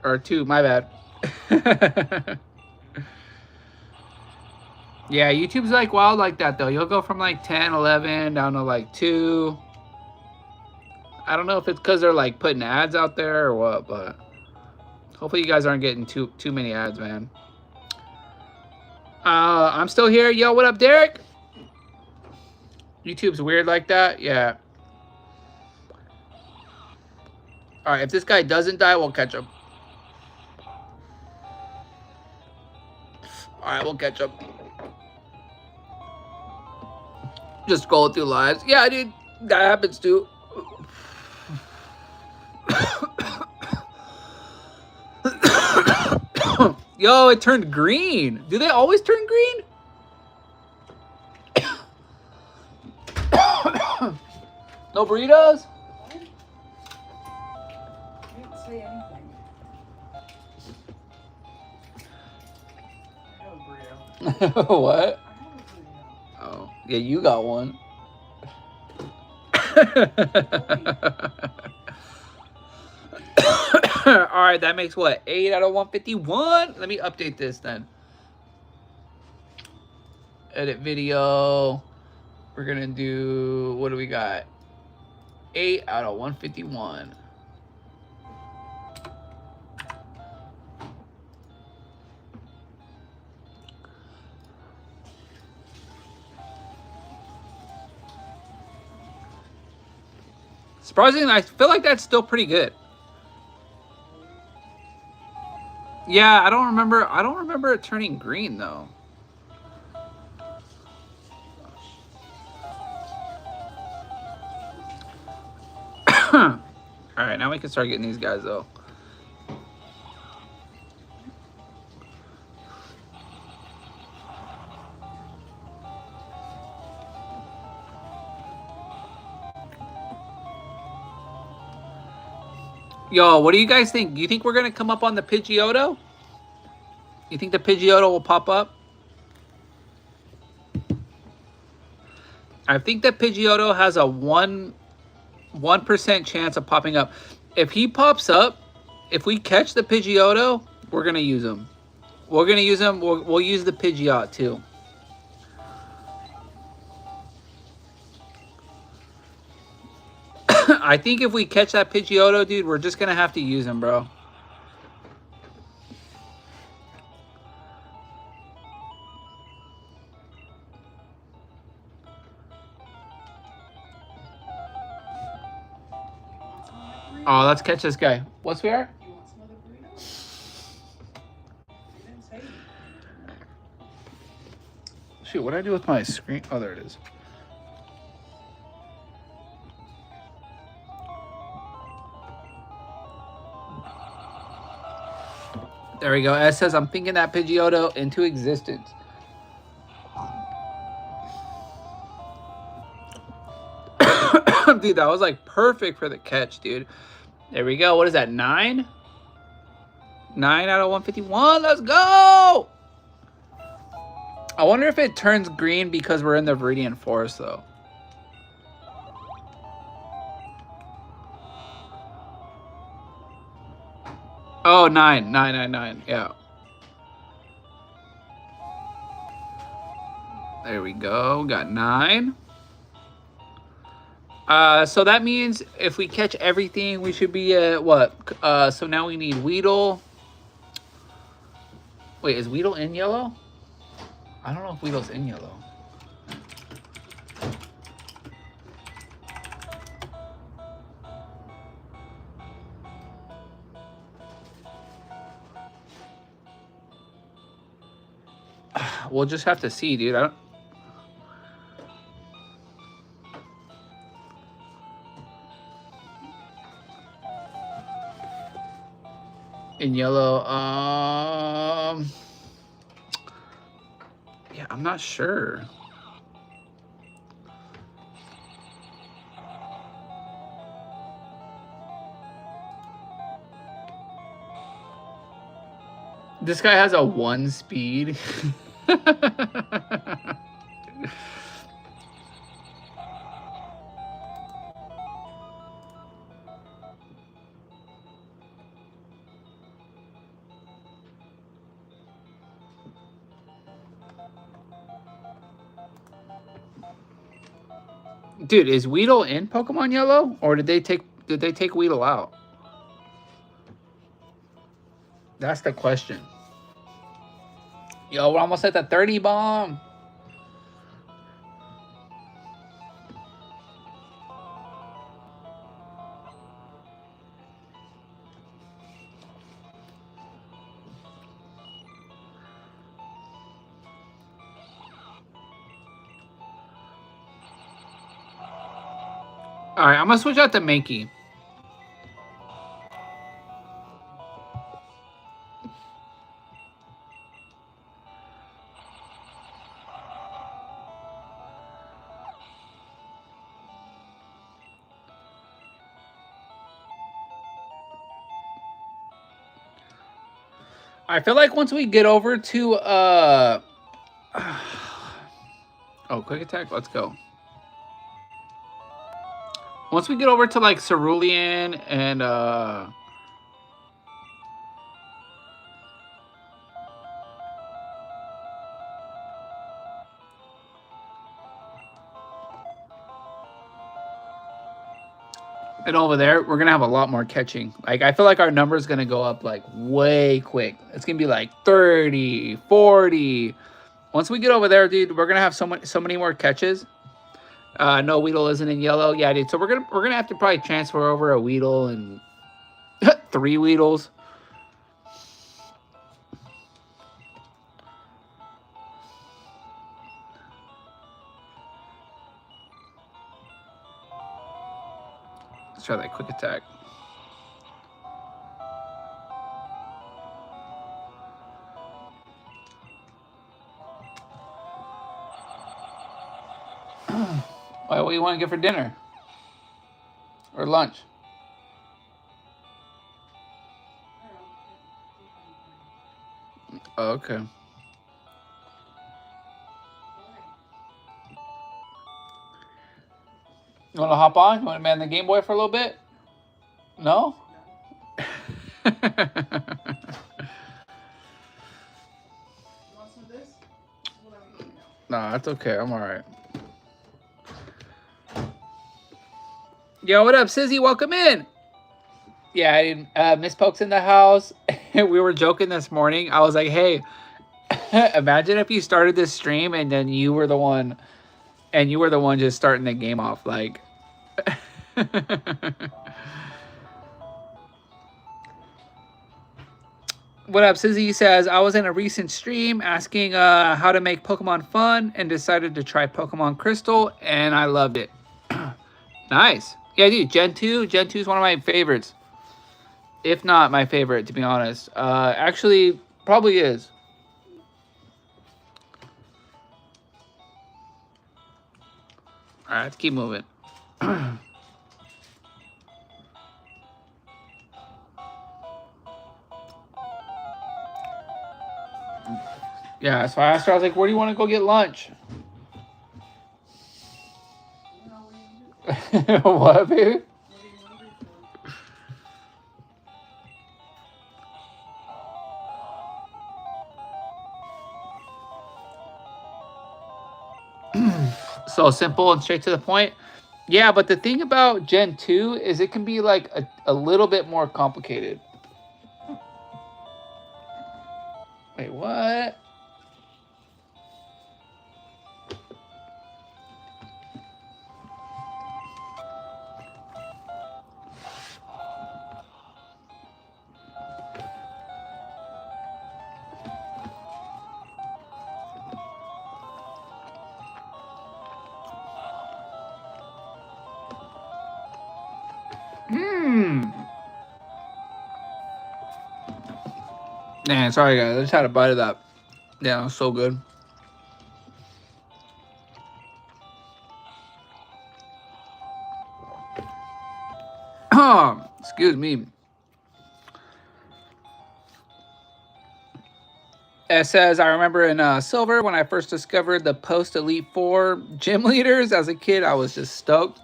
Or 2, my bad. Yeah, YouTube's like wild like that though. You'll go from like 10, 11 down to like 2. I don't know if it's because they're like putting ads out there or what, but hopefully you guys aren't getting too many ads, man. I'm still here. Yo, what up, Derek? YouTube's weird like that. Yeah. All right, if this guy doesn't die, we'll catch him. All right, we'll catch him. Just scroll through lives. Yeah, dude, that happens too. Yo, it turned green. Do they always turn green? No burritos? I didn't say anything. I have a burrito. What? I have a burrito. Oh, yeah, you got one. All right, that makes what? 8 out of 151? Let me update this then. Edit video. We're going to do, what do we got? 8 out of 151. Surprisingly, I feel like that's still pretty good. Yeah, I don't remember it turning green though. All right, now we can start getting these guys though. Yo, what do you guys think? Do you think we're gonna come up on the Pidgeotto? You think the Pidgeotto will pop up? I think that Pidgeotto has a 1% chance of popping up. If he pops up, if we catch the Pidgeotto, we're gonna use him. We're gonna use him. We'll use the Pidgeot too. I think if we catch that Pidgeotto, dude, we're just gonna have to use him, bro. Oh, let's catch this guy. What's we are? You want some other burritos? You didn't say anything. Shoot, what did I do with my screen? Oh, there it is. There we go. It says I'm thinking that Pidgeotto into existence. Dude, that was like perfect for the catch, dude. There we go. What is that? 9? 9 out of 151. Let's go! I wonder if it turns green because we're in the Viridian Forest, though. Oh, 9. 9. Yeah. There we go. Got 9. So that means if we catch everything, we should be at what? So now we need Weedle. Wait, is Weedle in yellow? I don't know if Weedle's in yellow. We'll just have to see, dude. I don't... In yellow, yeah, I'm not sure. This guy has a 1 speed. Dude, is Weedle in Pokemon Yellow, or did they take Weedle out? That's the question. Yo, we're almost at the 30 bomb. All right, I'm gonna switch out to Mankey. I feel like once we get over to oh, quick attack, let's go. Once we get over to like Cerulean and over there, we're gonna have a lot more catching. Like, I feel like our number is gonna go up like way quick. It's gonna be like 30, 40. Once we get over there, dude, we're gonna have so many more catches. No, Weedle isn't in yellow. Yeah, dude. So we're gonna have to probably transfer over a Weedle and 3 Weedles. Let's try that quick attack. Why? What do you want to get for dinner or lunch? Oh, okay. You want to hop on? You want to man the Game Boy for a little bit? No? Nah, that's okay. I'm all right. Yo, what up, Sizzy? Welcome in. Yeah, Miss Poke's in the house. We were joking this morning. I was like, hey, imagine if you started this stream and then you were the one just starting the game off. Like, what up, Sizzy says, I was in a recent stream asking how to make Pokemon fun and decided to try Pokemon Crystal, and I loved it. Nice. Yeah, dude, Gen 2 is one of my favorites. If not my favorite, to be honest. Actually, probably is. Alright, let's keep moving. Yeah, so I asked her, I was like, where do you want to go get lunch? What, baby? So simple and straight to the point. Yeah, but the thing about Gen 2 is it can be like a little bit more complicated. Wait, what? Man, sorry guys, I just had a bite of that. Yeah, it was so good. Excuse me. It says, I remember in Silver when I first discovered the post Elite Four gym leaders as a kid, I was just stoked.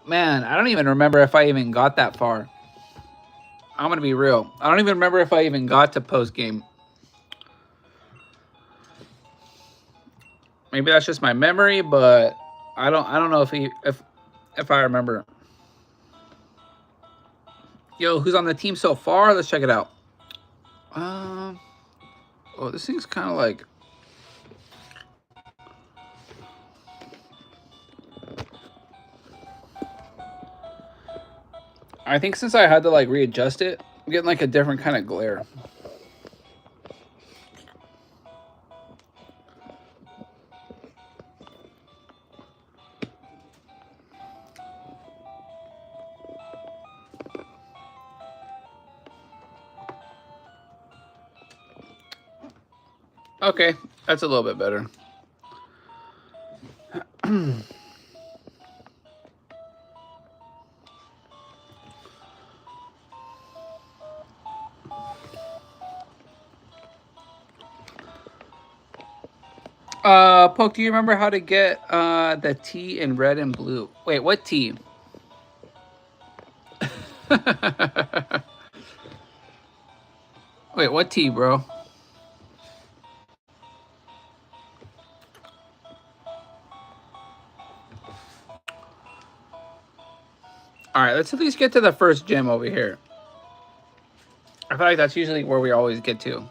Man, I don't even remember if I even got that far. I'm gonna be real. I don't even remember if I even got to post game. Maybe that's just my memory, but I don't know if I remember. Yo, who's on the team so far? Let's check it out. Oh, this thing's kind of like. I think since I had to like readjust it, I'm getting like a different kind of glare. Okay, that's a little bit better. Poke, do you remember how to get the T in red and blue? Wait, what T? Wait, what T, bro? Alright, let's at least get to the first gym over here. I feel like that's usually where we always get to.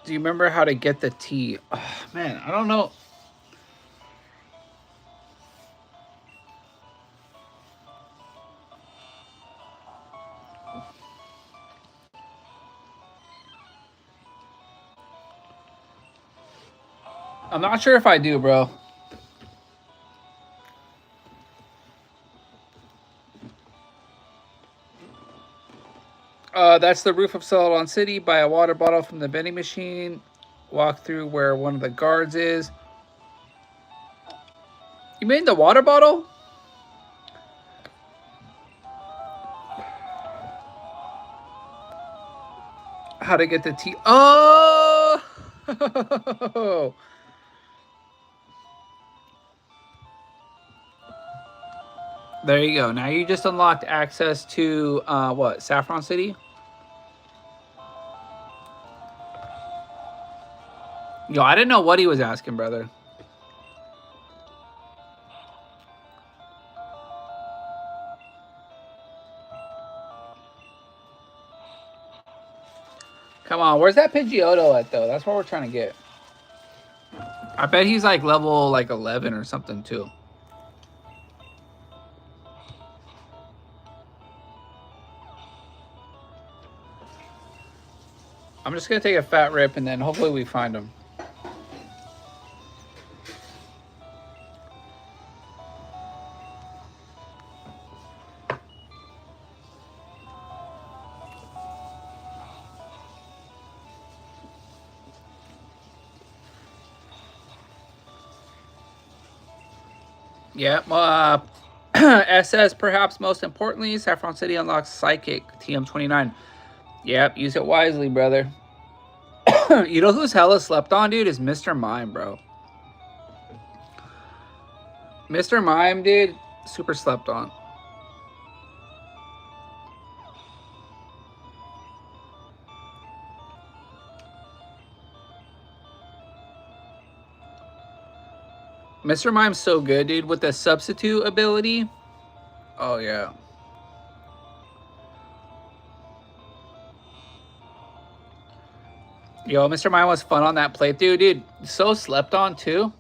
Do you remember how to get the T? Oh, man, I don't know. I'm not sure if I do, bro. That's the roof of Celadon City. Buy a water bottle from the vending machine. Walk through where one of the guards is. You made the water bottle? How to get the tea? Oh! There you go. Now you just unlocked access to what? Saffron City? Yo, I didn't know what he was asking, brother. Come on, where's that Pidgeotto at though? That's what we're trying to get. I bet he's like level like 11 or something too. I'm just gonna take a fat rip and then hopefully we find him. Yeah, SS perhaps most importantly, Saffron City unlocks Psychic TM29. Yep, use it wisely, brother. You know who's hella slept on, dude? Is Mr. Mime, bro. Mr. Mime, dude, super slept on. Mr. Mime's so good, dude, with the substitute ability. Oh, yeah. Yo, Mr. Mime was fun on that playthrough, dude. So slept on, too.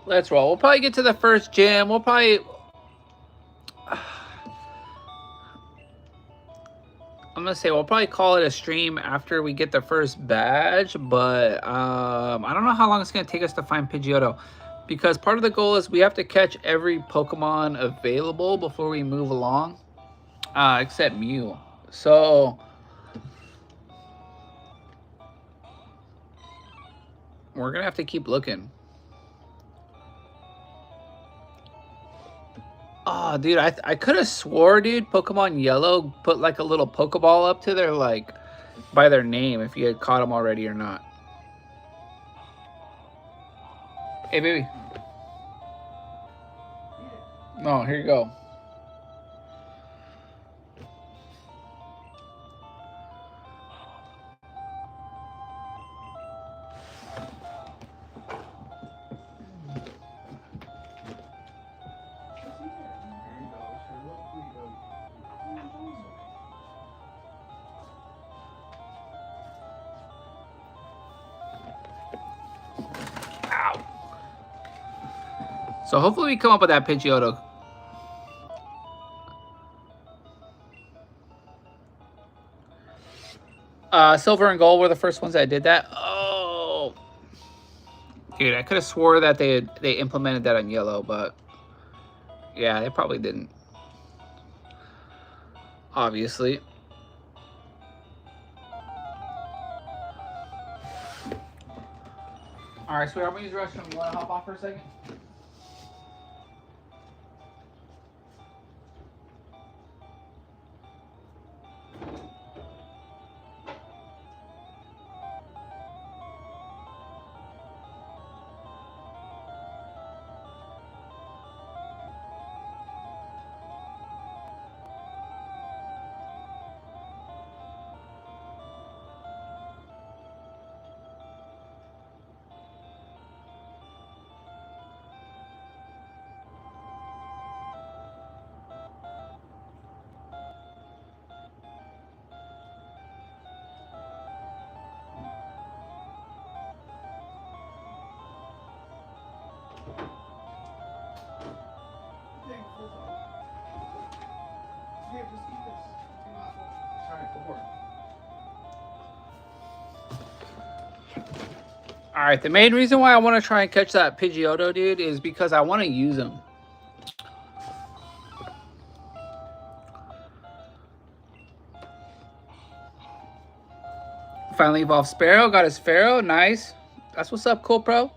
Let's roll. We'll probably get to the first gym. We'll probably... I'm going to say we'll probably call it a stream after we get the first badge, but I don't know how long it's going to take us to find Pidgeotto, because part of the goal is we have to catch every Pokemon available before we move along, except Mew. So we're going to have to keep looking. Oh, dude, I could have swore, dude, Pokemon Yellow put like a little Pokeball up to their, like, by their name, if you had caught them already or not. Hey, baby. No, here you go. So hopefully we come up with that Pidgeotto. Silver and Gold were the first ones that did that. Oh, dude, I could have swore that they implemented that on Yellow, but yeah, they probably didn't. Obviously. All right, sweetheart, I'm gonna use the restroom. You want to hop off for a second? All right, the main reason why I want to try and catch that Pidgeotto, dude, is because I want to use him. If finally evolved Sparrow. Got his Pharaoh. Nice. That's what's up, Cool Pro.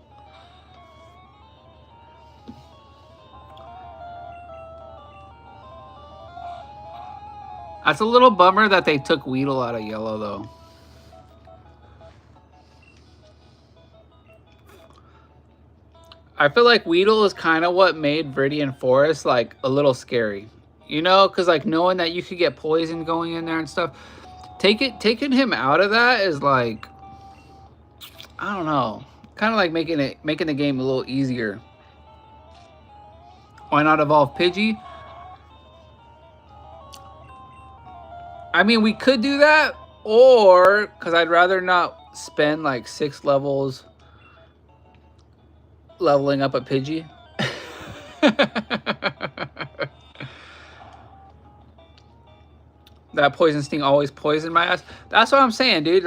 That's a little bummer that they took Weedle out of yellow, though. I feel like Weedle is kind of what made Viridian Forest like a little scary, you know, because like knowing that you could get poison going in there and stuff. Taking him out of that is like, I don't know, kind of like making the game a little easier. Why not evolve Pidgey? I mean, we could do that, or because I'd rather not spend like 6 levels leveling up a Pidgey. That poison sting always poisoned my ass. That's what I'm saying, dude.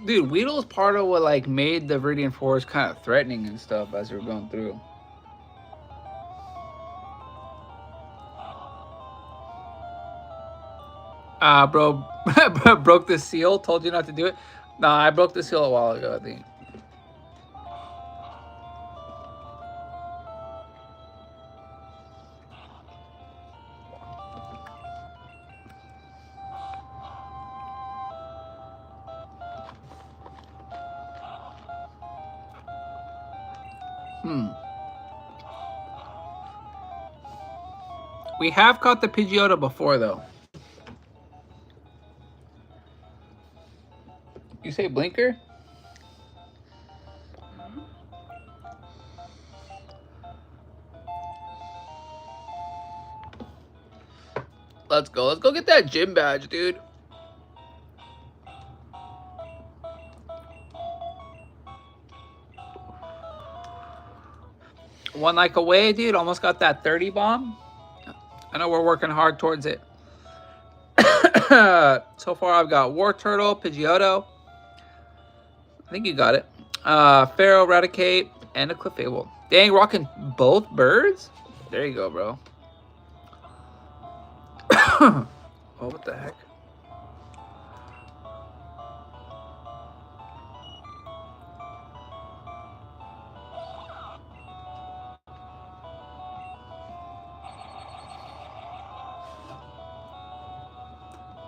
Dude, Weedle's part of what like made the Viridian Forest kind of threatening and stuff as we were going through. Bro, broke the seal. Told you not to do it. Nah, I broke the seal a while ago, I think. We have caught the Pidgeotto before, though. You say blinker? Let's go. Let's go get that gym badge, dude. One like away, dude. Almost got that 30 bomb. I know we're working hard towards it. So far, I've got War Turtle, Pidgeotto. I think you got it. Pharaoh, Raticate, and a Clefable. Dang, rocking both birds? There you go, bro. Oh, what the heck?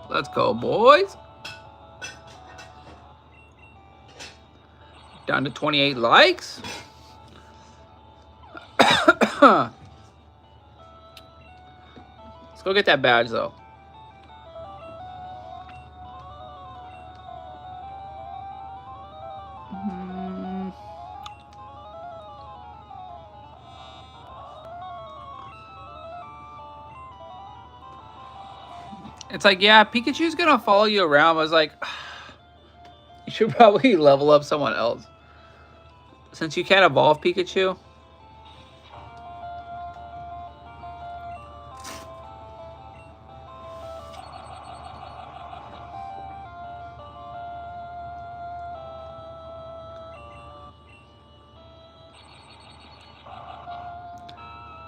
Let's go, boys. Down to 28 likes. Let's go get that badge, though. It's like, yeah, Pikachu's gonna follow you around. I was like, you should probably level up someone else. Since you can't evolve Pikachu.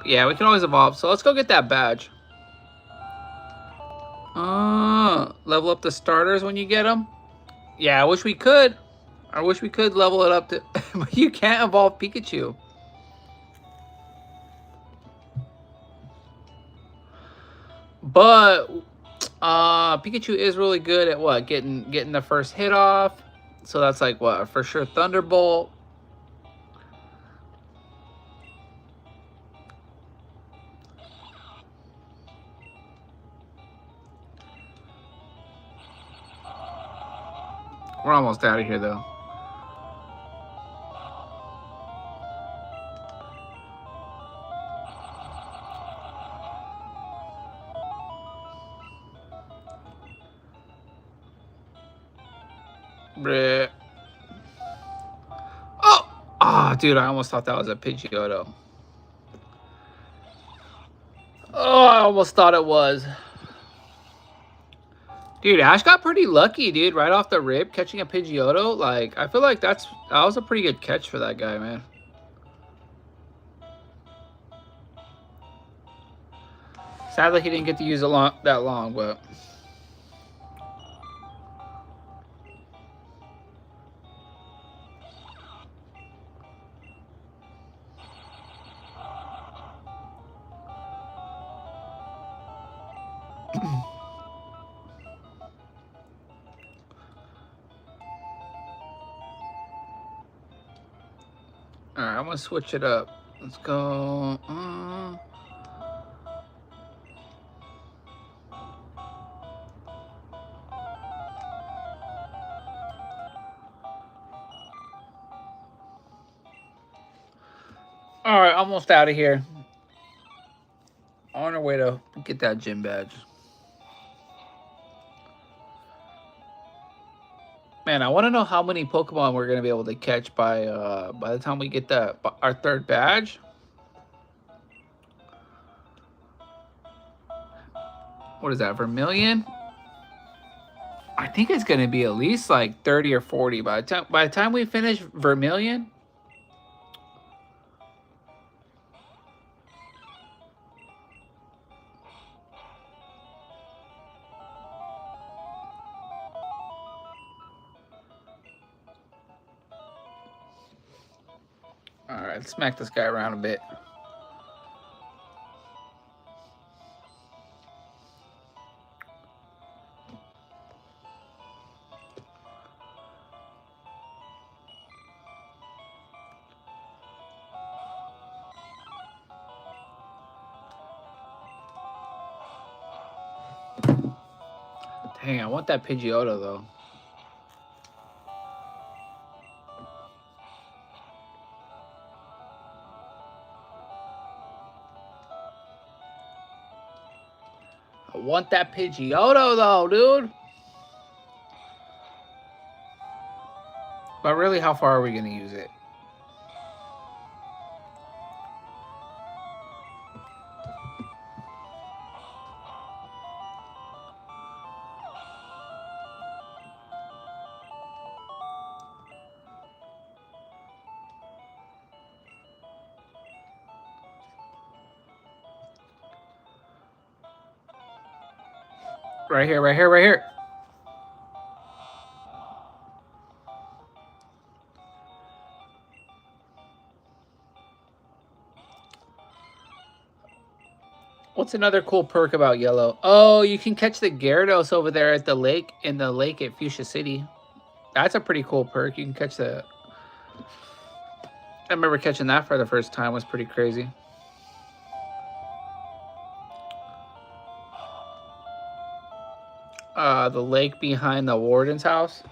Yeah, we can always evolve. So let's go get that badge. Level up the starters when you get them. Yeah, I wish we could. I wish we could level it up to... But you can't evolve Pikachu. But Pikachu is really good at what? Getting the first hit off. So that's like what? For sure Thunderbolt. We're almost out of here, though. Bleh. Oh, dude, I almost thought that was a Pidgeotto. Oh, I almost thought it was. Dude, Ash got pretty lucky, dude, right off the rip, catching a Pidgeotto. Like, I feel like that was a pretty good catch for that guy, man. Sadly, he didn't get to use it that long, but... Alright, I'm gonna switch it up. Let's go. Alright, almost out of here. On our way to get that gym badge. Man, I want to know how many Pokemon we're gonna be able to catch by the time we get our third badge. What is that, Vermilion? I think it's gonna be at least like 30 or 40 by the time we finish Vermilion. All right, let's smack this guy around a bit. Dang, I want that Pidgeotto though. I want that Pidgeotto though, dude. But really, how far are we gonna use it? Right here, right here, right here. What's another cool perk about yellow? Oh, you can catch the Gyarados over there at the lake, in the lake at Fuchsia City. That's a pretty cool perk. You can catch the... I remember catching that for the first time. It was pretty crazy. The lake behind the warden's house.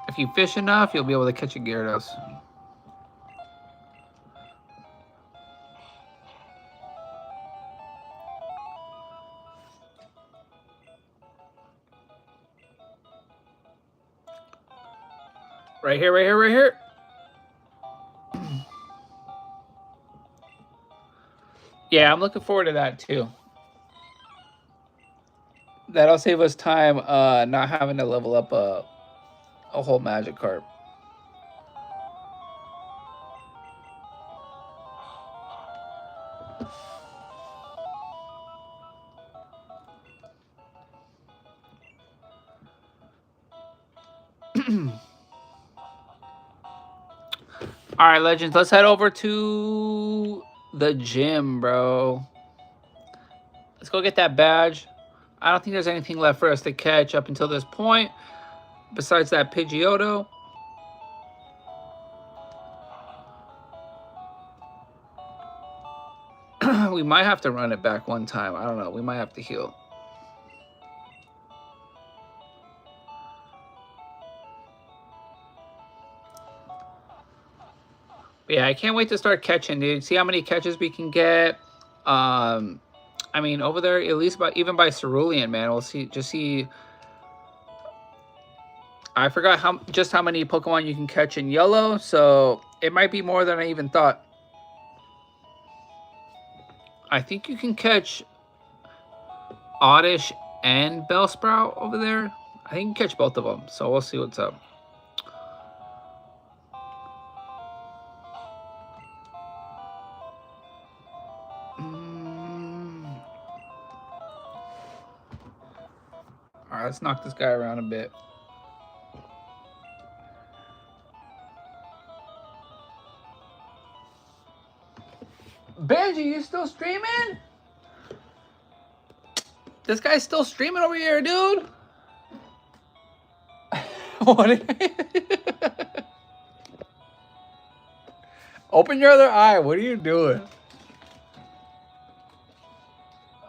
If you fish enough, you'll be able to catch a Gyarados. Right here, right here, right here. Yeah, I'm looking forward to that too. That'll save us time not having to level up a whole Magikarp. All right, Legends, let's head over to the gym, bro. Let's go get that badge. I don't think there's anything left for us to catch up until this point, besides that Pidgeotto. We might have to run it back one time. I don't know. We might have to heal. But yeah, I can't wait to start catching, dude. See how many catches we can get. I mean, over there, at least even by Cerulean, man. We'll see. Just see. I forgot how many Pokemon you can catch in yellow, so it might be more than I even thought. I think you can catch Oddish and Bellsprout over there. I think you can catch both of them, so we'll see what's up. All right, let's knock this guy around a bit. Benji, you still streaming? This guy's still streaming over here, dude. What? Open your other eye. What are you doing?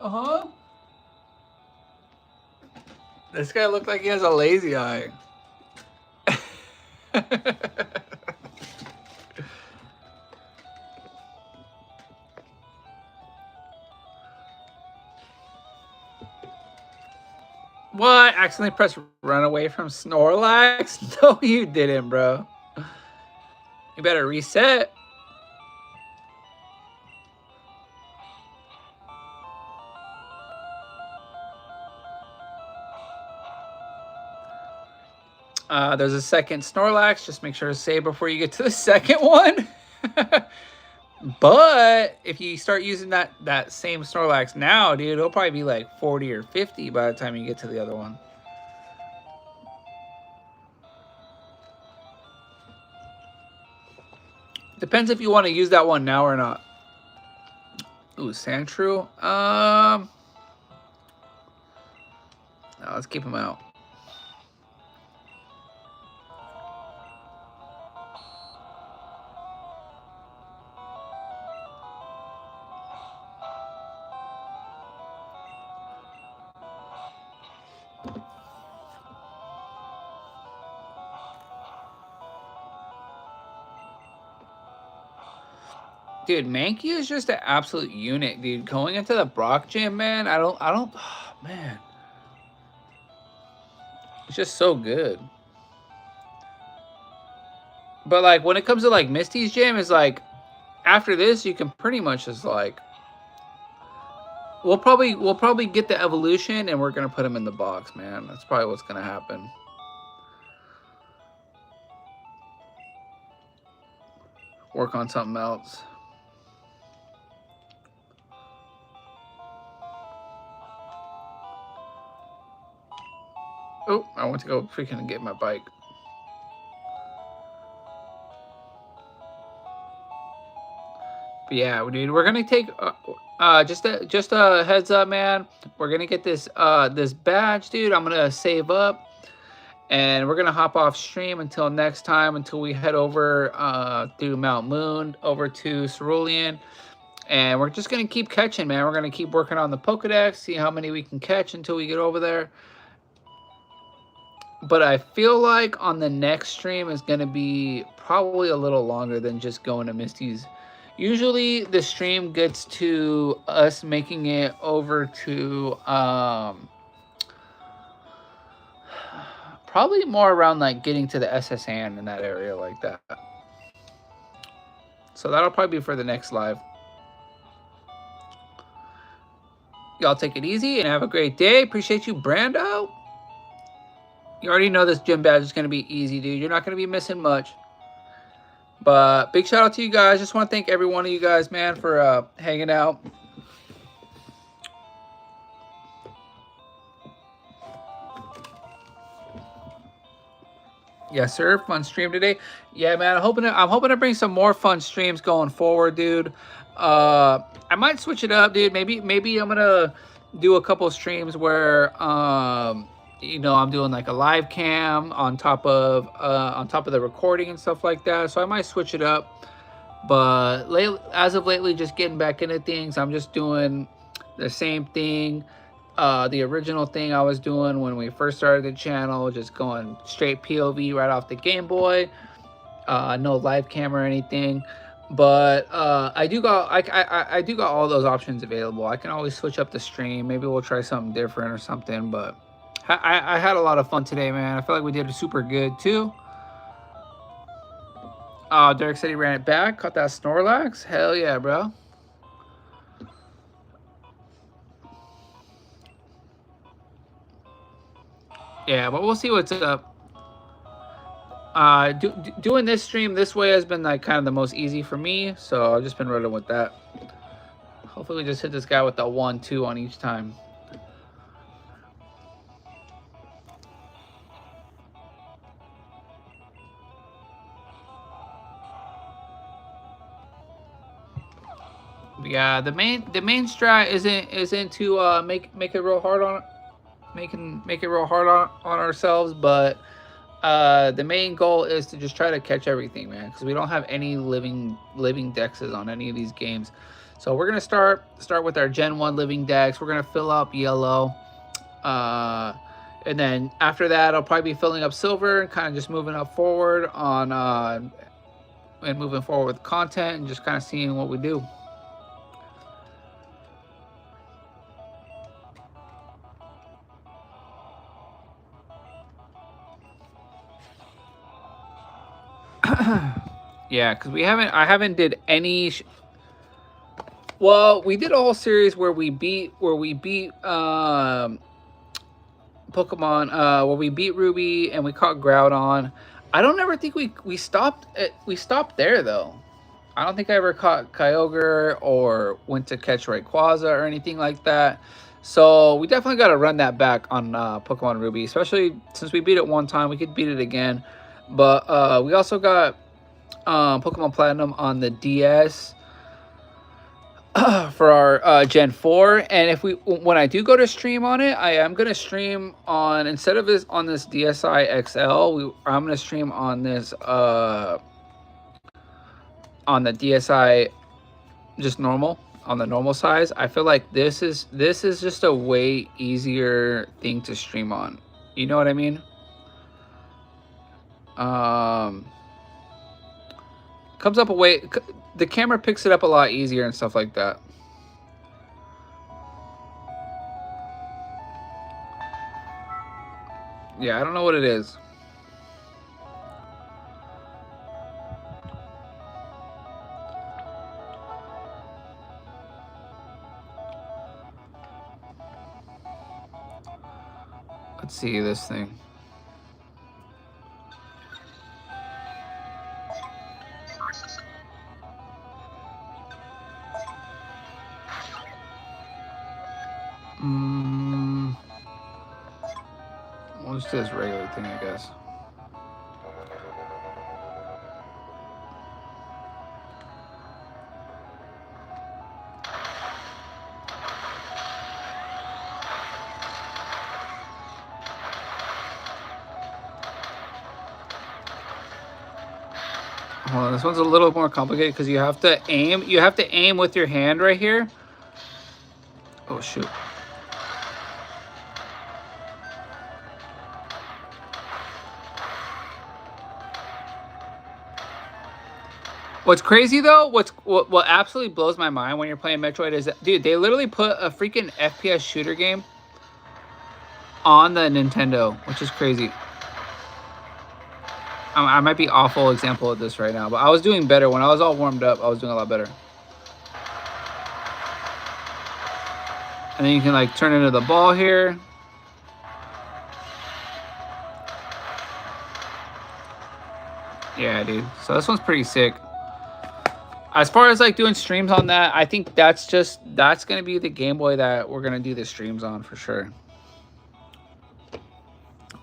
Uh-huh. This guy looked like he has a lazy eye. What? Accidentally pressed run away from Snorlax? No, you didn't, bro. You better reset. There's a second Snorlax. Just make sure to save before you get to the second one. But if you start using that same Snorlax now, dude, it'll probably be like 40 or 50 by the time you get to the other one. Depends if you want to use that one now or not. Ooh, Sandshrew. No, let's keep him out. Dude, Mankey is just an absolute unit, dude. Going into the Brock gym, man, I don't, oh, man. It's just so good. But, like, when it comes to, like, Misty's gym, it's like, after this, you can pretty much just, like, we'll probably get the evolution, and we're going to put him in the box, man. That's probably what's going to happen. Work on something else. Oh, I want to go freaking get my bike. But yeah, dude, we're gonna take just a heads up, man. We're gonna get this this badge, dude. I'm gonna save up, and we're gonna hop off stream until next time, until we head over through Mount Moon over to Cerulean. And we're just gonna keep catching, man. We're gonna keep working on the Pokedex, see how many we can catch until we get over there. But I feel like on the next stream is going to be probably a little longer than just going to Misty's. Usually the stream gets to us making it over to probably more around like getting to the SS Hand in that area like that. So that'll probably be for the next live. Y'all take it easy and have a great day. Appreciate you, Brando. You already know this gym badge is going to be easy, dude. You're not going to be missing much. But big shout out to you guys. Just want to thank every one of you guys, man, for hanging out. Yes, sir. Fun stream today. Yeah, man. I'm hoping to bring some more fun streams going forward, dude. I might switch it up, dude. Maybe I'm gonna do a couple of streams where you know, I'm doing like a live cam on top of the recording and stuff like that. So I might switch it up. But as of lately, just getting back into things. I'm just doing the same thing, the original thing I was doing when we first started the channel, just going straight POV right off the Game Boy. No live cam or anything. But I do got all those options available. I can always switch up the stream. Maybe we'll try something different or something. But I had a lot of fun today, man. I feel like we did super good too. Derek said he ran it back, caught that Snorlax. Hell yeah, bro. Yeah, but we'll see what's up. Doing this stream this way has been like kind of the most easy for me, so I've just been rolling with that. Hopefully we just hit this guy with the 1-2 on each time. Yeah, the main strat isn't to make it real hard on make it real hard on ourselves, but the main goal is to just try to catch everything, man, because we don't have any living dexes on any of these games. So we're gonna start with our Gen 1 living dex. We're gonna fill up yellow, and then after that I'll probably be filling up silver and kind of just moving up forward on and moving forward with content and just kind of seeing what we do. Yeah, because I haven't did any. Well, we did a whole series where we beat Pokemon, where we beat Ruby and we caught Groudon. I don't ever think we stopped there though. I don't think I ever caught Kyogre or went to catch Rayquaza or anything like that. So we definitely got to run that back on Pokemon Ruby, especially since we beat it one time. We could beat it again, but we also got Pokemon Platinum on the DS for our Gen 4. And if when I do go to stream on it, I am gonna stream on, instead of this on this DSi XL, I'm gonna stream on this on the DSi just normal, on the normal size. I feel like this is just a way easier thing to stream on. You know what I mean? Comes up a way, the camera picks it up a lot easier and stuff like that. Yeah, I don't know what it is. Let's see this thing. We'll just do this regular thing, I guess. Hold on, this one's a little more complicated because you have to aim. You have to aim with your hand right here. Oh shoot. What's crazy though, what absolutely blows my mind when you're playing Metroid is that, dude, they literally put a freaking FPS shooter game on the Nintendo, which is crazy. I might be awful example of this right now, but I was doing better when I was all warmed up. I was doing a lot better. And then you can like turn into the ball here. Yeah, dude. So this one's pretty sick. As far as like doing streams on that, I think that's gonna be the Game Boy that we're gonna do the streams on for sure.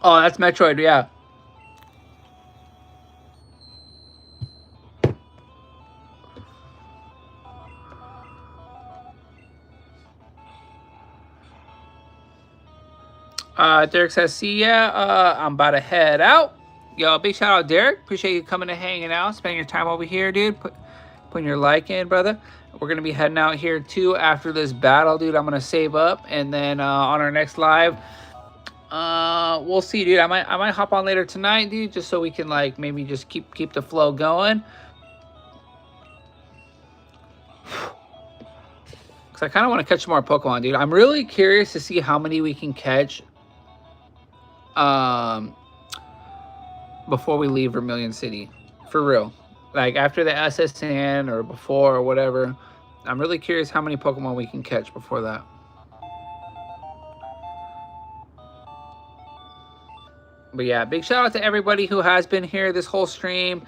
Oh, that's Metroid, yeah. Derek says, see ya. I'm about to head out. Yo, big shout out, Derek. Appreciate you coming and hanging out, spending your time over here, dude. Putting your like in, brother. We're gonna be heading out here too after this battle, dude. I'm gonna save up, and then on our next live, we'll see, dude. I might hop on later tonight, dude, just so we can like maybe just keep the flow going. Cause I kind of want to catch more Pokemon, dude. I'm really curious to see how many we can catch before we leave Vermilion City, for real. Like after the SSN or before or whatever. I'm really curious how many Pokemon we can catch before that. But yeah, big shout out to everybody who has been here this whole stream.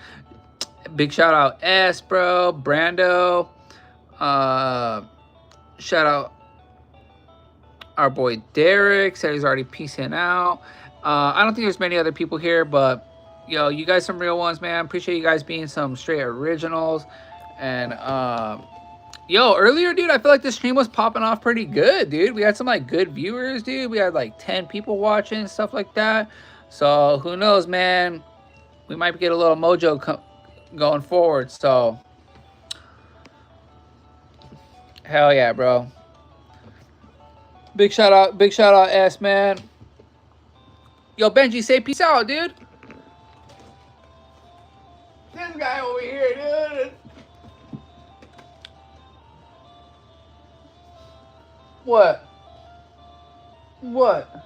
Big shout out S, bro, Brando. Shout out our boy Derek, said he's already peacing out. I don't think there's many other people here, but yo, you guys some real ones, man. Appreciate you guys being some straight originals. And Yo, earlier, dude, I feel like the stream was popping off pretty good, dude. We had some like good viewers, dude. We had like 10 people watching, stuff like that. So who knows, man? We might get a little mojo going forward. So hell yeah, bro. Big shout out, S man. Yo, Benji, say peace out, dude. This guy over here, dude. What? What?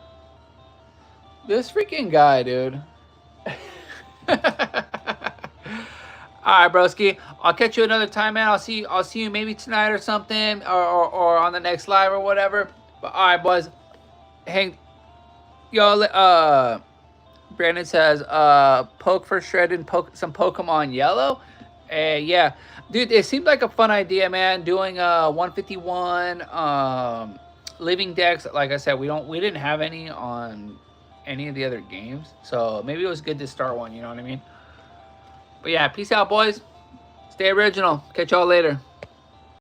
This freaking guy, dude. All right, broski. I'll catch you another time, man. I'll see you maybe tonight or something, or on the next live or whatever. But all right, boys. Hang. Yo, Brandon says, poke for shredding some Pokemon Yellow. Yeah, dude, it seemed like a fun idea, man. Doing 151 living decks. Like I said, we didn't have any on any of the other games, so maybe it was good to start one. You know what I mean? But yeah, peace out, boys. Stay original. Catch y'all later.